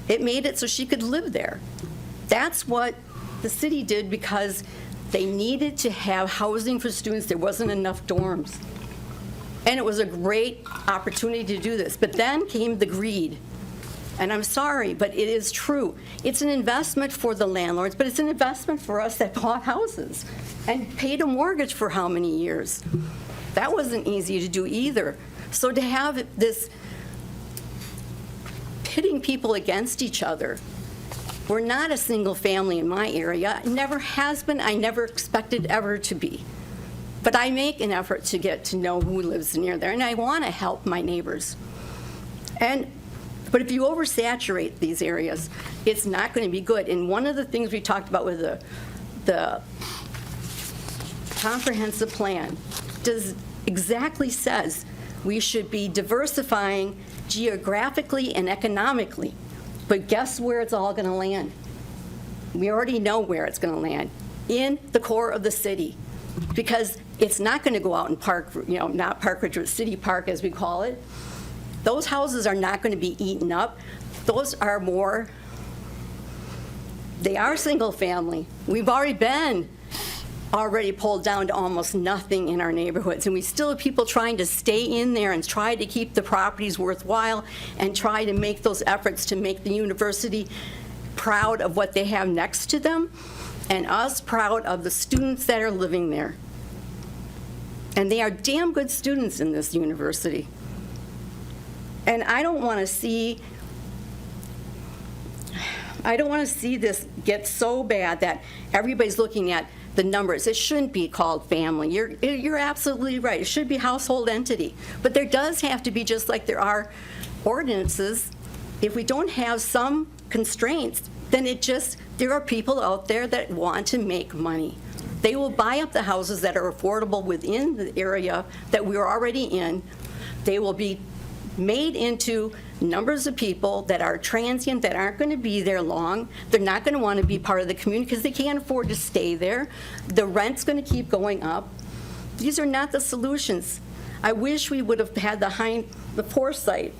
It made it so she could live there. That's what the city did because they needed to have housing for students. There wasn't enough dorms. And it was a great opportunity to do this. But then came the greed. And I'm sorry, but it is true. It's an investment for the landlords, but it's an investment for us that bought houses and paid a mortgage for how many years? That wasn't easy to do either. So to have this pitting people against each other, we're not a single family in my area. It never has been. I never expected ever to be. But I make an effort to get to know who lives near there, and I want to help my neighbors. But if you oversaturate these areas, it's not going to be good. And one of the things we talked about with the comprehensive plan exactly says we should be diversifying geographically and economically. But guess where it's all going to land? We already know where it's going to land, in the core of the city. Because it's not going to go out in Park, not Park Ridge, but City Park as we call it. Those houses are not going to be eaten up. Those are they are single family. We've already pulled down to almost nothing in our neighborhoods, and we still have people trying to stay in there and try to keep the properties worthwhile and try to make those efforts to make the university proud of what they have next to them and us proud of the students that are living there. And they are damn good students in this university. And I don't want to see this get so bad that everybody's looking at the numbers. It shouldn't be called family. You're absolutely right. It should be household entity. But there does have to be, just like there are ordinances, if we don't have some constraints, then there are people out there that want to make money. They will buy up the houses that are affordable within the area that we're already in. They will be made into numbers of people that are transient, that aren't going to be there long. They're not going to want to be part of the community because they can't afford to stay there. The rent's going to keep going up. These are not the solutions. I wish we would have had the foresight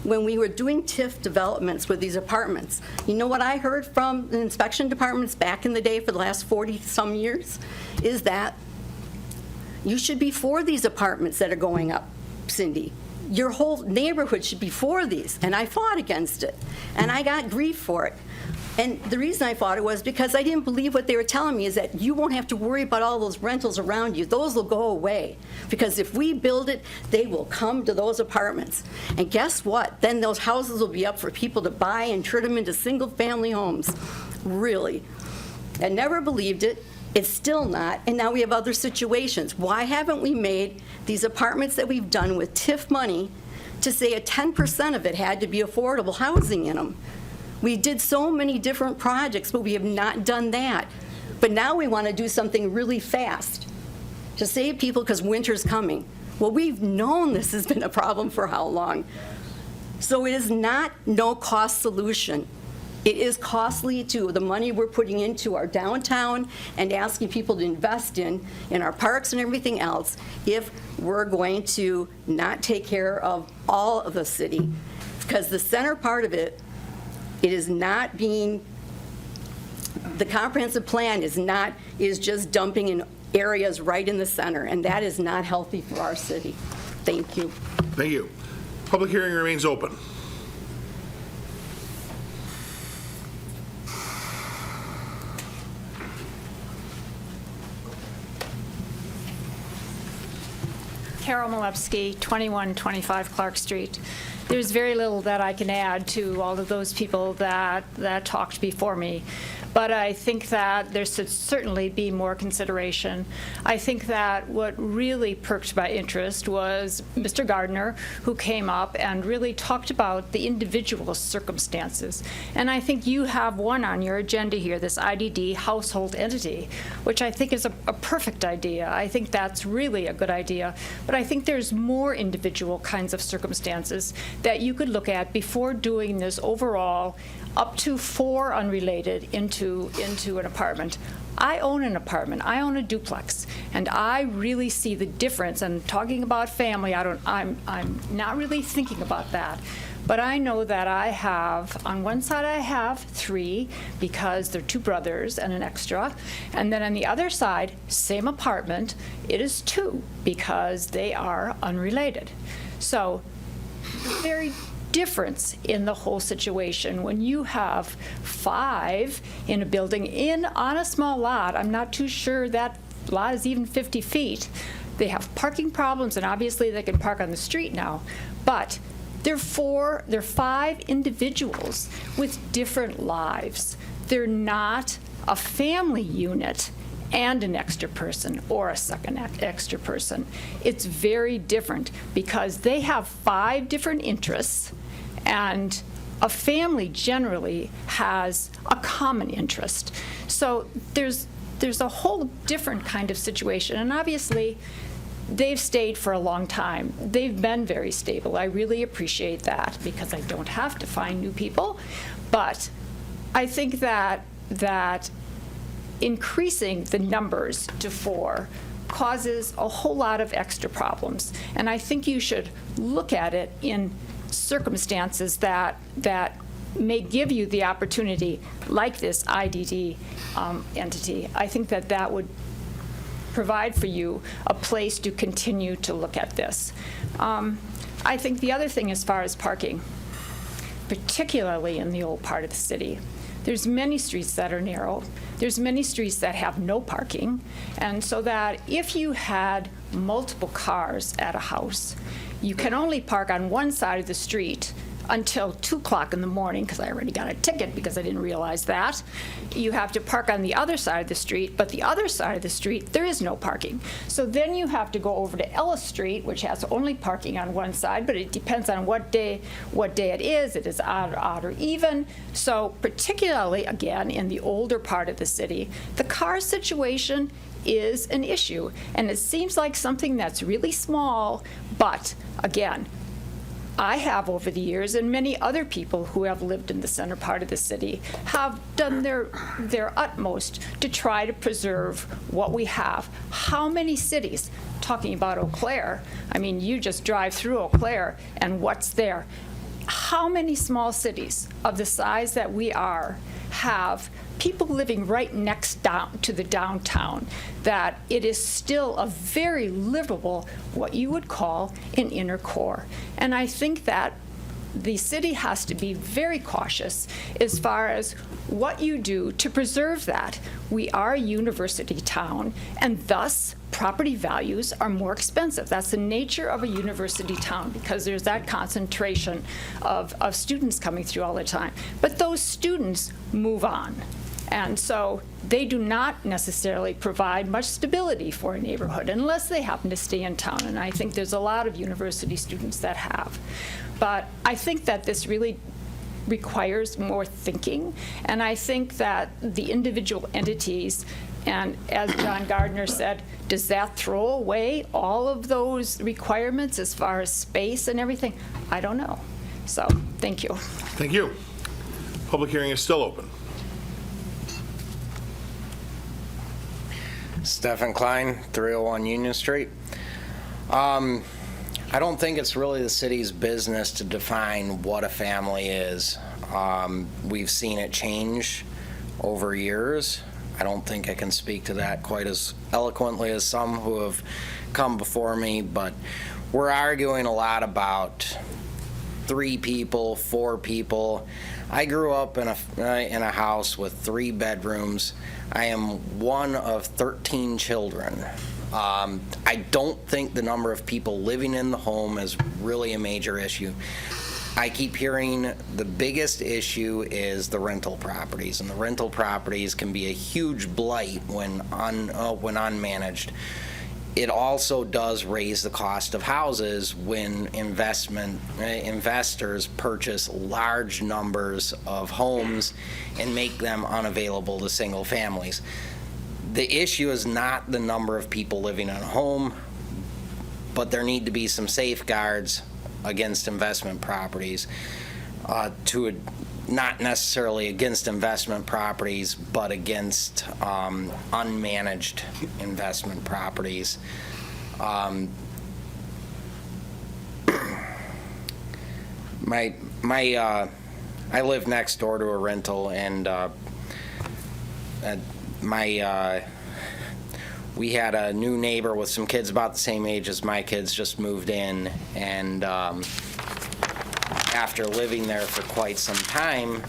when we were doing TIF developments with these apartments. You know what I heard from the inspection departments back in the day for the last 40-some years? Is that you should be for these apartments that are going up, Cindy. Your whole neighborhood should be for these. And I fought against it. And I got grief for it. And the reason I fought it was because I didn't believe what they were telling me, is that you won't have to worry about all those rentals around you. Those will go away. Because if we build it, they will come to those apartments. And guess what? Then those houses will be up for people to buy and turn them into single-family homes. Really. I never believed it. It's still not. And now we have other situations. Why haven't we made these apartments that we've done with TIF money to say 10% of it had to be affordable housing in them? We did so many different projects, but we have not done that. But now we want to do something really fast to save people because winter's coming. Well, we've known this has been a problem for how long? So it is not no-cost solution. It is costly to the money we're putting into our downtown and asking people to invest in our parks and everything else if we're going to not take care of all of the city. Because the center part of it, it is not being, the comprehensive plan is just dumping in areas right in the center, and that is not healthy for our city. Thank you. Thank you. Public hearing remains open. Carol Malewski, 2125 Clark Street. There's very little that I can add to all of those people that talked before me. But I think that there should certainly be more consideration. I think that what really perked my interest was Mr. Gardner, who came up and really talked about the individual circumstances. And I think you have one on your agenda here, this IDD household entity, which I think is a perfect idea. I think that's really a good idea. But I think there's more individual kinds of circumstances that you could look at before doing this overall up to 4 unrelated into an apartment. I own an apartment. I own a duplex, and I really see the difference. And talking about family, I'm not really thinking about that. But I know that I have, on one side I have 3 because they're 2 brothers and an extra. And then on the other side, same apartment, it is 2 because they are unrelated. So very difference in the whole situation. When you have 5 in a building on a small lot, I'm not too sure that lot is even 50 feet. They have parking problems, and obviously they can park on the street now. But they're 5 individuals with different lives. They're not a family unit and an extra person or a second extra person. It's very different because they have 5 different interests, and a family generally has a common interest. So there's a whole different kind of situation, and obviously they've stayed for a long time. They've been very stable. I really appreciate that because I don't have to find new people. But I think that increasing the numbers to 4 causes a whole lot of extra problems. And I think you should look at it in circumstances that may give you the opportunity, like this IDD entity. I think that would provide for you a place to continue to look at this. I think the other thing as far as parking, particularly in the old part of the city, there's many streets that are narrow. There's many streets that have no parking. And so that if you had multiple cars at a house, you can only park on one side of the street until 2 o'clock in the morning, because I already got a ticket because I didn't realize that. You have to park on the other side of the street, but the other side of the street, there is no parking. So then you have to go over to Ellis Street, which has only parking on one side, but it depends on what day it is. It is odd or even. So particularly, again, in the older part of the city, the car situation is an issue. And it seems like something that's really small, but again, I have over the years, and many other people who have lived in the center part of the city have done their utmost to try to preserve what we have. How many cities, talking about Eau Claire, I mean, you just drive through Eau Claire and what's there? How many small cities of the size that we are have people living right next to the downtown, that it is still a very livable, what you would call an inner core. And I think that the city has to be very cautious as far as what you do to preserve that. We are a university town, and thus property values are more expensive. That's the nature of a university town, because there's that concentration of students coming through all the time. But those students move on. And so they do not necessarily provide much stability for a neighborhood unless they happen to stay in town. And I think there's a lot of university students that have. But I think that this really requires more thinking. And I think that the individual entities, and as John Gardner said, does that throw away all of those requirements as far as space and everything? I don't know. So, thank you. Thank you. Public hearing is still open. Stephen Klein, 301 Union Street. I don't think it's really the city's business to define what a family is. We've seen it change over years. I don't think I can speak to that quite as eloquently as some who have come before me, but we're arguing a lot about 3 people, 4 people. I grew up in a house with 3 bedrooms. I am one of 13 children. I don't think the number of people living in the home is really a major issue. I keep hearing the biggest issue is the rental properties, and the rental properties can be a huge blight when unmanaged. It also does raise the cost of houses when investors purchase large numbers of homes and make them unavailable to single families. The issue is not the number of people living in a home, but there need to be some safeguards against investment properties, not necessarily against investment properties, but against unmanaged investment properties. I live next door to a rental, and we had a new neighbor with some kids about the same age as my kids just moved in, and after living there for quite some time,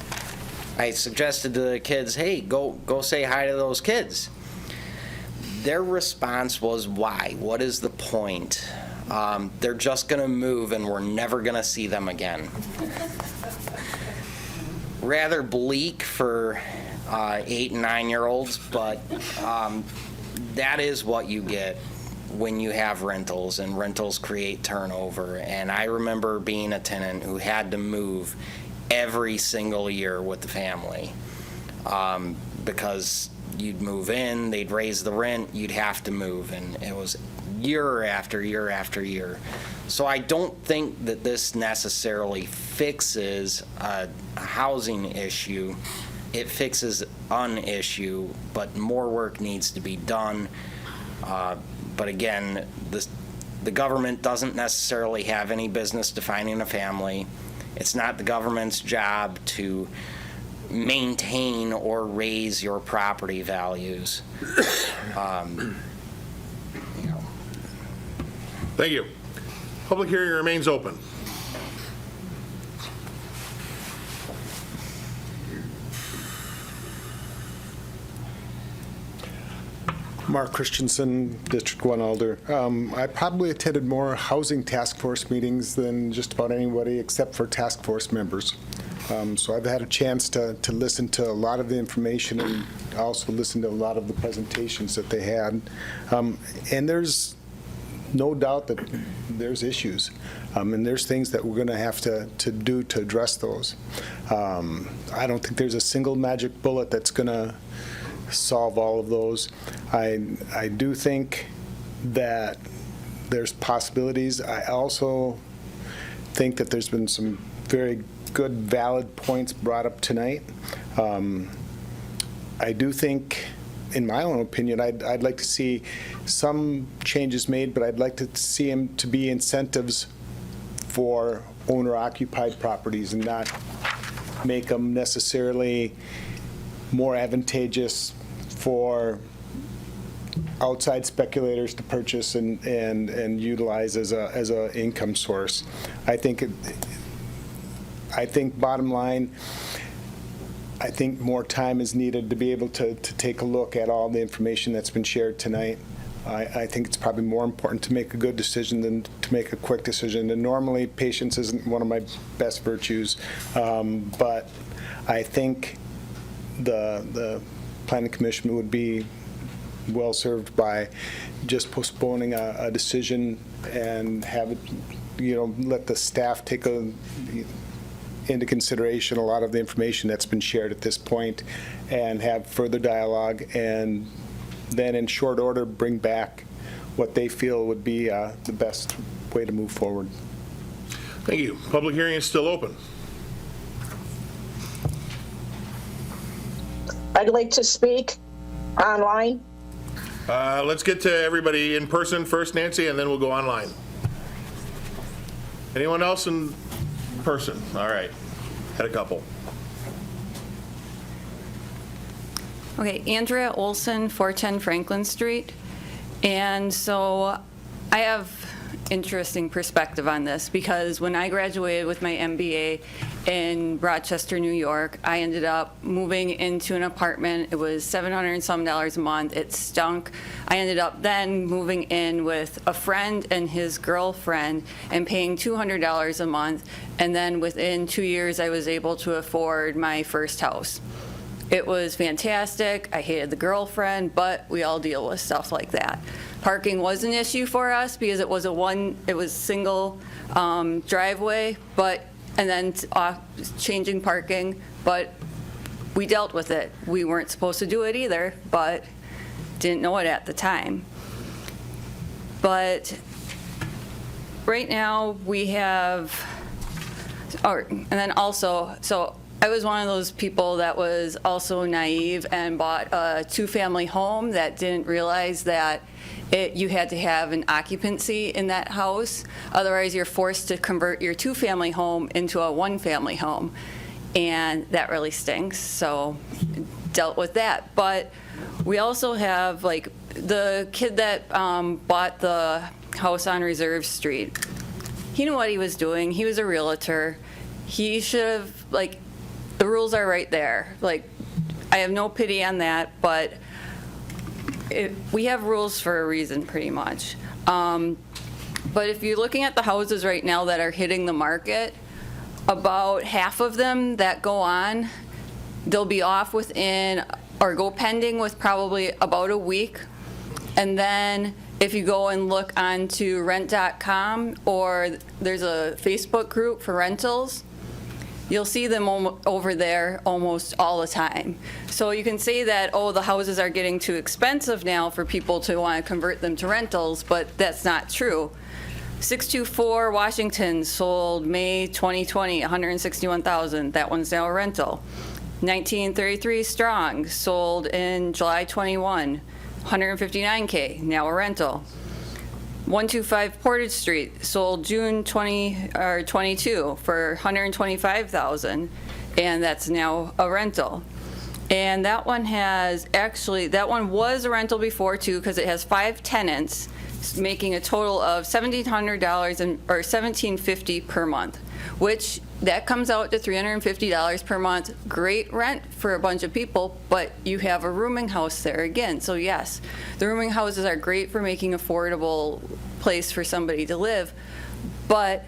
I suggested to the kids, hey, go say hi to those kids. Their response was, why? What is the point? They're just going to move and we're never going to see them again. Rather bleak for 8 and 9-year-olds, but that is what you get when you have rentals, and rentals create turnover. And I remember being a tenant who had to move every single year with the family because you'd move in, they'd raise the rent, you'd have to move, and it was year after year after year. So I don't think that this necessarily fixes a housing issue. It fixes an issue, but more work needs to be done. But again, the government doesn't necessarily have any business defining a family. It's not the government's job to maintain or raise your property values. Thank you. Public hearing remains open. Mark Christensen, District 1 Alder. I probably attended more housing task force meetings than just about anybody except for task force members. So I've had a chance to listen to a lot of the information and also listen to a lot of the presentations that they had. And there's no doubt that there's issues. And there's things that we're going to have to do to address those. I don't think there's a single magic bullet that's going to solve all of those. I do think that there's possibilities. I also think that there's been some very good, valid points brought up tonight. I do think, in my own opinion, I'd like to see some changes made, but I'd like to see them to be incentives for owner-occupied properties and not make them necessarily more advantageous for outside speculators to purchase and utilize as a income source. I think bottom line, I think more time is needed to be able to take a look at all the information that's been shared tonight. I think it's probably more important to make a good decision than to make a quick decision. And normally, patience isn't one of my best virtues, but I think the Planning Commission would be well served by just postponing a decision and have it, let the staff take into consideration a lot of the information that's been shared at this point and have further dialogue, and then in short order bring back what they feel would be the best way to move forward. Thank you. Public hearing is still open. I'd like to speak online. Let's get to everybody in person first, Nancy, and then we'll go online. Anyone else in person? All right. Had a couple. Okay, Andrea Olson, 410 Franklin Street. And so I have interesting perspective on this, because when I graduated with my MBA in Rochester, New York, I ended up moving into an apartment. It was $700 and some a month. It stunk. I ended up then moving in with a friend and his girlfriend and paying $200 a month. And then within 2 years, I was able to afford my first house. It was fantastic. I hated the girlfriend, but we all deal with stuff like that. Parking was an issue for us because it was single driveway, and then changing parking, but we dealt with it. We weren't supposed to do it either, but didn't know it at the time. But right now we have, and then also, so I was one of those people that was also naive and bought a 2-family home that didn't realize that you had to have an occupancy in that house. Otherwise, you're forced to convert your 2-family home into a 1-family home. And that really stinks, so dealt with that. But we also have, like, the kid that bought the house on Reserve Street. He knew what he was doing. He was a realtor. He should have, like, the rules are right there. Like, I have no pity on that, but we have rules for a reason, pretty much. But if you're looking at the houses right now that are hitting the market, about half of them that go on, they'll be off within, or go pending with probably about a week. And then if you go and look onto rent.com, or there's a Facebook group for rentals, you'll see them over there almost all the time. So you can say that, oh, the houses are getting too expensive now for people to want to convert them to rentals, but that's not true. 624 Washington sold May 2020, $161,000. That one's now a rental. 1933 Strong sold in July 21, $159K, now a rental. 125 Portage Street sold June 22 for $125,000, and that's now a rental. And that one was a rental before too, because it has 5 tenants, making a total of $1,700 or $1,750 per month, which that comes out to $350 per month. Great rent for a bunch of people, but you have a rooming house there again. So yes, the rooming houses are great for making affordable place for somebody to live, but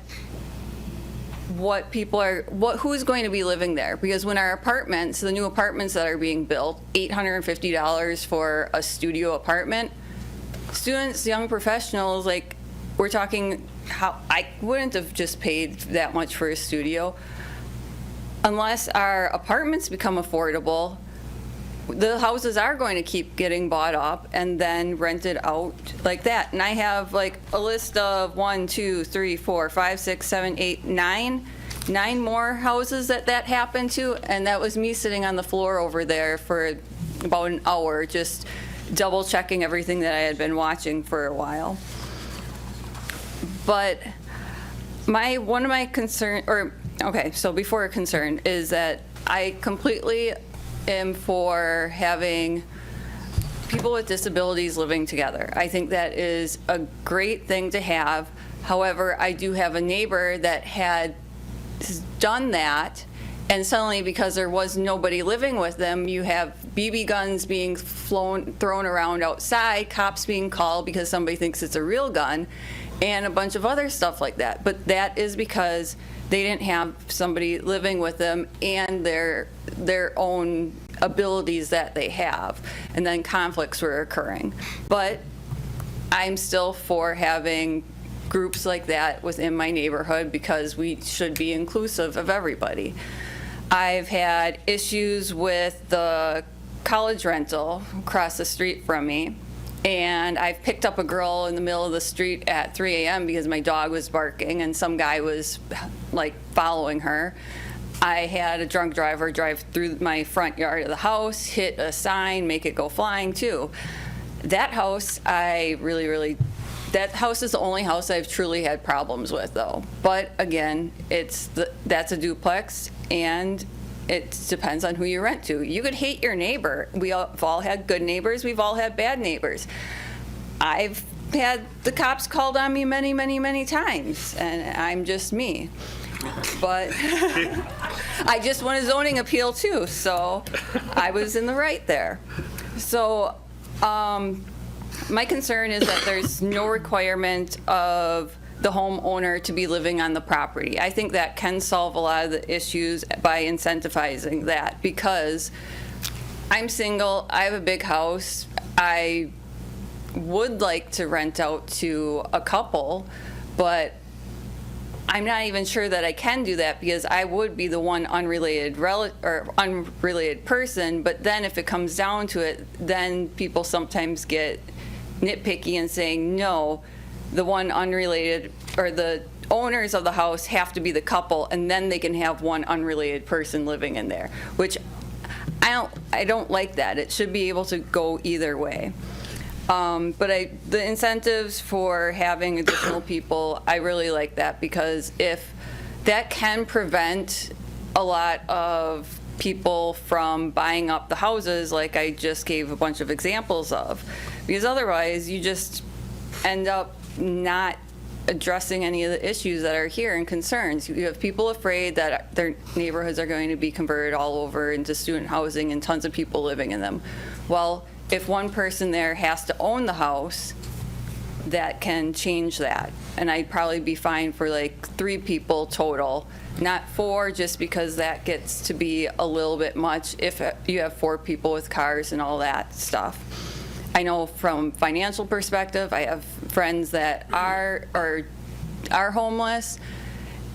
who's going to be living there? Because when our apartments, the new apartments that are being built, $850 for a studio apartment, students, young professionals, like, we're talking, how I wouldn't have just paid that much for a studio. Unless our apartments become affordable, the houses are going to keep getting bought up and then rented out like that. And I have like a list of 1, 2, 3, 4, 5, 6, 7, 8, 9 more houses that happened to, and that was me sitting on the floor over there for about an hour just double checking everything that I had been watching for a while. But one of my concern, so before a concern, is that I completely am for having people with disabilities living together. I think that is a great thing to have. However, I do have a neighbor that had done that, and suddenly, because there was nobody living with them, you have BB guns being thrown around outside, cops being called because somebody thinks it's a real gun, and a bunch of other stuff like that. But that is because they didn't have somebody living with them and their own abilities that they have, and then conflicts were occurring. But I'm still for having groups like that within my neighborhood because we should be inclusive of everybody. I've had issues with the college rental across the street from me, and I've picked up a girl in the middle of the street at 3 a.m. because my dog was barking and some guy was like following her. I had a drunk driver drive through my front yard of the house, hit a sign, make it go flying too. That house, that house is the only house I've truly had problems with though. But again, that's a duplex, and it depends on who you rent to. You could hate your neighbor. We've all had good neighbors. We've all had bad neighbors. I've had the cops called on me many, many, many times, and I'm just me. But I just won a zoning appeal too, so I was in the right there. So my concern is that there's no requirement of the homeowner to be living on the property. I think that can solve a lot of the issues by incentivizing that, because I'm single, I have a big house, I would like to rent out to a couple, but I'm not even sure that I can do that because I would be the one unrelated person, but then if it comes down to it, then people sometimes get nitpicky and saying, no, the one unrelated, or the owners of the house have to be the couple, and then they can have one unrelated person living in there, which I don't like that. It should be able to go either way. But the incentives for having additional people, I really like that, because if that can prevent a lot of people from buying up the houses, like I just gave a bunch of examples of, because otherwise you just end up not addressing any of the issues that are here and concerns. You have people afraid that their neighborhoods are going to be converted all over into student housing and tons of people living in them. Well, if one person there has to own the house, that can change that. And I'd probably be fine for like 3 people total, not 4, just because that gets to be a little bit much if you have 4 people with cars and all that stuff. I know from financial perspective, I have friends that are homeless,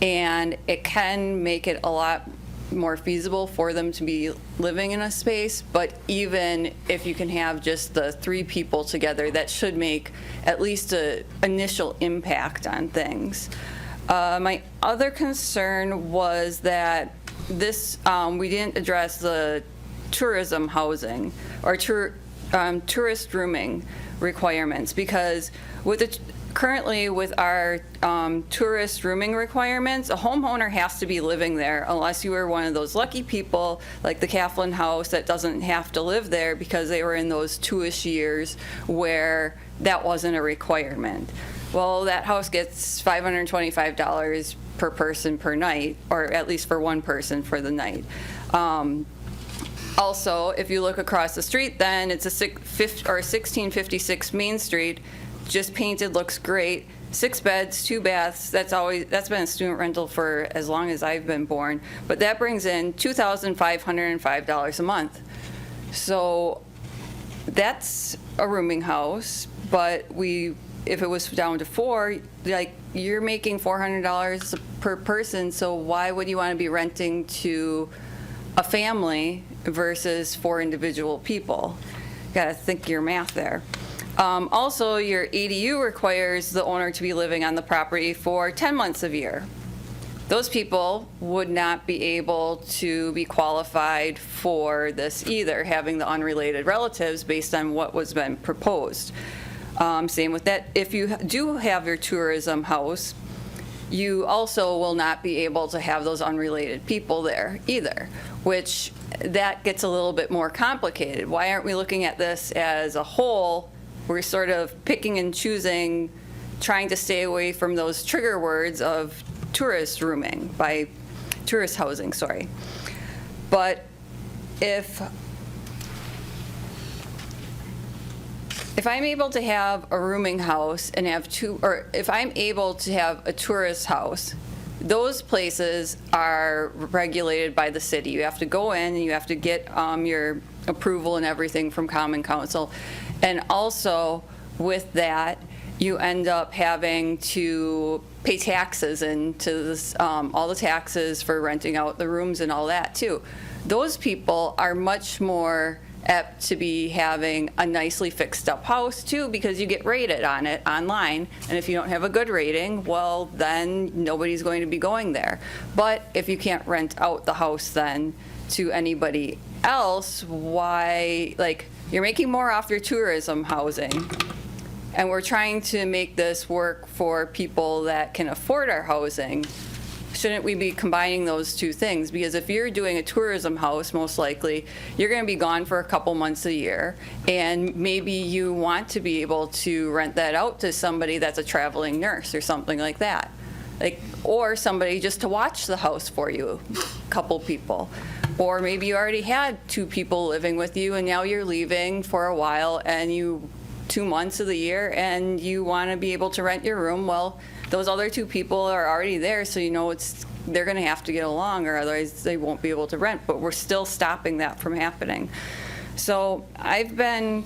and it can make it a lot more feasible for them to be living in a space. But even if you can have just the 3 people together, that should make at least an initial impact on things. My other concern was that this, we didn't address the tourism housing or tourist rooming requirements, because currently with our tourist rooming requirements, a homeowner has to be living there unless you were one of those lucky people like the Claflin house that doesn't have to live there because they were in those 2-ish years where that wasn't a requirement. Well, that house gets $525 per person per night, or at least for one person for the night. Also, if you look across the street, then it's a 1656 Main Street, just painted, looks great. 6 beds, 2 baths. That's been a student rental for as long as I've been born. But that brings in $2,505 a month. So that's a rooming house. But if it was down to 4, like, you're making $400 per person. So why would you want to be renting to a family versus 4 individual people? You got to think your math there. Also, your ADU requires the owner to be living on the property for 10 months of year. Those people would not be able to be qualified for this either, having the unrelated relatives based on what was been proposed. Same with that. If you do have your tourism house, you also will not be able to have those unrelated people there either, which that gets a little bit more complicated. Why aren't we looking at this as a whole? We're sort of picking and choosing, trying to stay away from those trigger words of tourist rooming, by tourist housing, sorry. But if I'm able to have a rooming house and have if I'm able to have a tourist house, those places are regulated by the city. You have to go in and you have to get your approval and everything from Common Council. And also with that, you end up having to pay taxes into this, all the taxes for renting out the rooms and all that too. Those people are much more apt to be having a nicely fixed up house too, because you get rated on it online, and if you don't have a good rating, well, then nobody's going to be going there. But if you can't rent out the house then to anybody else, why, like, you're making more off your tourism housing, and we're trying to make this work for people that can afford our housing. shouldn't we be combining those two things? Because if you're doing a tourism house, most likely, you're going to be gone for a couple months a year, and maybe you want to be able to rent that out to somebody that's a traveling nurse or something like that. Or somebody just to watch the house for you, a couple people. Or maybe you already had 2 people living with you, and now you're leaving for a while, and 2 months of the year, and you want to be able to rent your room. Well, those other 2 people are already there, so you know they're going to have to get along, or otherwise they won't be able to rent. But we're still stopping that from happening. So I've been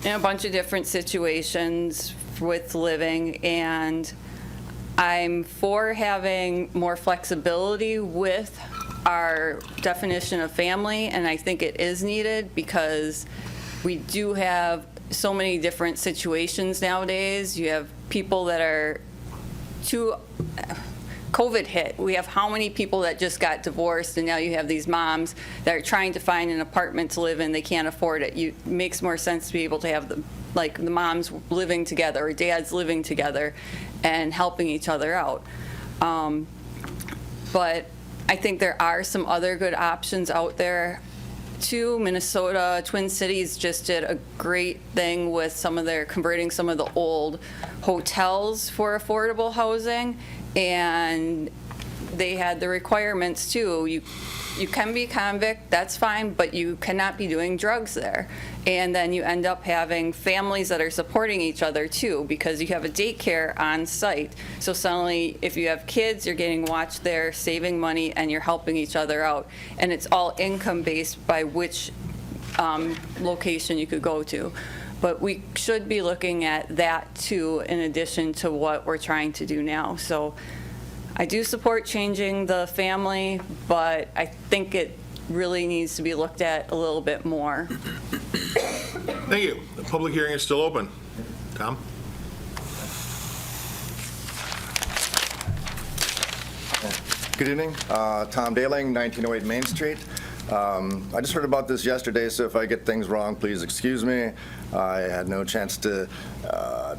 in a bunch of different situations with living, and I'm for having more flexibility with our definition of family, and I think it is needed because we do have so many different situations nowadays. You have people that are COVID hit. We have how many people that just got divorced, and now you have these moms that are trying to find an apartment to live in. They can't afford it. It makes more sense to be able to have the moms living together or dads living together and helping each other out. But I think there are some other good options out there too. Minnesota, Twin Cities just did a great thing with converting some of the old hotels for affordable housing, and they had the requirements too. You can be convict, that's fine, but you cannot be doing drugs there. And then you end up having families that are supporting each other too, because you have a daycare on site. So suddenly, if you have kids, you're getting watched there, saving money, and you're helping each other out. And it's all income-based by which location you could go to. But we should be looking at that too, in addition to what we're trying to do now. So I do support changing the family, but I think it really needs to be looked at a little bit more. Thank you. The public hearing is still open. Tom? Good evening. Tom Daling, 1908 Main Street. I just heard about this yesterday, so if I get things wrong, please excuse me. I had no chance to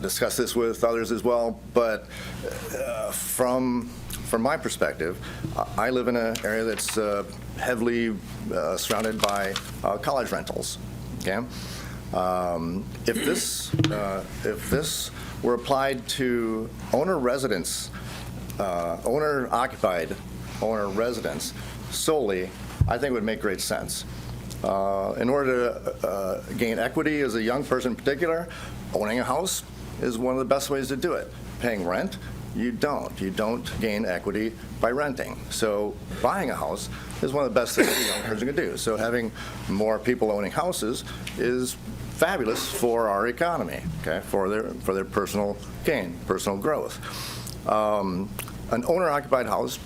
discuss this with others as well, but from my perspective, I live in an area that's heavily surrounded by college rentals. Okay, if this were applied to owner residents, owner-occupied owner residents solely, I think it would make great sense. In order to gain equity as a young person in particular, owning a house is one of the best ways to do it. Paying rent, you don't gain equity by renting. So buying a house is one of the best things a young person can do. So having more people owning houses is fabulous for our economy, okay, for their personal gain, personal growth. An owner-occupied house,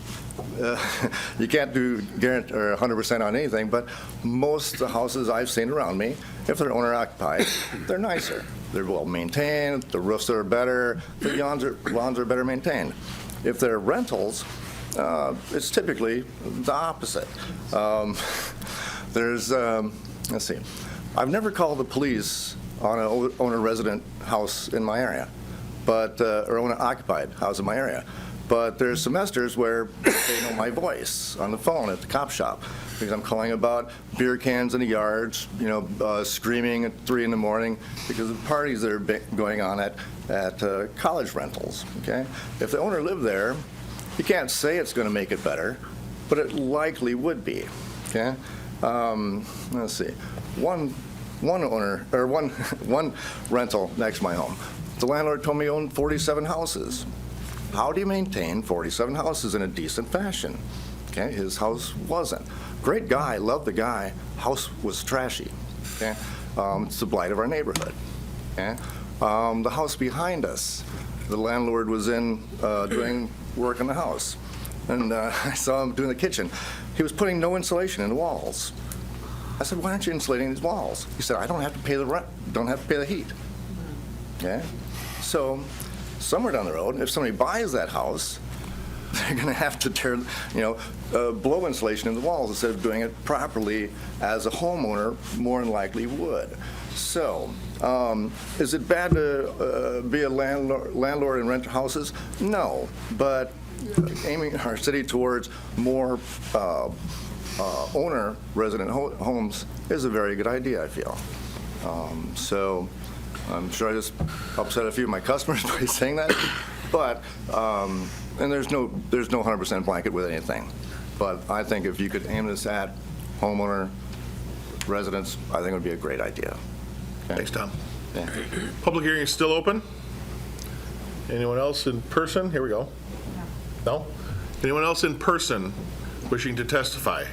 you can't do guarantee or 100% on anything, but most of the houses I've seen around me, if they're owner-occupied, they're nicer. They're well-maintained, the roofs are better, the lawns are better maintained. If they're rentals, it's typically the opposite. Let's see, I've never called the police on an owner-resident house in my area, or owner-occupied house in my area. But there's semesters where they know my voice on the phone at the cop shop because I'm calling about beer cans in the yards, screaming at 3 in the morning because of parties that are going on at college rentals, okay? If the owner lived there, you can't say it's going to make it better, but it likely would be, okay? Let's see. One rental next to my home. The landlord told me he owned 47 houses. How do you maintain 47 houses in a decent fashion? Okay, his house wasn't. Great guy, loved the guy. House was trashy. Okay, it's the blight of our neighborhood. Okay, the house behind us, the landlord was in doing work in the house, and I saw him doing the kitchen. He was putting no insulation in the walls. I said, "Why aren't you insulating these walls?" He said, "I don't have to pay the rent. Don't have to pay the heat." Okay, so. Somewhere down the road, if somebody buys that house, they're going to have to blow insulation in the walls instead of doing it properly as a homeowner more than likely would. So, is it bad to be a landlord and rent houses? No, but aiming our city towards more owner resident homes is a very good idea, I feel. So I'm sure I just upset a few of my customers by saying that, but, and there's no 100% blanket with anything. But I think if you could aim this at homeowner residents, I think it would be a great idea. Okay. Thanks, Tom. Yeah. Public hearing is still open. Anyone else in person? Here we go. No? Anyone else in person wishing to testify?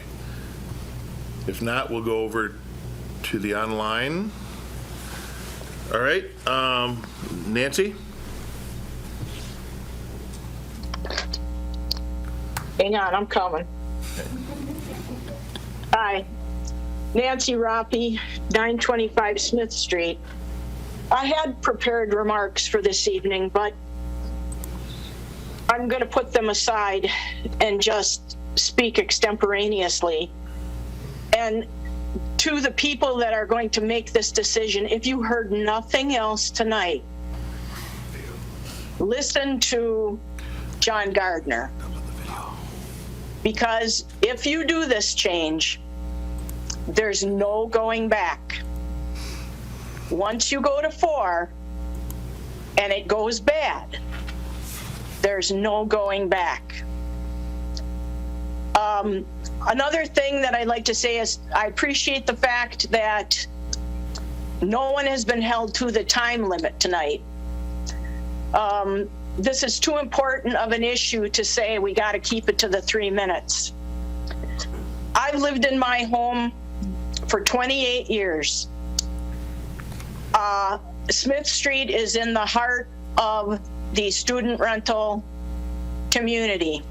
If not, we'll go over to the online. All right, Nancy? Hang on, I'm coming. Hi, Nancy Roppy, 925 Smith Street. I had prepared remarks for this evening, but I'm going to put them aside and just speak extemporaneously. And to the people that are going to make this decision, if you heard nothing else tonight, listen to John Gardner. Because if you do this change, there's no going back. Once you go to 4 and it goes bad, there's no going back. Another thing that I'd like to say is I appreciate the fact that no one has been held to the time limit tonight. This is too important of an issue to say we got to keep it to the 3 minutes. I've lived in my home for 28 years. Smith Street is in the heart of the student rental community.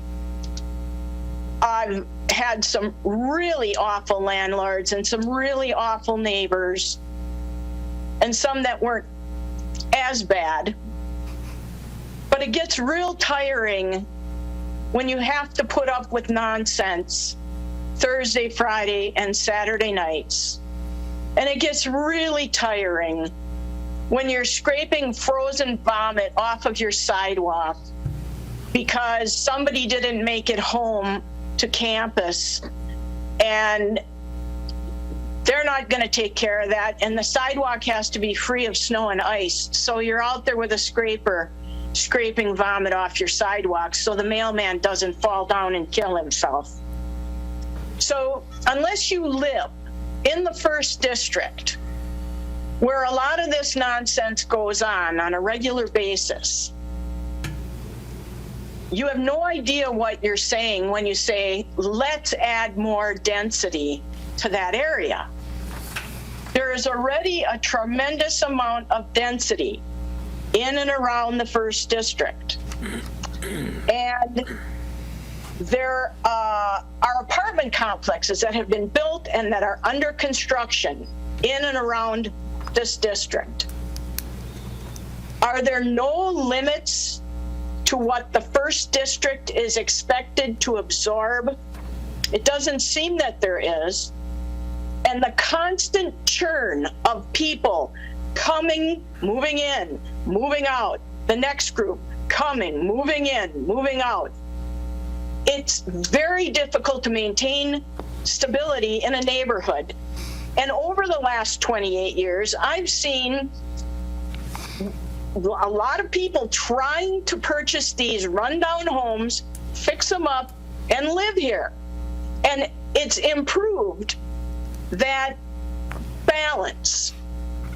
I've had some really awful landlords and some really awful neighbors, and some that weren't as bad. But it gets real tiring when you have to put up with nonsense Thursday, Friday, and Saturday nights. And it gets really tiring when you're scraping frozen vomit off of your sidewalk because somebody didn't make it home to campus and they're not going to take care of that, and the sidewalk has to be free of snow and ice. So you're out there with a scraper scraping vomit off your sidewalk so the mailman doesn't fall down and kill himself. So unless you live in the 1st District, where a lot of this nonsense goes on a regular basis, you have no idea what you're saying when you say, let's add more density to that area. There is already a tremendous amount of density in and around the 1st District. And there are apartment complexes that have been built and that are under construction in and around this district. Are there no limits to what the 1st District is expected to absorb? It doesn't seem that there is. And the constant churn of people coming, moving in, moving out, the next group coming, moving in, moving out. It's very difficult to maintain stability in a neighborhood. And over the last 28 years, I've seen a lot of people trying to purchase these rundown homes, fix them up, and live here. And it's improved that balance.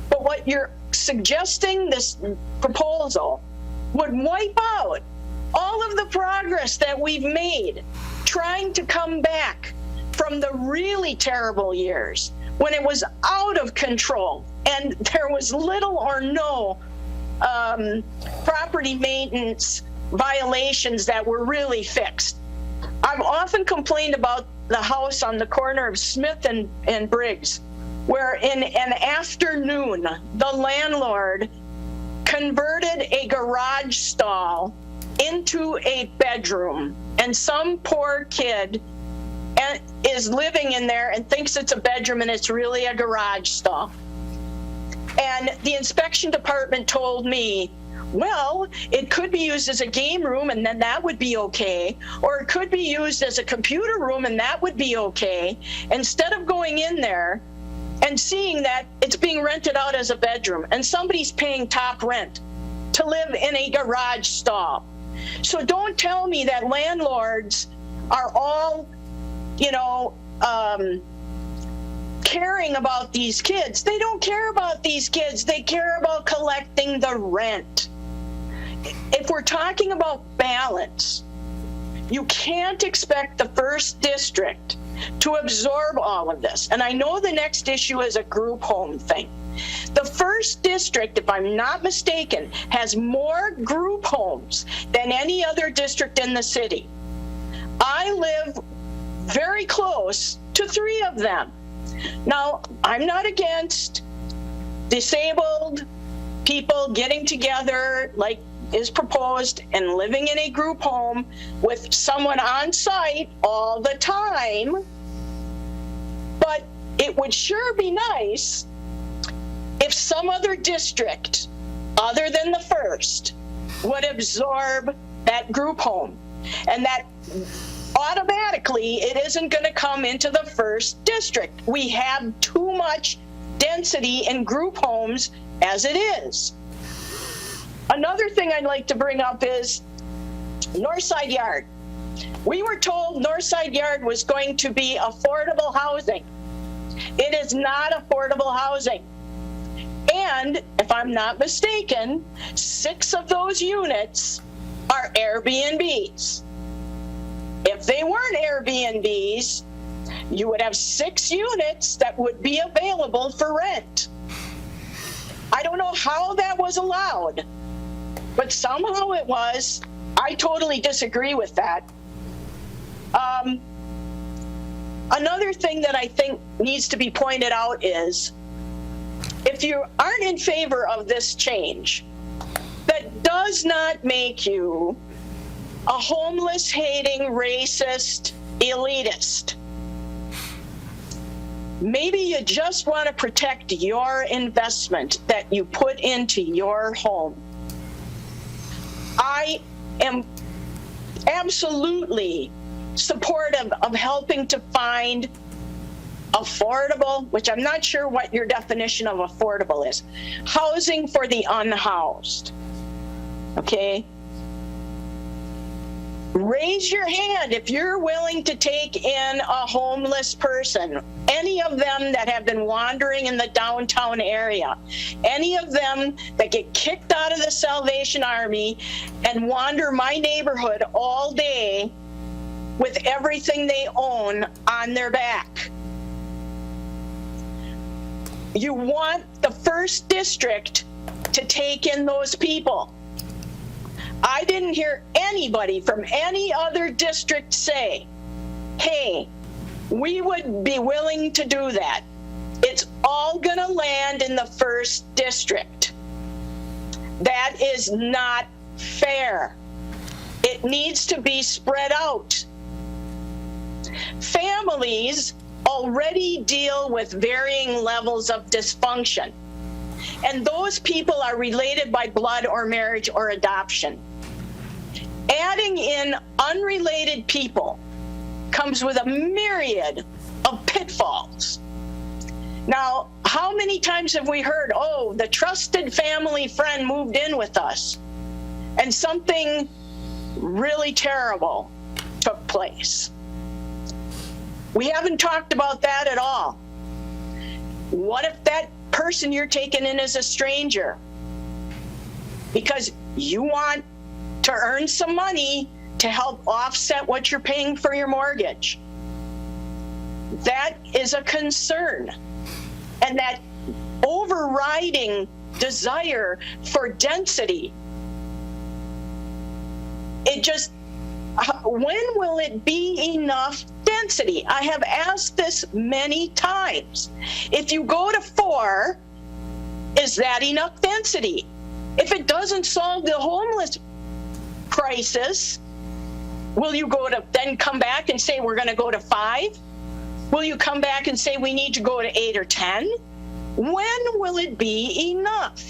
But what you're suggesting, this proposal, would wipe out all of the progress that we've made trying to come back from the really terrible years when it was out of control and there was little or no property maintenance violations that were really fixed. I've often complained about the house on the corner of Smith and Briggs, where in an afternoon, the landlord converted a garage stall into a bedroom, and some poor kid is living in there and thinks it's a bedroom and it's really a garage stall. And the inspection department told me, Well, it could be used as a game room and then that would be okay. Or it could be used as a computer room and that would be okay. Instead of going in there and seeing that it's being rented out as a bedroom and somebody's paying top rent to live in a garage stall. So don't tell me that landlords are all, caring about these kids. They don't care about these kids. They care about collecting the rent. If we're talking about balance, you can't expect the first district to absorb all of this. And I know the next issue is a group home thing. The first district, if I'm not mistaken, has more group homes than any other district in the city. I live very close to 3 of them. Now, I'm not against disabled people getting together like is proposed and living in a group home with someone on site all the time. But it would sure be nice if some other district, other than the first, would absorb that group home. And that automatically it isn't going to come into the first district. We have too much density in group homes as it is. Another thing I'd like to bring up is Northside Yard. We were told Northside Yard was going to be affordable housing. It is not affordable housing. And if I'm not mistaken, 6 of those units are Airbnbs. If they weren't Airbnbs, you would have 6 units that would be available for rent. I don't know how that was allowed, but somehow it was. I totally disagree with that. Another thing that I think needs to be pointed out is, if you aren't in favor of this change, that does not make you a homeless-hating, racist, elitist. Maybe you just want to protect your investment that you put into your home. I am absolutely supportive of helping to find affordable, which I'm not sure what your definition of affordable is, housing for the unhoused. Okay? Raise your hand if you're willing to take in a homeless person, any of them that have been wandering in the downtown area, any of them that get kicked out of the Salvation Army and wander my neighborhood all day with everything they own on their back. You want the first district to take in those people. I didn't hear anybody from any other district say, hey, we would be willing to do that. It's all going to land in the first district. That is not fair. It needs to be spread out. Families already deal with varying levels of dysfunction, and those people are related by blood or marriage or adoption. Adding in unrelated people comes with a myriad of pitfalls. Now, how many times have we heard, oh, the trusted family friend moved in with us and something really terrible took place? We haven't talked about that at all. What if that person you're taking in is a stranger because you want to earn some money to help offset what you're paying for your mortgage? That is a concern. And that overriding desire for density, it just, when will it be enough density? I have asked this many times. If you go to 4, is that enough density? If it doesn't solve the homeless crisis, will you then come back and say we're going to go to 5? Will you come back and say we need to go to 8 or 10? When will it be enough?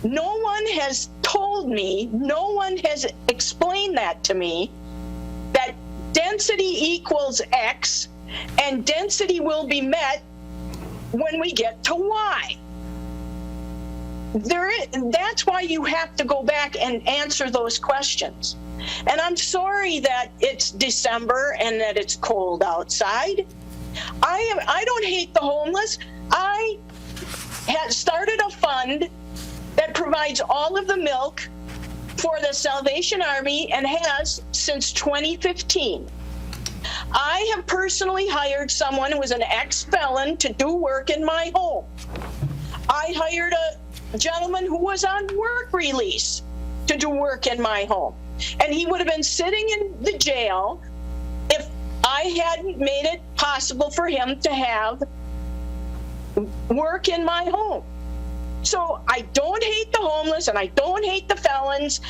No one has told me, no one has explained that to me, that density equals X and density will be met when we get to Y. That's why you have to go back and answer those questions. And I'm sorry that it's December and that it's cold outside. I don't hate the homeless. I had started a fund that provides all of the milk for the Salvation Army and has since 2015. I have personally hired someone who was an ex-felon to do work in my home. I hired a gentleman who was on work release to do work in my home. And he would have been sitting in the jail if I hadn't made it possible for him to have work in my home. So I don't hate the homeless and I don't hate the felons.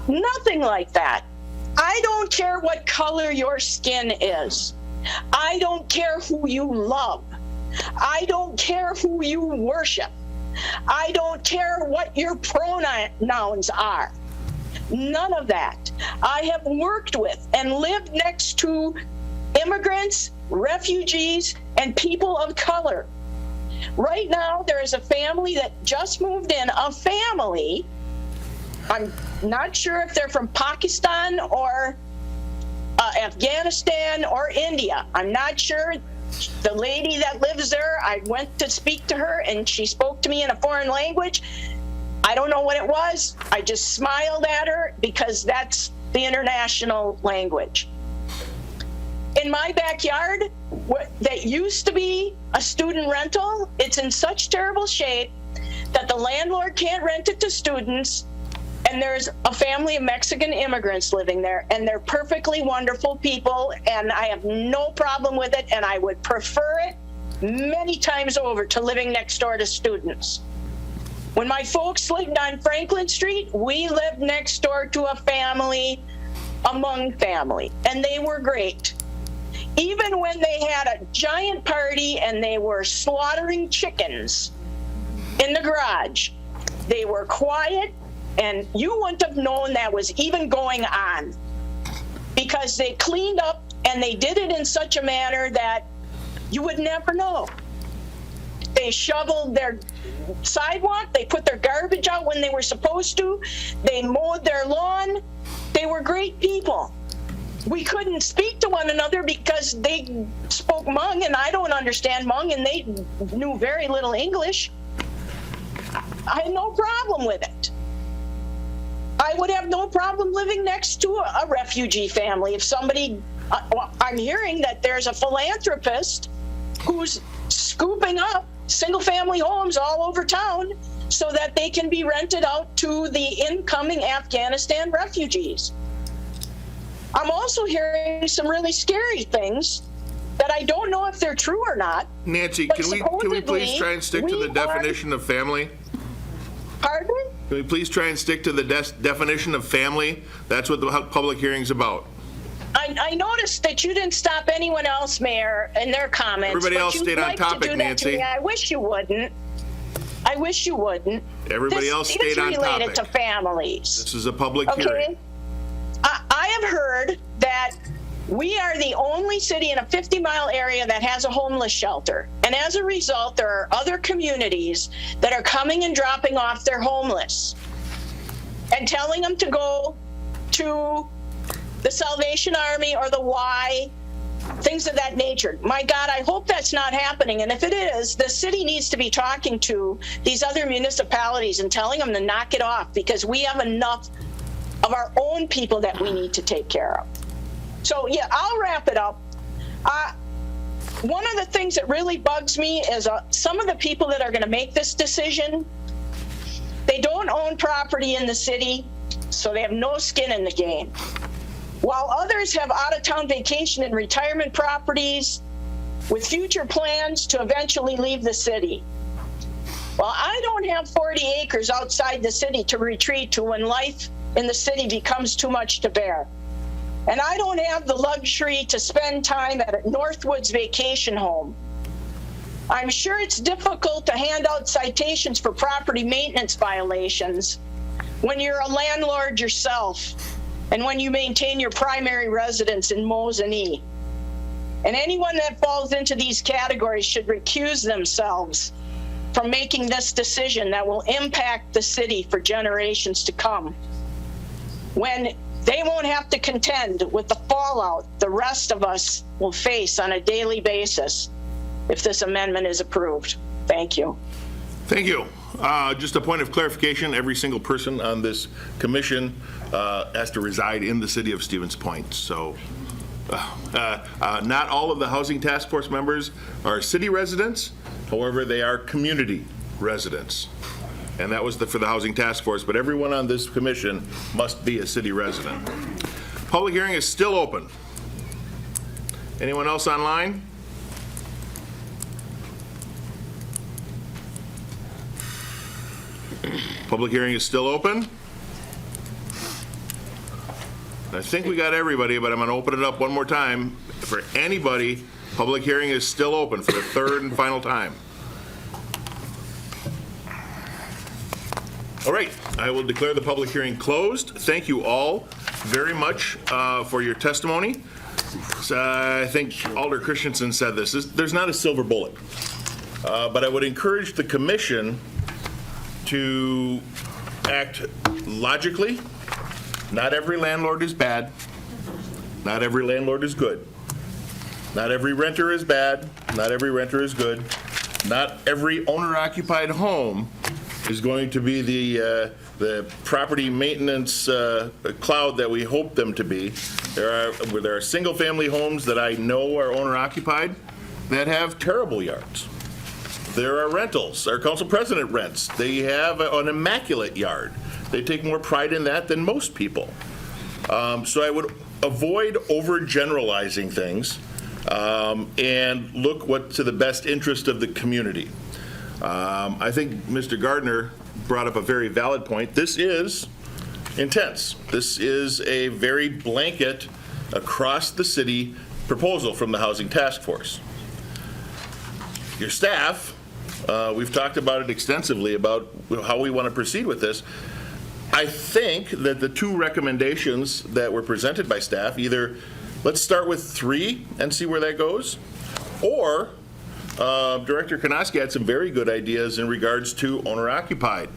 Nothing like that. I don't care what color your skin is. I don't care who you love. I don't care who you worship. I don't care what your pronouns are. None of that. I have worked with and lived next to immigrants, refugees, and people of color. Right now, there is a family that just moved in, a family. I'm not sure if they're from Pakistan or Afghanistan or India. I'm not sure. The lady that lives there, I went to speak to her and she spoke to me in a foreign language. I don't know what it was. I just smiled at her because that's the international language. In my backyard, that used to be a student rental, it's in such terrible shape that the landlord can't rent it to students, and there's a family of Mexican immigrants living there, and they're perfectly wonderful people, and I have no problem with it, and I would prefer it many times over to living next door to students. When my folks lived on Franklin Street, we lived next door to a family among family, and they were great. Even when they had a giant party and they were slaughtering chickens in the garage, they were quiet, and you wouldn't have known that was even going on because they cleaned up and they did it in such a manner that you would never know. They shoveled their sidewalk, they put their garbage out when they were supposed to, they mowed their lawn. They were great people. We couldn't speak to one another because they spoke Hmong and I don't understand Hmong and they knew very little English. I had no problem with it. I would have no problem living next to a refugee family. If somebody, I'm hearing that there's a philanthropist who's scooping up single-family homes all over town so that they can be rented out to the incoming Afghanistan refugees. I'm also hearing some really scary things that I don't know if they're true or not. Nancy, can we please try and stick to the definition of family? Pardon? Can we please try and stick to the definition of family? That's what the public hearing's about. I noticed that you didn't stop anyone else, Mayor, in their comments. Everybody else stayed on topic, Nancy. I wish you wouldn't. I wish you wouldn't. Everybody else stayed on It's topic. related to families. This is a public hearing. I have heard that we are the only city in a 50-mile area that has a homeless shelter. And as a result, there are other communities that are coming and dropping off their homeless and telling them to go to the Salvation Army or the Y, things of that nature. My God, I hope that's not happening. And if it is, the city needs to be talking to these other municipalities and telling them to knock it off because we have enough of our own people that we need to take care of. So yeah, I'll wrap it up. One of the things that really bugs me is some of the people that are going to make this decision, they don't own property in the city, so they have no skin in the game. While others have out-of-town vacation and retirement properties with future plans to eventually leave the city. Well, I don't have 40 acres outside the city to retreat to when life in the city becomes too much to bear. And I don't have the luxury to spend time at a Northwoods vacation home I'm sure it's difficult to hand out citations for property maintenance violations when you're a landlord yourself and when you maintain your primary residence in Mosinee. And anyone that falls into these categories should recuse themselves from making this decision that will impact the city for generations to come, when they won't have to contend with the fallout the rest of us will face on a daily basis if this amendment is approved. Thank you. Thank you. Just a point of clarification, every single person on this commission has to reside in the city of Stevens Point. So not all of the Housing Task Force members are city residents. However, they are community residents. And that was for the Housing Task Force, but everyone on this commission must be a city resident. Public hearing is still open. Anyone else online? Public hearing is still open. I think we got everybody, but I'm going to open it up one more time. For anybody, public hearing is still open for the third and final time. All right, I will declare the public hearing closed. Thank you all very much for your testimony. So, I think Alder Christensen said this. There's not a silver bullet, but I would encourage the commission to act logically. Not every landlord is bad. Not every landlord is good. Not every renter is bad. Not every renter is good. Not every owner-occupied home is going to be the property maintenance cloud that we hope them to be. There are single-family homes that I know are owner-occupied that have terrible yards. There are rentals. Our council president rents. They have an immaculate yard. They take more pride in that than most people. So I would avoid overgeneralizing things and look to the best interest of the community. I think Mr. Gardner brought up a very valid point. This is intense. This is a very blanket, across the city proposal from the Housing Task Force. Your staff, we've talked about it extensively about how we want to proceed with this. I think that the two recommendations that were presented by staff, either let's start with 3 and see where that goes, or Director Konoski had some very good ideas in regards to owner-occupied.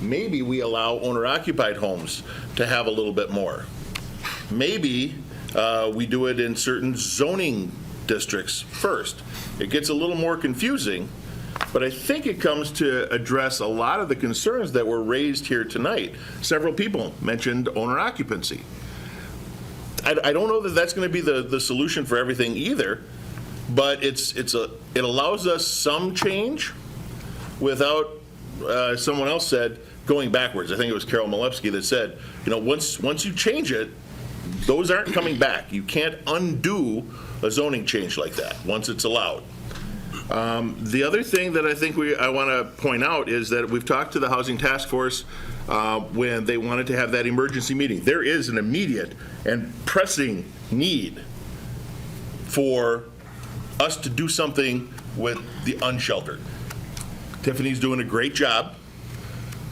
Maybe we allow owner-occupied homes to have a little bit more. Maybe we do it in certain zoning districts first. It gets a little more confusing, but I think it comes to address a lot of the concerns that were raised here tonight. Several people mentioned owner occupancy. I don't know that that's going to be the solution for everything either, but it allows us some change without, someone else said, going backwards. I think it was Carol Malepsky that said, once you change it, those aren't coming back. You can't undo a zoning change like that once it's allowed. The other thing that I think I want to point out is that we've talked to the Housing Task Force when they wanted to have that emergency meeting. There is an immediate and pressing need for us to do something with the unsheltered. Tiffany's doing a great job,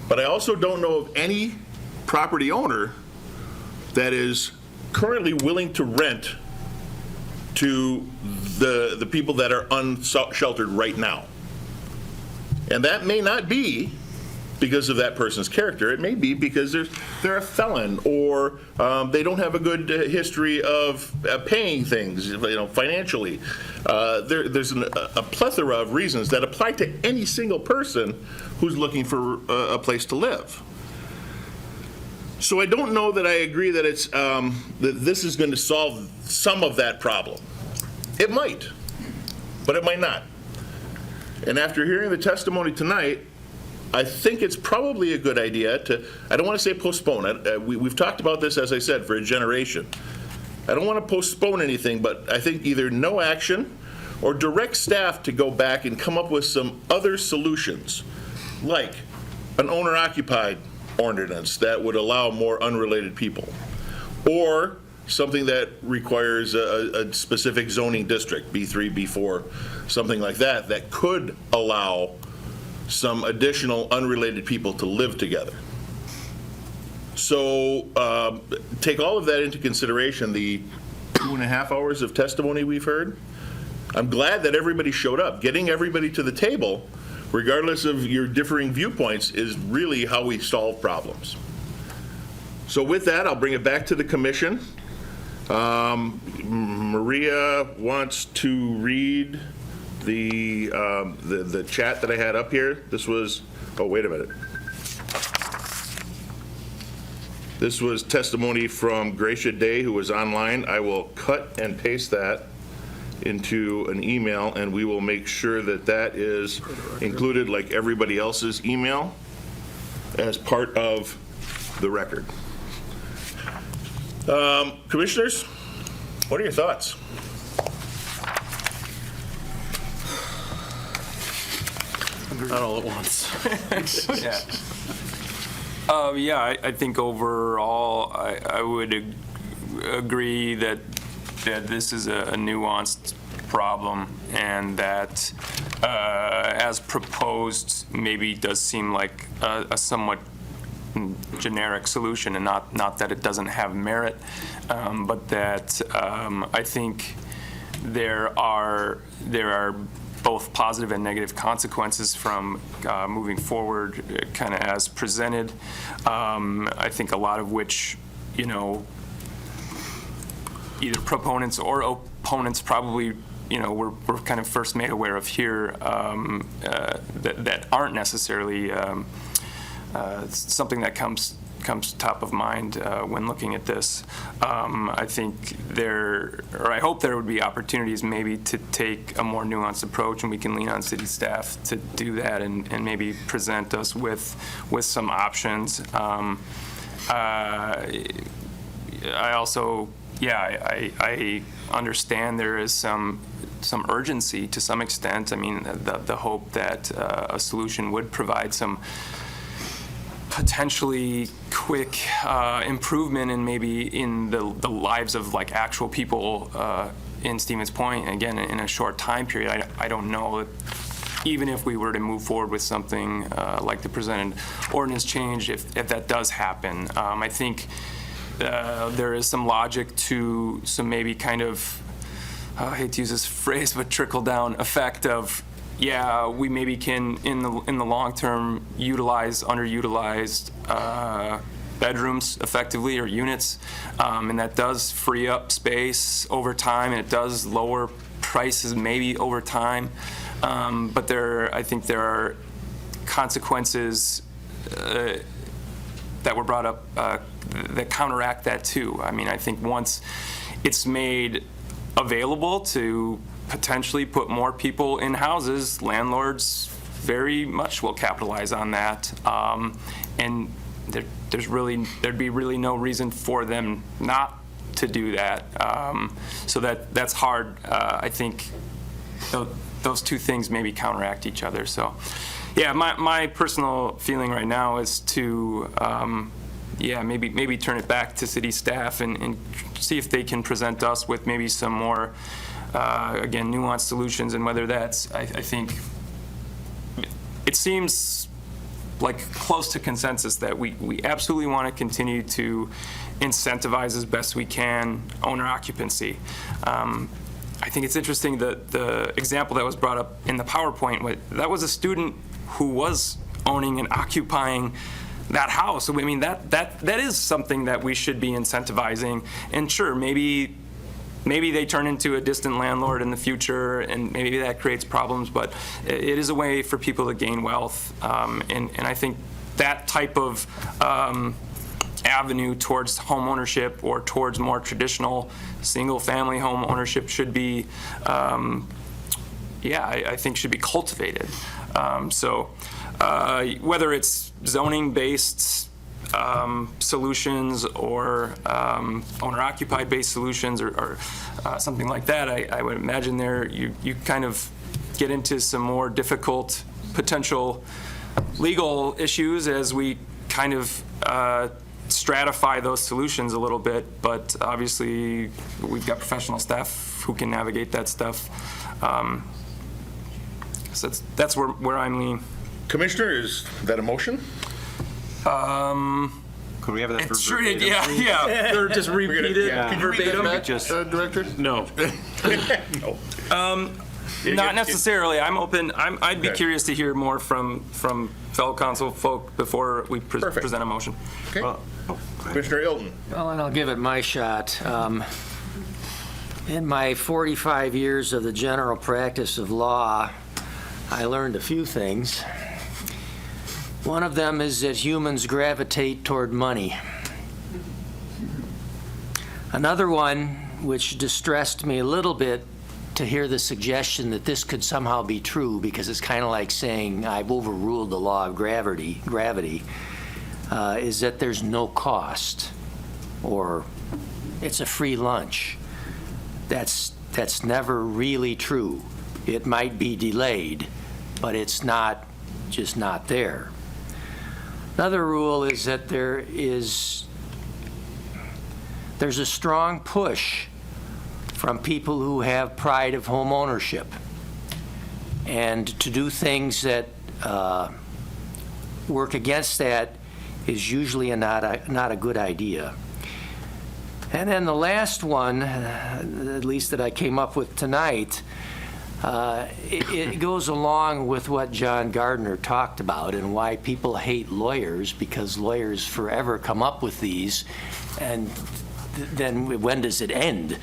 but I also don't know of any property owner that is currently willing to rent to the people that are unsheltered right now. And that may not be because of that person's character. It may be because they're a felon, or they don't have a good history of paying things, financially. There's a plethora of reasons that apply to any single person who's looking for a place to live. So I don't know that I agree that it's that this is going to solve some of that problem. It might, but it might not. And after hearing the testimony tonight, I think it's probably a good idea I don't want to say postpone. We've talked about this, as I said, for a generation. I don't want to postpone anything, but I think either no action or direct staff to go back and come up with some other solutions, like an owner-occupied ordinance that would allow more unrelated people, or something that requires a specific zoning district, B3, B4, something like that, that could allow some additional unrelated people to live together. So take all of that into consideration, the 2.5 hours of testimony we've heard. I'm glad that everybody showed up. Getting everybody to the table, regardless of your differing viewpoints, is really how we solve problems. So with that, I'll bring it back to the commission. Maria wants to read the chat that I had up here. This was, oh, wait a minute. This was testimony from Gracia Day, who was online. I will cut and paste that into an email, and we will make sure that that is included, like everybody else's email, as part of the record. Commissioners, what are your thoughts? Not all at once. Yeah. I think overall, I would agree that this is a nuanced problem, and that as proposed maybe does seem like a somewhat generic solution, and not that it doesn't have merit, but that I think there are both positive and negative consequences from moving forward kind of as presented. I think a lot of which, either proponents or opponents probably, we're kind of first made aware of here, that aren't necessarily something that comes top of mind when looking at this. I think I hope there would be opportunities maybe to take a more nuanced approach, and we can lean on city staff to do that, and maybe present us with some options. I also, I understand there is some urgency to some extent. I mean, the hope that a solution would provide some potentially quick improvement in maybe in the lives of like actual people in Stevens Point, again, in a short time period. I don't know, even if we were to move forward with something like the presented ordinance change, if that does happen. I think there is some logic to some maybe kind of, I hate to use this phrase, but trickle-down effect of, we maybe can, in the long term, utilize underutilized bedrooms effectively, or units, and that does free up space over time, and it does lower prices maybe over time. But I think there are consequences that were brought up that counteract that too. I mean, I think once it's made available to potentially put more people in houses, landlords very much will capitalize on that, and there'd be really no reason for them not to do that. So that's hard. I think those two things maybe counteract each other. So, my personal feeling right now is to maybe turn it back to city staff and see if they can present us with maybe some more again, nuanced solutions, and whether that's, I think, it seems like close to consensus that we absolutely want to continue to incentivize as best we can owner occupancy. I think it's interesting that the example that was brought up in the PowerPoint, that was a student who was owning and occupying that house. So I mean, that is something that we should be incentivizing. And sure, maybe they turn into a distant landlord in the future, and maybe that creates problems, but it is a way for people to gain wealth. And I think that type of avenue towards home ownership, or towards more traditional single-family home ownership, should be, I think should be cultivated. So whether it's zoning-based solutions, or owner-occupied based solutions, or something like that, I would imagine you kind of get into some more difficult potential legal issues as we kind of stratify those solutions a little bit, but obviously, we've got professional staff who can navigate that stuff. So that's where I'm leaning. Commissioner, is that a motion? Could we have that It's for true, verbatim, please? yeah. Or just We're repeat gonna- it yeah. Could you read that verbatim. back, Director? No. No. Not necessarily. I'm open. I'd be Okay. curious to hear more from fellow council folk before we present a motion. Okay. Commissioner Ilton. Well, and I'll give it my shot. In my 45 years of the general practice of law, I learned a few things. One of them is that humans gravitate toward money. Another one, which distressed me a little bit to hear the suggestion that this could somehow be true, because it's kind of like saying I've overruled the law of gravity, is that there's no cost, or it's a free lunch. That's never really true. It might be delayed, but it's just not there. Another rule is that there's a strong push from people who have pride of home ownership, and to do things that work against that is usually not a good idea. And then the last one, at least that I came up with tonight, it goes along with what John Gardner talked about and why people hate lawyers, because lawyers forever come up with these, and then when does it end?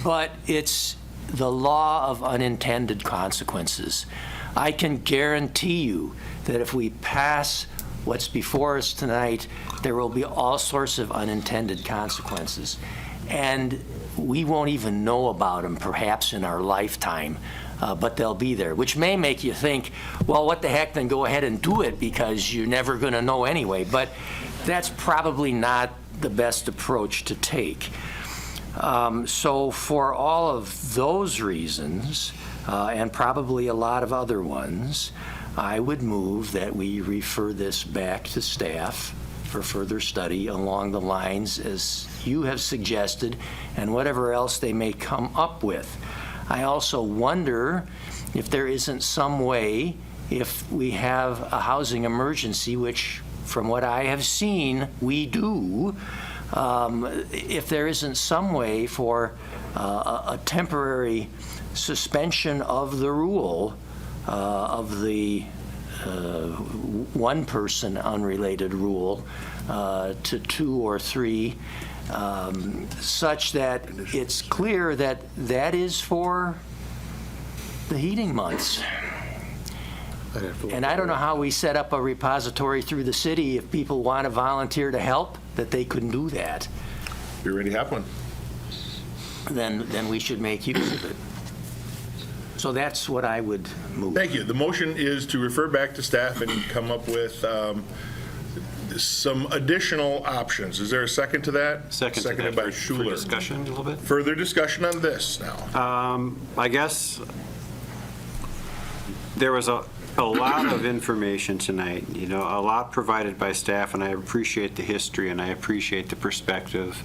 But it's the law of unintended consequences. I can guarantee you that if we pass what's before us tonight, there will be all sorts of unintended consequences. And we won't even know about them perhaps in our lifetime, but they'll be there, which may make you think, well, what the heck, then go ahead and do it, because you're never going to know anyway. But that's probably not the best approach to take. So for all of those reasons, and probably a lot of other ones, I would move that we refer this back to staff for further study along the lines as you have suggested, and whatever else they may come up with. I also wonder if there isn't some way, if we have a housing emergency, which from what I have seen, we do, if there isn't some way for a temporary suspension of the rule of the one-person unrelated rule to 2 or 3, such that it's clear that that is for the heating months. And I don't know how we set up a repository through the city if people want to volunteer to help, that they couldn't do that. We already have one. Then we should make use of it. So that's what I would move. Thank you. The motion is to refer back to staff and come up with some additional options. Is there a second to that? Seconded by Schuler. For discussion a little bit? Further discussion on this now. I guess there was a lot of information tonight, a lot provided by staff, and I appreciate the history and I appreciate the perspective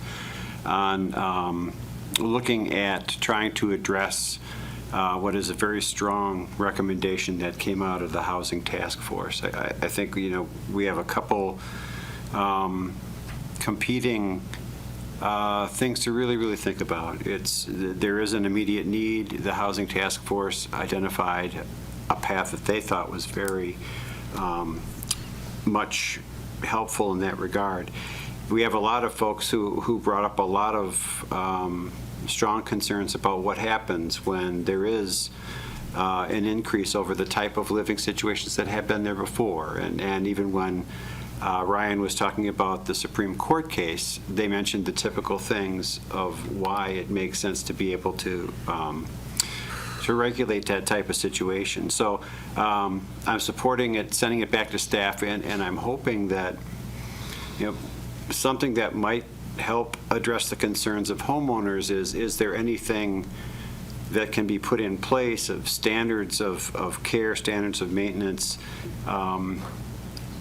on looking at trying to address what is a very strong recommendation that came out of the Housing Task Force. I think, we have a couple competing things to really think about. There is an immediate need. The Housing Task Force identified a path that they thought was very much helpful in that regard. We have a lot of folks who brought up a lot of strong concerns about what happens when there is an increase over the type of living situations that have been there before. And even when Ryan was talking about the Supreme Court case, they mentioned the typical things of why it makes sense to be able to regulate that type of situation. So I'm supporting it, sending it back to staff, and I'm hoping that something that might help address the concerns of homeowners is there anything that can be put in place of standards of care, standards of maintenance,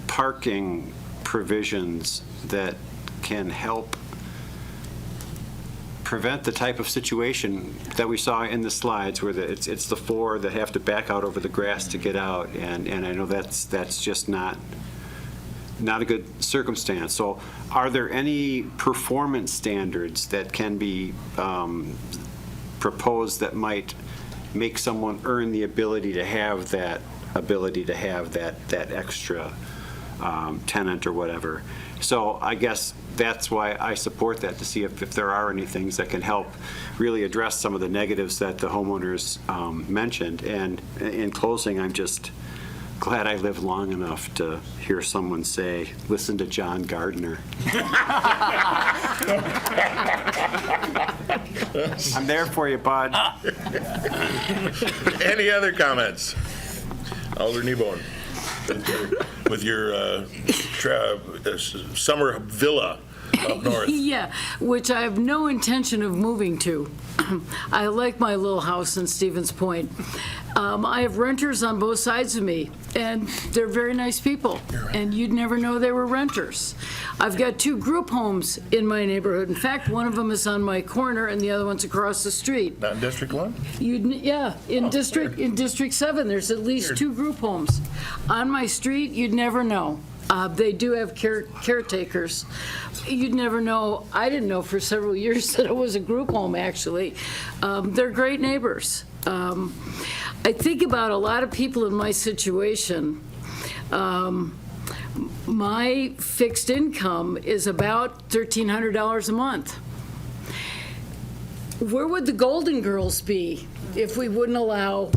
parking provisions that can help prevent the type of situation that we saw in the slides where it's the four that have to back out over the grass to get out, and I know that's just not a good circumstance. So are there any performance standards that can be proposed that might make someone earn the ability to have that extra tenant or whatever? So I guess that's why I support that, to see if there are any things that can help really address some of the negatives that the homeowners mentioned. And in closing, I'm just glad I lived long enough to hear someone say, listen to John Gardner. I'm there for you, bud. Any other comments? Alder Kneebone, with your summer villa up north. Yeah, which I have no intention of moving to. I like my little house in Stevens Point. I have renters on both sides of me, and they're very nice people, and you'd never know they were renters. I've got 2 group homes in my neighborhood. In fact, one of them is on my corner, and the other one's across the street. Not in District 1? In District 7, there's at least 2 group homes. On my street, you'd never know. They do have caretakers. You'd never know. I didn't know for several years that it was a group home, actually. They're great neighbors. I think about a lot of people in my situation. My fixed income is about $1,300 a month. Where would the Golden Girls be if we wouldn't allow,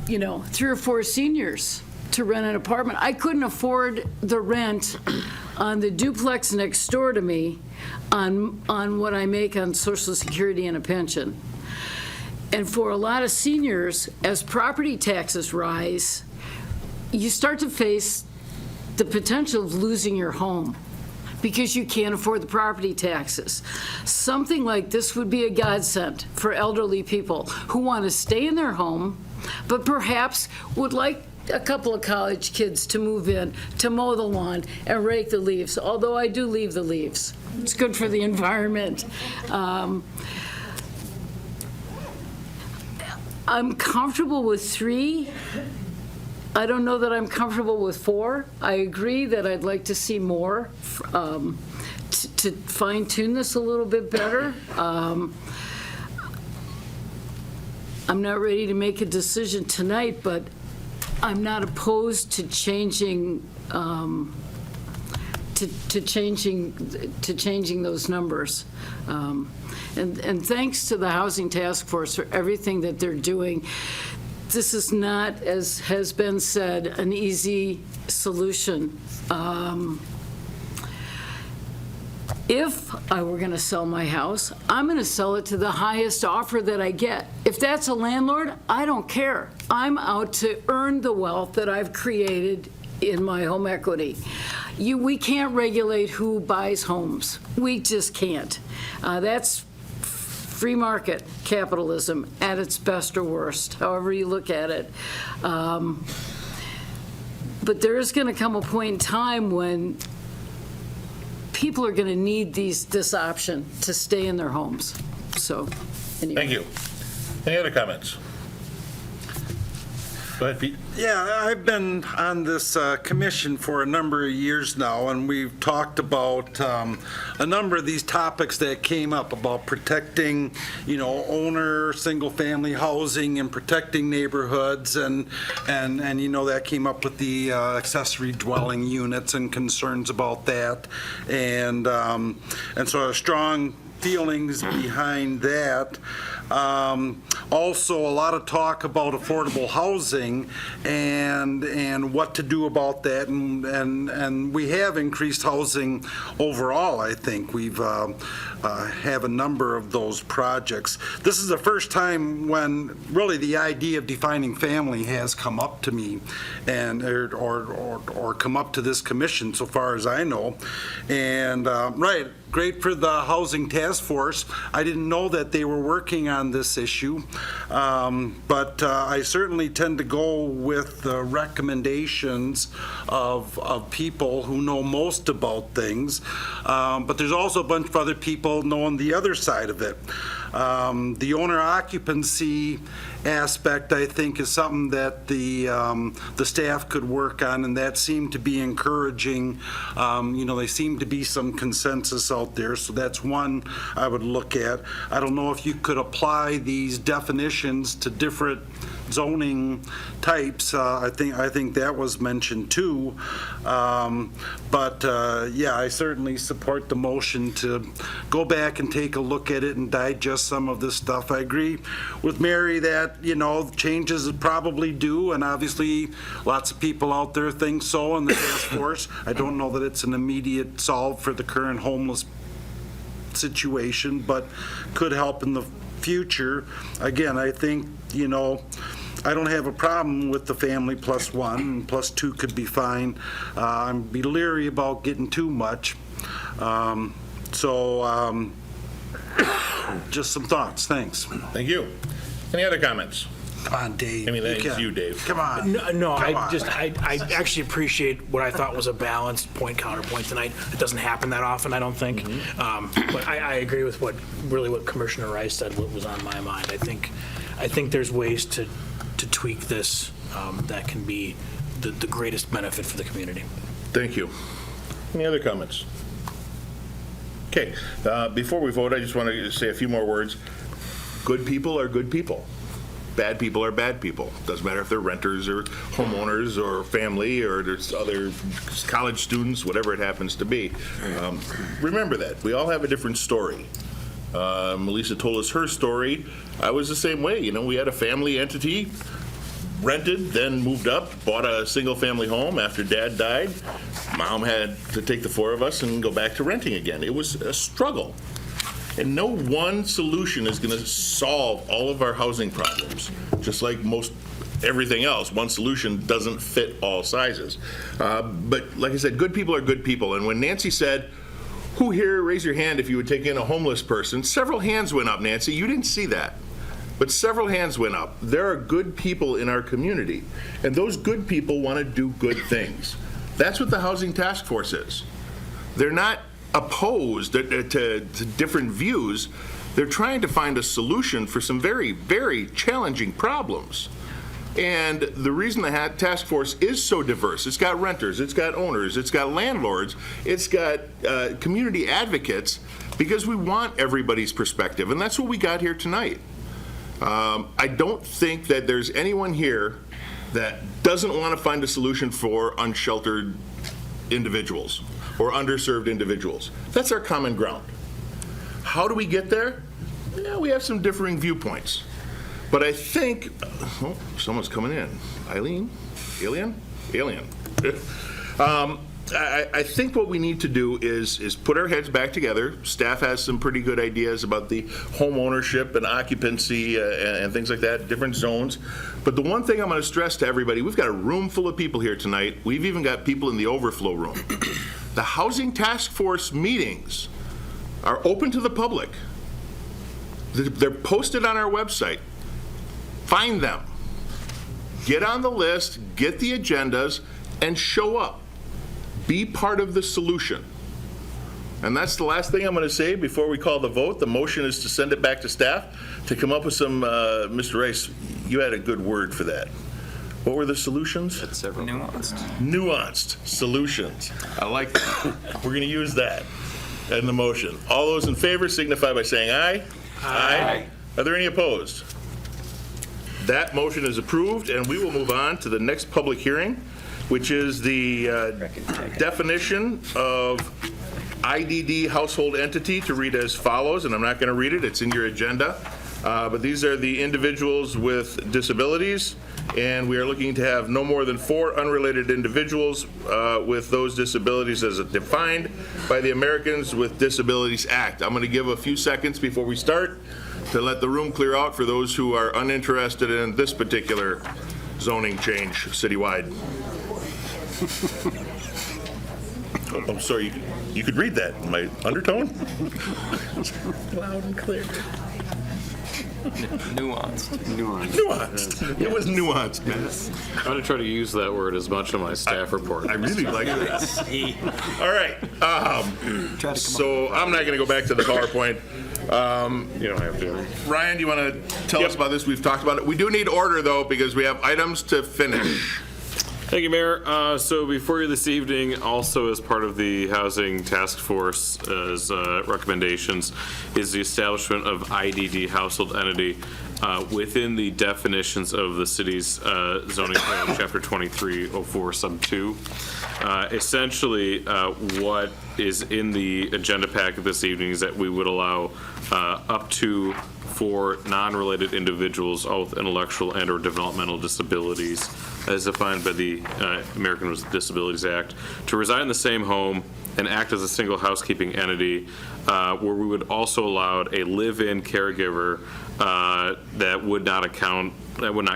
3 or 4 seniors to rent an apartment? I couldn't afford the rent on the duplex next door to me on what I make on Social Security and a pension. And for a lot of seniors, as property taxes rise, you start to face the potential of losing your home because you can't afford the property taxes. Something like this would be a godsend for elderly people who want to stay in their home, but perhaps would like a couple of college kids to move in, to mow the lawn and rake the leaves, although I do leave the leaves. It's good for the environment. I'm comfortable with 3. I don't know that I'm comfortable with 4. I agree that I'd like to see more to fine-tune this a little bit better. I'm not ready to make a decision tonight, but I'm not opposed to changing to changing those numbers. And thanks to the Housing Task Force for everything that they're doing. This is not, as has been said, an easy solution. If I were going to sell my house, I'm going to sell it to the highest offer that I get. If that's a landlord, I don't care. I'm out to earn the wealth that I've created in my home equity. We can't regulate who buys homes. We just can't. That's free market capitalism at its best or worst, however you look at it. But there is going to come a point in time when people are going to need this option to stay in their homes. So, anyway. Thank you. Any other comments? Go ahead, Pete. Yeah, I've been on this commission for a number of years now, and we've talked about a number of these topics that came up about protecting, owner, single-family housing and protecting neighborhoods, and that came up with the accessory dwelling units and concerns about that, and so strong feelings behind that. Also, a lot of talk about affordable housing and what to do about that, and we have increased housing overall. I think we've have a number of those projects. This is the first time when really the idea of defining family has come up to me, and or come up to this commission, so far as I know, and right. great for the Housing Task Force. I didn't know that they were working on this issue, but I certainly tend to go with the recommendations of people who know most about things. But there's also a bunch of other people knowing the other side of it. The owner occupancy aspect, I think, is something that the staff could work on, and that seemed to be encouraging. There seemed to be some consensus out there, so that's one I would look at. I don't know if you could apply these definitions to different zoning types. I think that was mentioned too. Yeah, I certainly support the motion to go back and take a look at it and digest some of this stuff. I agree with Mary that, changes is probably due, and obviously lots of people out there think so in the task force. I don't know that it's an immediate solve for the current homeless situation, but could help in the future. Again, I think, I don't have a problem with the family plus one, and plus two could be fine. I'm be leery about getting too much. Just some thoughts. Thanks. Thank you. Any other comments? Come on, Dave. I mean, that is can. you, Dave. Come on. No, Come I on. actually appreciate what I thought was a balanced point counterpoint tonight. It doesn't happen that often, I don't think. But I agree with what Commissioner Rice said, what was on my mind. I think there's ways to tweak this that can be the greatest benefit for the community. Thank you. Any other comments? Okay, before we vote, I just want to say a few more words. Good people are good people. Bad people are bad people. Doesn't matter if they're renters or homeowners or family or there's other college students, whatever it happens to be. Remember that. We all have a different story. Melissa told us her story. I was the same way. We had a family entity, rented, then moved up, bought a single-family home after Dad died. Mom had to take the four of us and go back to renting again. It was a struggle. And no one solution is going to solve all of our housing problems. Just like most everything else, one solution doesn't fit all sizes. But like I said, good people are good people. And when Nancy said, who here, raise your hand if you would take in a homeless person, several hands went up, Nancy. You didn't see that. But several hands went up. There are good people in our community. And those good people want to do good things. That's what the Housing Task Force is. They're not opposed to different views. They're trying to find a solution for some very, very challenging problems. And the reason the task force is so diverse, it's got renters, it's got owners, it's got landlords, it's got community advocates, because we want everybody's perspective. And that's what we got here tonight. I don't think that there's anyone here that doesn't want to find a solution for unsheltered individuals or underserved individuals. That's our common ground. How do we get there? Yeah, we have some differing viewpoints. But I think, oh, someone's coming in. Eileen? Alien? Alien. I think what we need to do is put our heads back together. Staff has some pretty good ideas about the home ownership and occupancy and things like that, different zones. But the one thing I'm going to stress to everybody, we've got a room full of people here tonight. We've even got people in the overflow room. The Housing Task Force meetings are open to the public. They're posted on our website. Find them. Get on the list, get the agendas, and show up. Be part of the solution. And that's the last thing I'm going to say before we call the vote. The motion is to send it back to staff to come up with some, Mr. Rice, you had a good word for that. What were the solutions? Nuanced solutions. I like that. We're going to use that in the motion. All those in favor signify by saying aye. Aye. Are there any opposed? That motion is approved, and we will move on to the next public hearing, which is the definition of IDD household entity, to read as follows, and I'm not going to read it, it's in your agenda. But these are the individuals with disabilities, and we are looking to have no more than 4 unrelated individuals with those disabilities as defined by the Americans with Disabilities Act. I'm going to give a few seconds before we start to let the room clear out for those who are uninterested in this particular zoning change citywide. I'm sorry, you could read that in my undertone? Loud and clear. Nuanced. It was nuanced, man. I'm going to try to use that word as much in my staff report. I really like that. All right. So I'm not going to go back to the PowerPoint. You don't have to. Ryan, do you want to tell us about this? We've talked about it. We do need order, though, because we have items to finish. Thank you, Mayor. So before you this evening, also as part of the Housing Task Force's recommendations, is the establishment of IDD household entity within the definitions of the city's zoning code, Chapter 2304, Sub 2. Essentially, what is in the agenda packet this evening is that we would allow up to 4 non-related individuals, all with intellectual and/or developmental disabilities, as defined by the American with Disabilities Act, to reside in the same home and act as a single housekeeping entity, where we would also allow a live-in caregiver that would not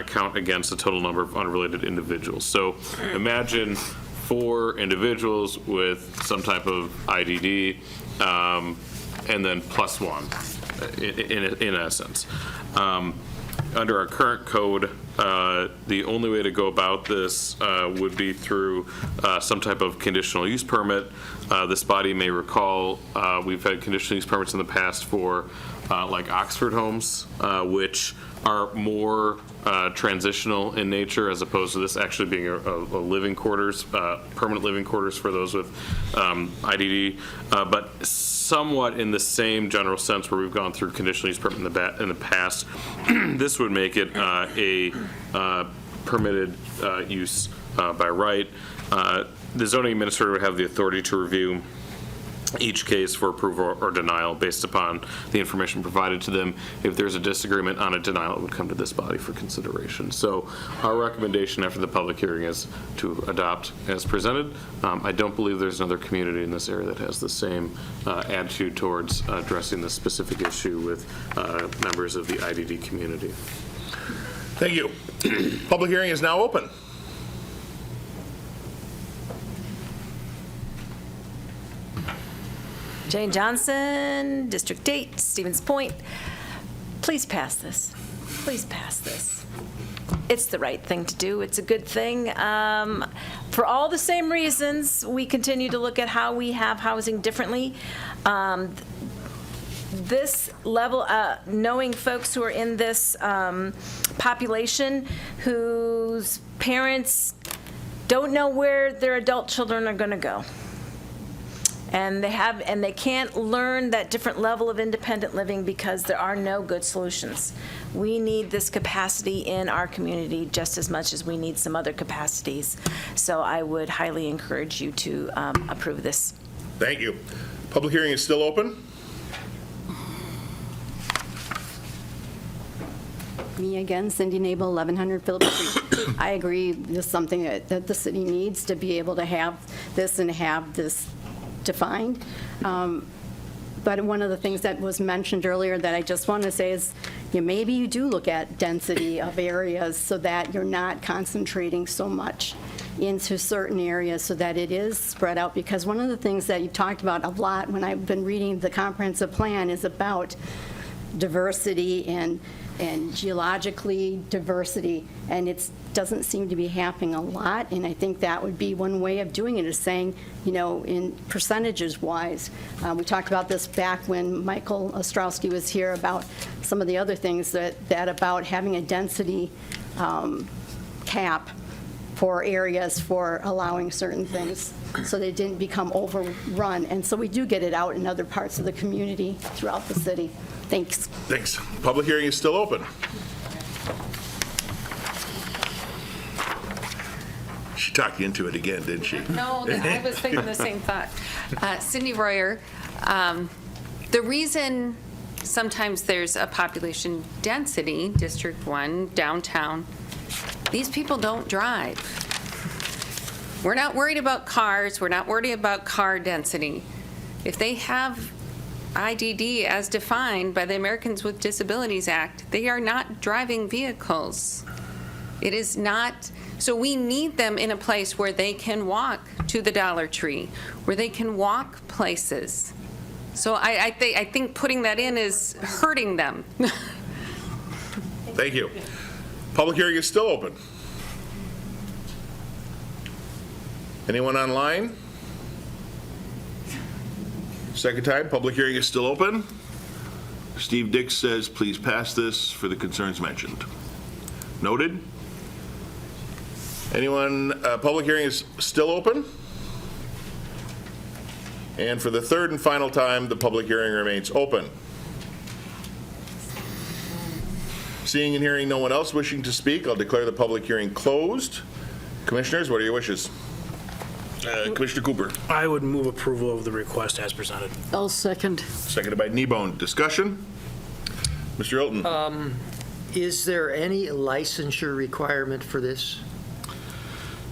count against the total number of unrelated individuals. So imagine 4 individuals with some type of IDD, and then plus 1, in essence. Under our current code, the only way to go about this would be through some type of conditional use permit. This body may recall we've had conditional use permits in the past for like Oxford homes, which are more transitional in nature, as opposed to this actually being a living quarters, permanent living quarters for those with IDD, but somewhat in the same general sense where we've gone through conditional use permit in the past. This would make it a permitted use by right. The zoning administrator would have the authority to review each case for approval or denial based upon the information provided to them. If there's a disagreement on a denial, it would come to this body for consideration. So our recommendation after the public hearing is to adopt as presented. I don't believe there's another community in this area that has the same attitude towards addressing this specific issue with members of the IDD community. Thank you. Public hearing is now open. Jane Johnson, District 8, Stevens Point. Please pass this. Please pass this. It's the right thing to do. It's a good thing. For all the same reasons, we continue to look at how we have housing differently. This level, knowing folks who are in this population whose parents don't know where their adult children are going to go. And they can't learn that different level of independent living because there are no good solutions. We need this capacity in our community just as much as we need some other capacities. So I would highly encourage you to approve this. Thank you. Public hearing is still open. Me again, Cindy Nabel, 1100 Phillips Street. I agree, this is something that the city needs to be able to have this and have this defined. But one of the things that was mentioned earlier that I just want to say is, maybe you do look at density of areas so that you're not concentrating so much into certain areas so that it is spread out. Because one of the things that you talked about a lot when I've been reading the comprehensive plan is about diversity and geologically diversity, and it doesn't seem to be happening a lot. And I think that would be one way of doing it, is saying, in percentages wise. We talked about this back when Michael Ostrowski was here about some of the other things that about having a density cap for areas for allowing certain things so they didn't become overrun. And so we do get it out in other parts of the community throughout the city. Thanks. Thanks. Public hearing is still open. She talked you into it again, didn't she? No, I was thinking the same thought. Cindy Royer, the reason sometimes there's a population density, District 1, downtown, these people don't drive. We're not worried about cars. We're not worried about car density. If they have IDD as defined by the Americans with Disabilities Act, they are not driving vehicles. It is not, so we need them in a place where they can walk to the Dollar Tree, where they can walk places. So I think putting that in is hurting them. Thank you. Public hearing is still open. Anyone online? Second time, public hearing is still open. Steve Dix says, please pass this for the concerns mentioned. Noted. Anyone, public hearing is still open? And for the third and final time, the public hearing remains open. Seeing and hearing no one else wishing to speak, I'll declare the public hearing closed. Commissioners, what are your wishes? Commissioner Cooper. I would move approval of the request as presented. I'll second. Seconded by Kneebone. Discussion? Mr. Ilton. Is there any licensure requirement for this?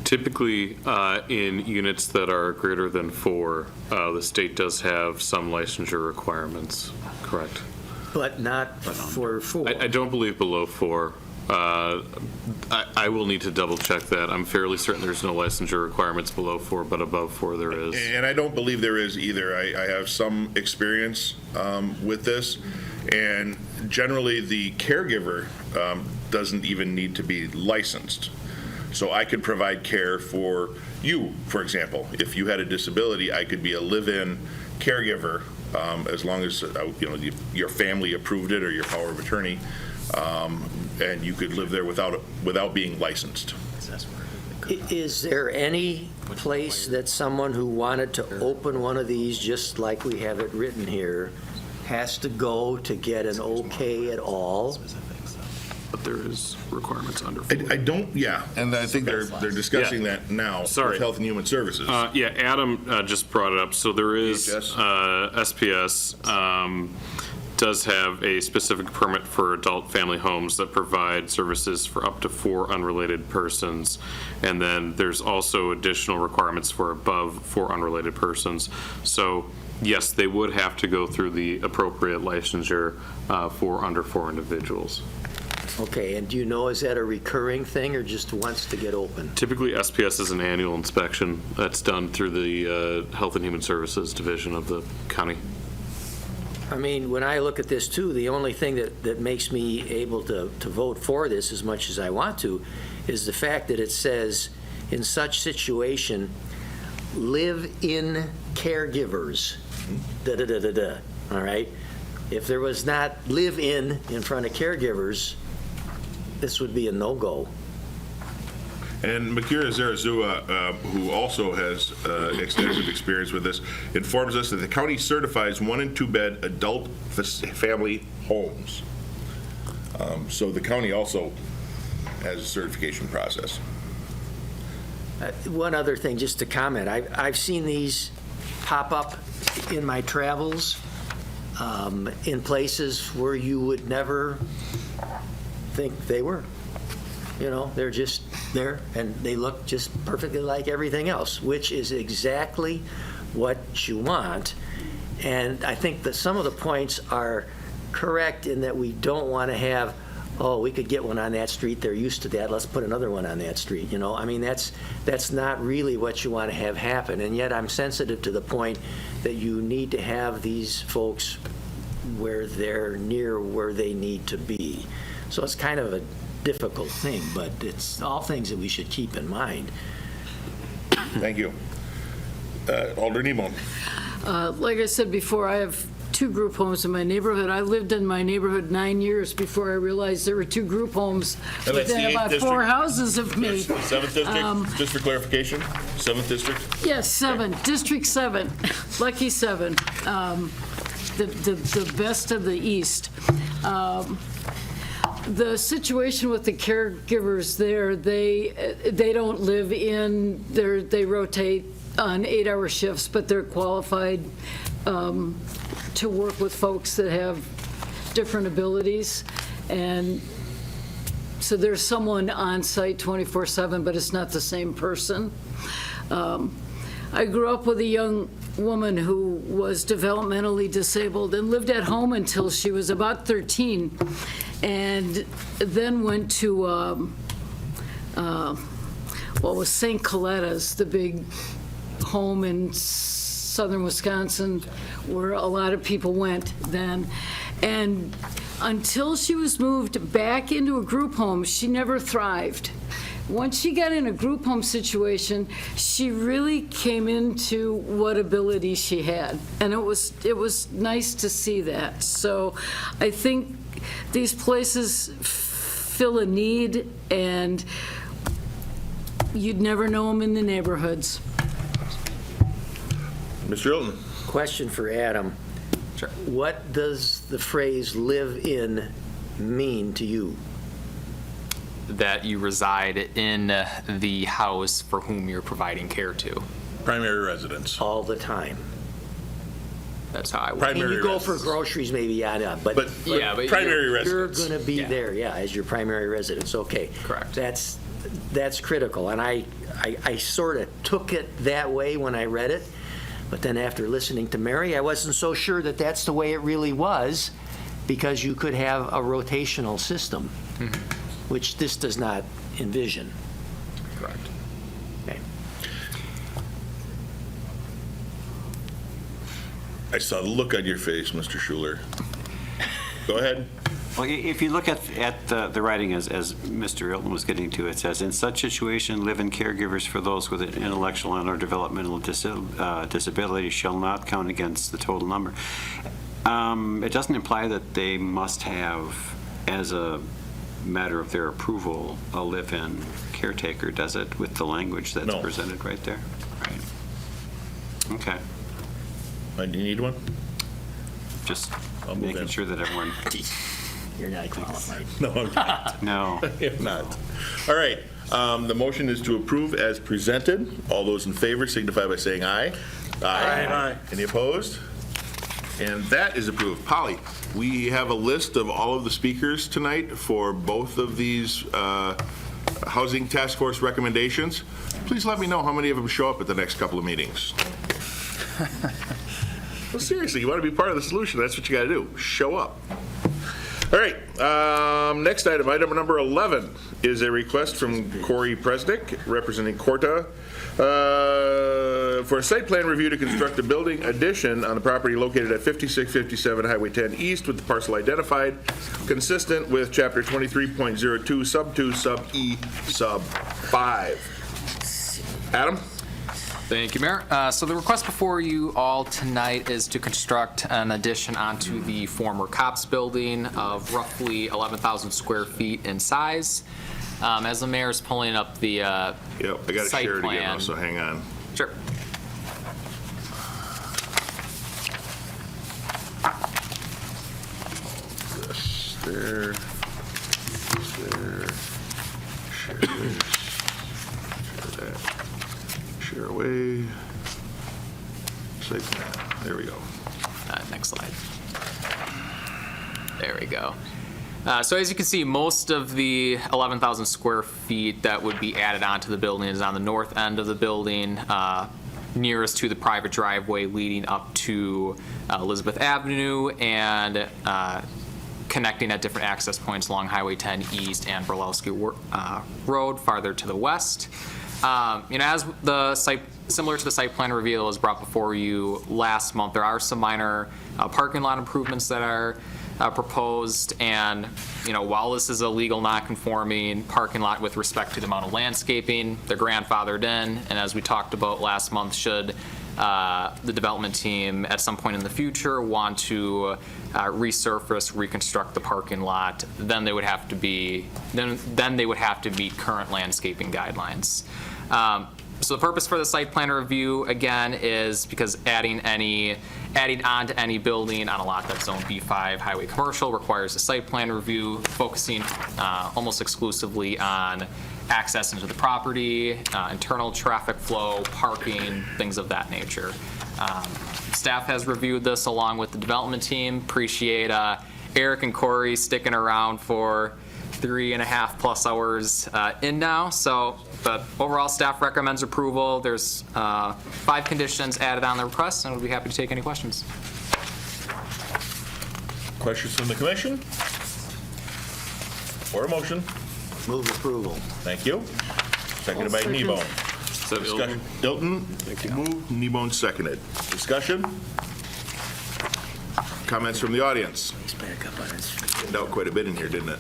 Typically, in units that are greater than 4, the state does have some licensure requirements, correct? But not for 4? I don't believe below 4. I will need to double check that. I'm fairly certain there's no licensure requirements below 4, but above 4 there is. And I don't believe there is either. I have some experience with this, and generally the caregiver doesn't even need to be licensed. So I could provide care for you, for example. If you had a disability, I could be a live-in caregiver as long as your family approved it or your power of attorney, and you could live there without being licensed. Is there any place that someone who wanted to open one of these, just like we have it written here, has to go to get an okay at all? But there is requirements under 4. I don't, and I think they're discussing that now with Health and Human Services. Yeah, Adam just brought it up. So there is SPS does have a specific permit for adult family homes that provide services for up to 4 unrelated persons. And then there's also additional requirements for above 4 unrelated persons. So yes, they would have to go through the appropriate licensure for under 4 individuals. Okay, and do you know, is that a recurring thing or just once to get open? Typically, SPS is an annual inspection that's done through the Health and Human Services Division of the county. I mean, when I look at this too, the only thing that makes me able to vote for this as much as I want to is the fact that it says, in such situation, live-in caregivers, da-da-da-da-da, all right? If there was not live-in in front of caregivers, this would be a no-go. And Makira Zarazua, who also has extensive experience with this, informs us that the county certifies 1- and 2-bed adult family homes. So the county also has a certification process. One other thing, just to comment, I've seen these pop up in my travels in places where you would never think they were. You know, they're just there, and they look just perfectly like everything else, which is exactly what you want. And I think that some of the points are correct in that we don't want to have, oh, we could get one on that street, they're used to that, let's put another one on that street, you know? I mean, that's not really what you want to have happen. And yet I'm sensitive to the point that you need to have these folks where they're near where they need to be. So it's kind of a difficult thing, but it's all things that we should keep in mind. Thank you. Alder Kneebone. Like I said before, I have 2 group homes in my neighborhood. I lived in my neighborhood 9 years before I realized there were 2 group homes And that's the within 8th about district. 4 houses of me. 7th district, just for clarification, 7th district? Yes, 7, District 7, lucky 7, the best of the East. The situation with the caregivers there, they don't live in, they rotate on 8-hour shifts, but they're qualified to work with folks that have different abilities. And so there's someone on site 24/7, but it's not the same person. I grew up with a young woman who was developmentally disabled and lived at home until she was about 13, and then went to was St. Coletta's, the big home in southern Wisconsin where a lot of people went then. And until she was moved back into a group home, she never thrived. Once she got in a group home situation, she really came into what ability she had. And it was nice to see that. So I think these places fill a need, and you'd never know them in the neighborhoods. Mr. Hilton. Question for Adam. Sure. What does the phrase "live in" mean to you? That you reside in the house for whom you're providing care to. Primary residence. All the time. That's how I would. Primary you go residence. for groceries, maybe, but primary you're residence. going to be there, as your primary residence. Okay. Correct. That's critical, and I sort of took it that way when I read it, but then after listening to Mary, I wasn't so sure that that's the way it really was, because you could have a rotational system, which this does not envision. Correct. Okay. I saw the look on your face, Mr. Schuler. Go ahead. Well, if you look at the writing as Mr. Hilton was getting to, it says, in such situation, live-in caregivers for those with an intellectual and/or developmental disability shall not count against the total number. It doesn't imply that they must have, as a matter of their approval, a live-in caretaker, does it, with the language that's presented right there? Right. Okay. Do you need one? Just making sure that everyone... You're not qualified. No, I'm not. No. I'm not. All right. The motion is to approve as presented. All those in favor signify by saying aye. Aye. Any opposed? And that is approved. Polly, we have a list of all of the speakers tonight for both of these Housing Task Force recommendations. Please let me know how many of them show up at the next couple of meetings. Well, seriously, you want to be part of the solution, that's what you got to do. Show up. All right, next item number 11, is a request from Corey Presnick, representing Corta, for a site plan review to construct a building addition on the property located at 5657 Highway 10 East with the parcel identified, consistent with Chapter 23.02, Sub 2, Sub E, Sub 5. Adam? Thank you, Mayor. So the request before you all tonight is to construct an addition onto the former COPS building of roughly 11,000 square feet in size. As the mayor's pulling up the I got to site share it plan. again, so hang on. Sure. This, there, share this, share that, share away, site plan, there we go. Next slide. There we go. So as you can see, most of the 11,000 square feet that would be added onto the building is on the north end of the building, nearest to the private driveway leading up to Elizabeth Avenue and connecting at different access points along Highway 10 East and Borlowski Road farther to the west. As the site, similar to the site plan review that was brought before you last month, there are some minor parking lot improvements that are proposed, and while this is a legal non-conforming parking lot with respect to the amount of landscaping, they're grandfathered in, and as we talked about last month, should the development team at some point in the future want to resurface, reconstruct the parking lot, then they would have to be then they would have to meet current landscaping guidelines. So the purpose for the site plan review, again, is because adding on to any building on a lot that's zone B5 highway commercial requires a site plan review, focusing almost exclusively on access into the property, internal traffic flow, parking, things of that nature. Staff has reviewed this along with the development team. Appreciate Eric and Corey sticking around for 3.5+ hours in now. So, but overall, staff recommends approval. There's 5 conditions added on the request, and we'll be happy to take any questions. Questions from the commission? Or a motion? Move approval. Thank you. Seconded by Kneebone. Discussion. Hilton moved, Kneebone seconded. Discussion? Comments from the audience? Turned out quite a bit in here, didn't it?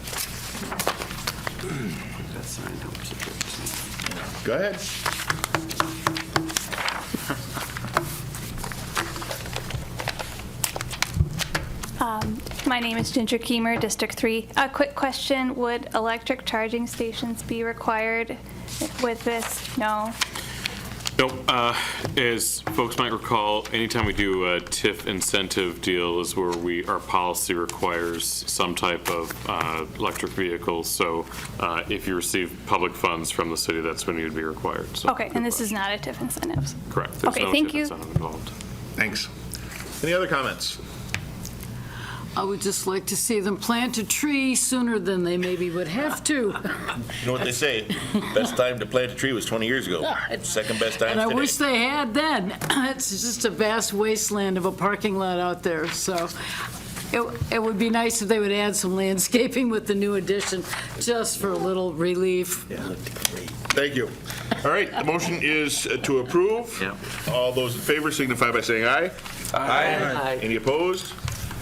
Go ahead. My name is Ginger Keemer, District 3. A quick question, would electric charging stations be required with this? No? Nope. As folks might recall, anytime we do a TIF incentive deal is where our policy requires some type of electric vehicles. So if you receive public funds from the city, that's when you'd be required. So Okay, and this is not a TIF incentives? correct. There's Okay, no thank TIF you. incentive involved. Thanks. Any other comments? I would just like to see them plant a tree sooner than they maybe would have to. You know what they say, best time to plant a tree was 20 years ago. Second best time And I today. wish they had then. It's just a vast wasteland of a parking lot out there, so it would be nice if they would add some landscaping with the new addition, just for a little relief. Thank you. All right, the motion is to approve. All those in favor signify by saying aye. Aye. Any opposed?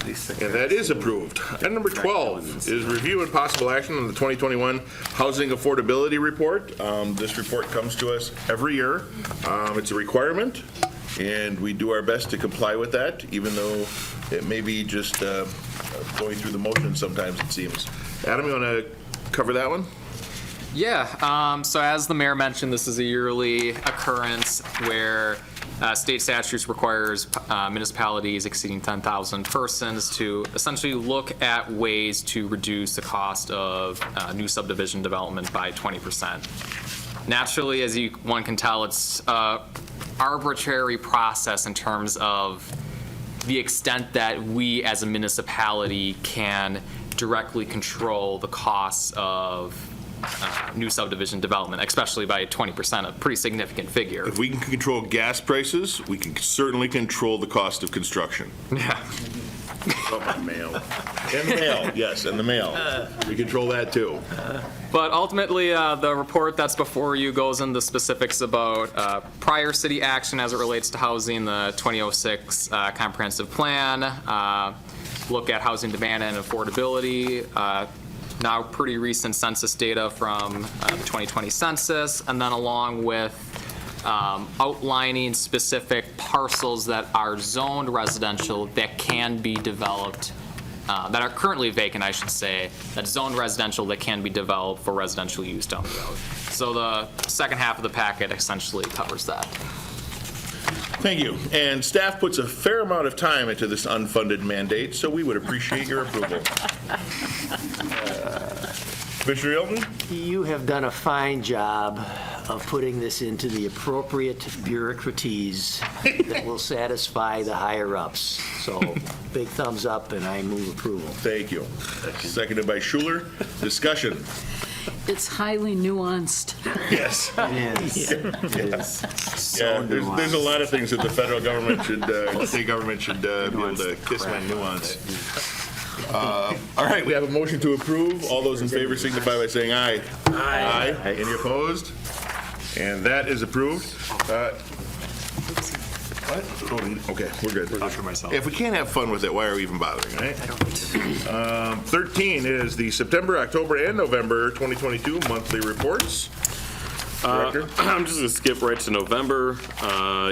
And that is approved. Item number 12 is review and possible action on the 2021 Housing Affordability Report. This report comes to us every year. It's a requirement, and we do our best to comply with that, even though it may be just going through the motions sometimes, it seems. Adam, you want to cover that one? Yeah, so as the mayor mentioned, this is a yearly occurrence where state statutes requires municipalities exceeding 10,000 persons to essentially look at ways to reduce the cost of new subdivision development by 20%. Naturally, as one can tell, it's an arbitrary process in terms of the extent that we as a municipality can directly control the costs of new subdivision development, especially by 20%, a pretty significant figure. If we can control gas prices, we can certainly control the cost of construction. Yeah. Oh, mail. And the mail, yes, and the mail. We control that too. But ultimately, the report that's before you goes into specifics about prior city action as it relates to housing, the 2006 comprehensive plan, look at housing demand and affordability, now pretty recent census data from the 2020 census, and then along with outlining specific parcels that are zoned residential that can be developed, that are currently vacant, I should say, that's zoned residential that can be developed for residential use down the road. So the second half of the packet essentially covers that. Thank you. And staff puts a fair amount of time into this unfunded mandate, so we would appreciate your approval. Commissioner Hilton? You have done a fine job of putting this into the appropriate bureaucraties that will satisfy the higher-ups. So, big thumbs up, and I move approval. Thank you. Seconded by Schuler. Discussion. It's highly nuanced. Yes. It is. It is. Yeah, there's a lot of things that the federal government should, state government should be able to kiss my nuance. All right, we have a motion to approve. All those in favor signify by saying aye. Aye. Any opposed? And that is approved. What? Okay, we're good. If we can't have fun with it, why are we even bothering, right? 13 is the September, October, and November 2022 monthly reports. Director? I'm just going to skip right to November.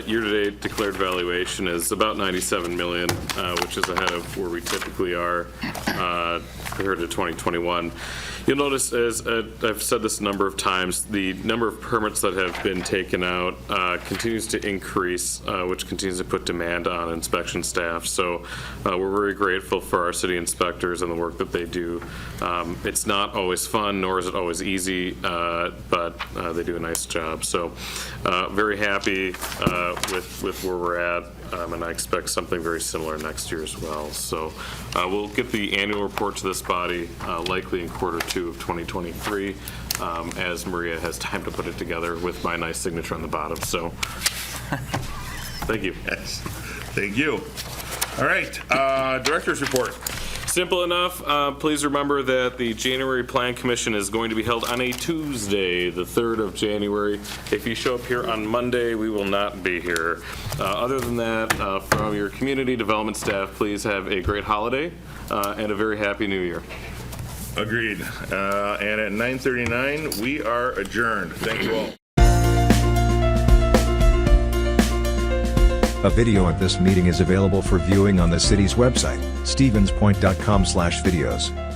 Year-to-date declared valuation is about $97 million, which is ahead of where we typically are compared to 2021. You'll notice, as I've said this a number of times, the number of permits that have been taken out continues to increase, which continues to put demand on inspection staff. So we're very grateful for our city inspectors and the work that they do. It's not always fun, nor is it always easy, but they do a nice job. So very happy with where we're at, and I expect something very similar next year as well. So we'll get the annual report to this body likely in Q2 of 2023, as Maria has time to put it together with my nice signature on the bottom. So thank you. Yes. Thank you. All right, director's report. Simple enough. Please remember that the January Plan Commission is going to be held on a Tuesday, the 3rd of January. If you show up here on Monday, we will not be here. Other than that, from your community development staff, please have a great holiday and a very happy new year. Agreed. And at 9:39, we are adjourned. Thank you all. A video of this meeting is available for viewing on the city's website, stevenspoint.com/videos.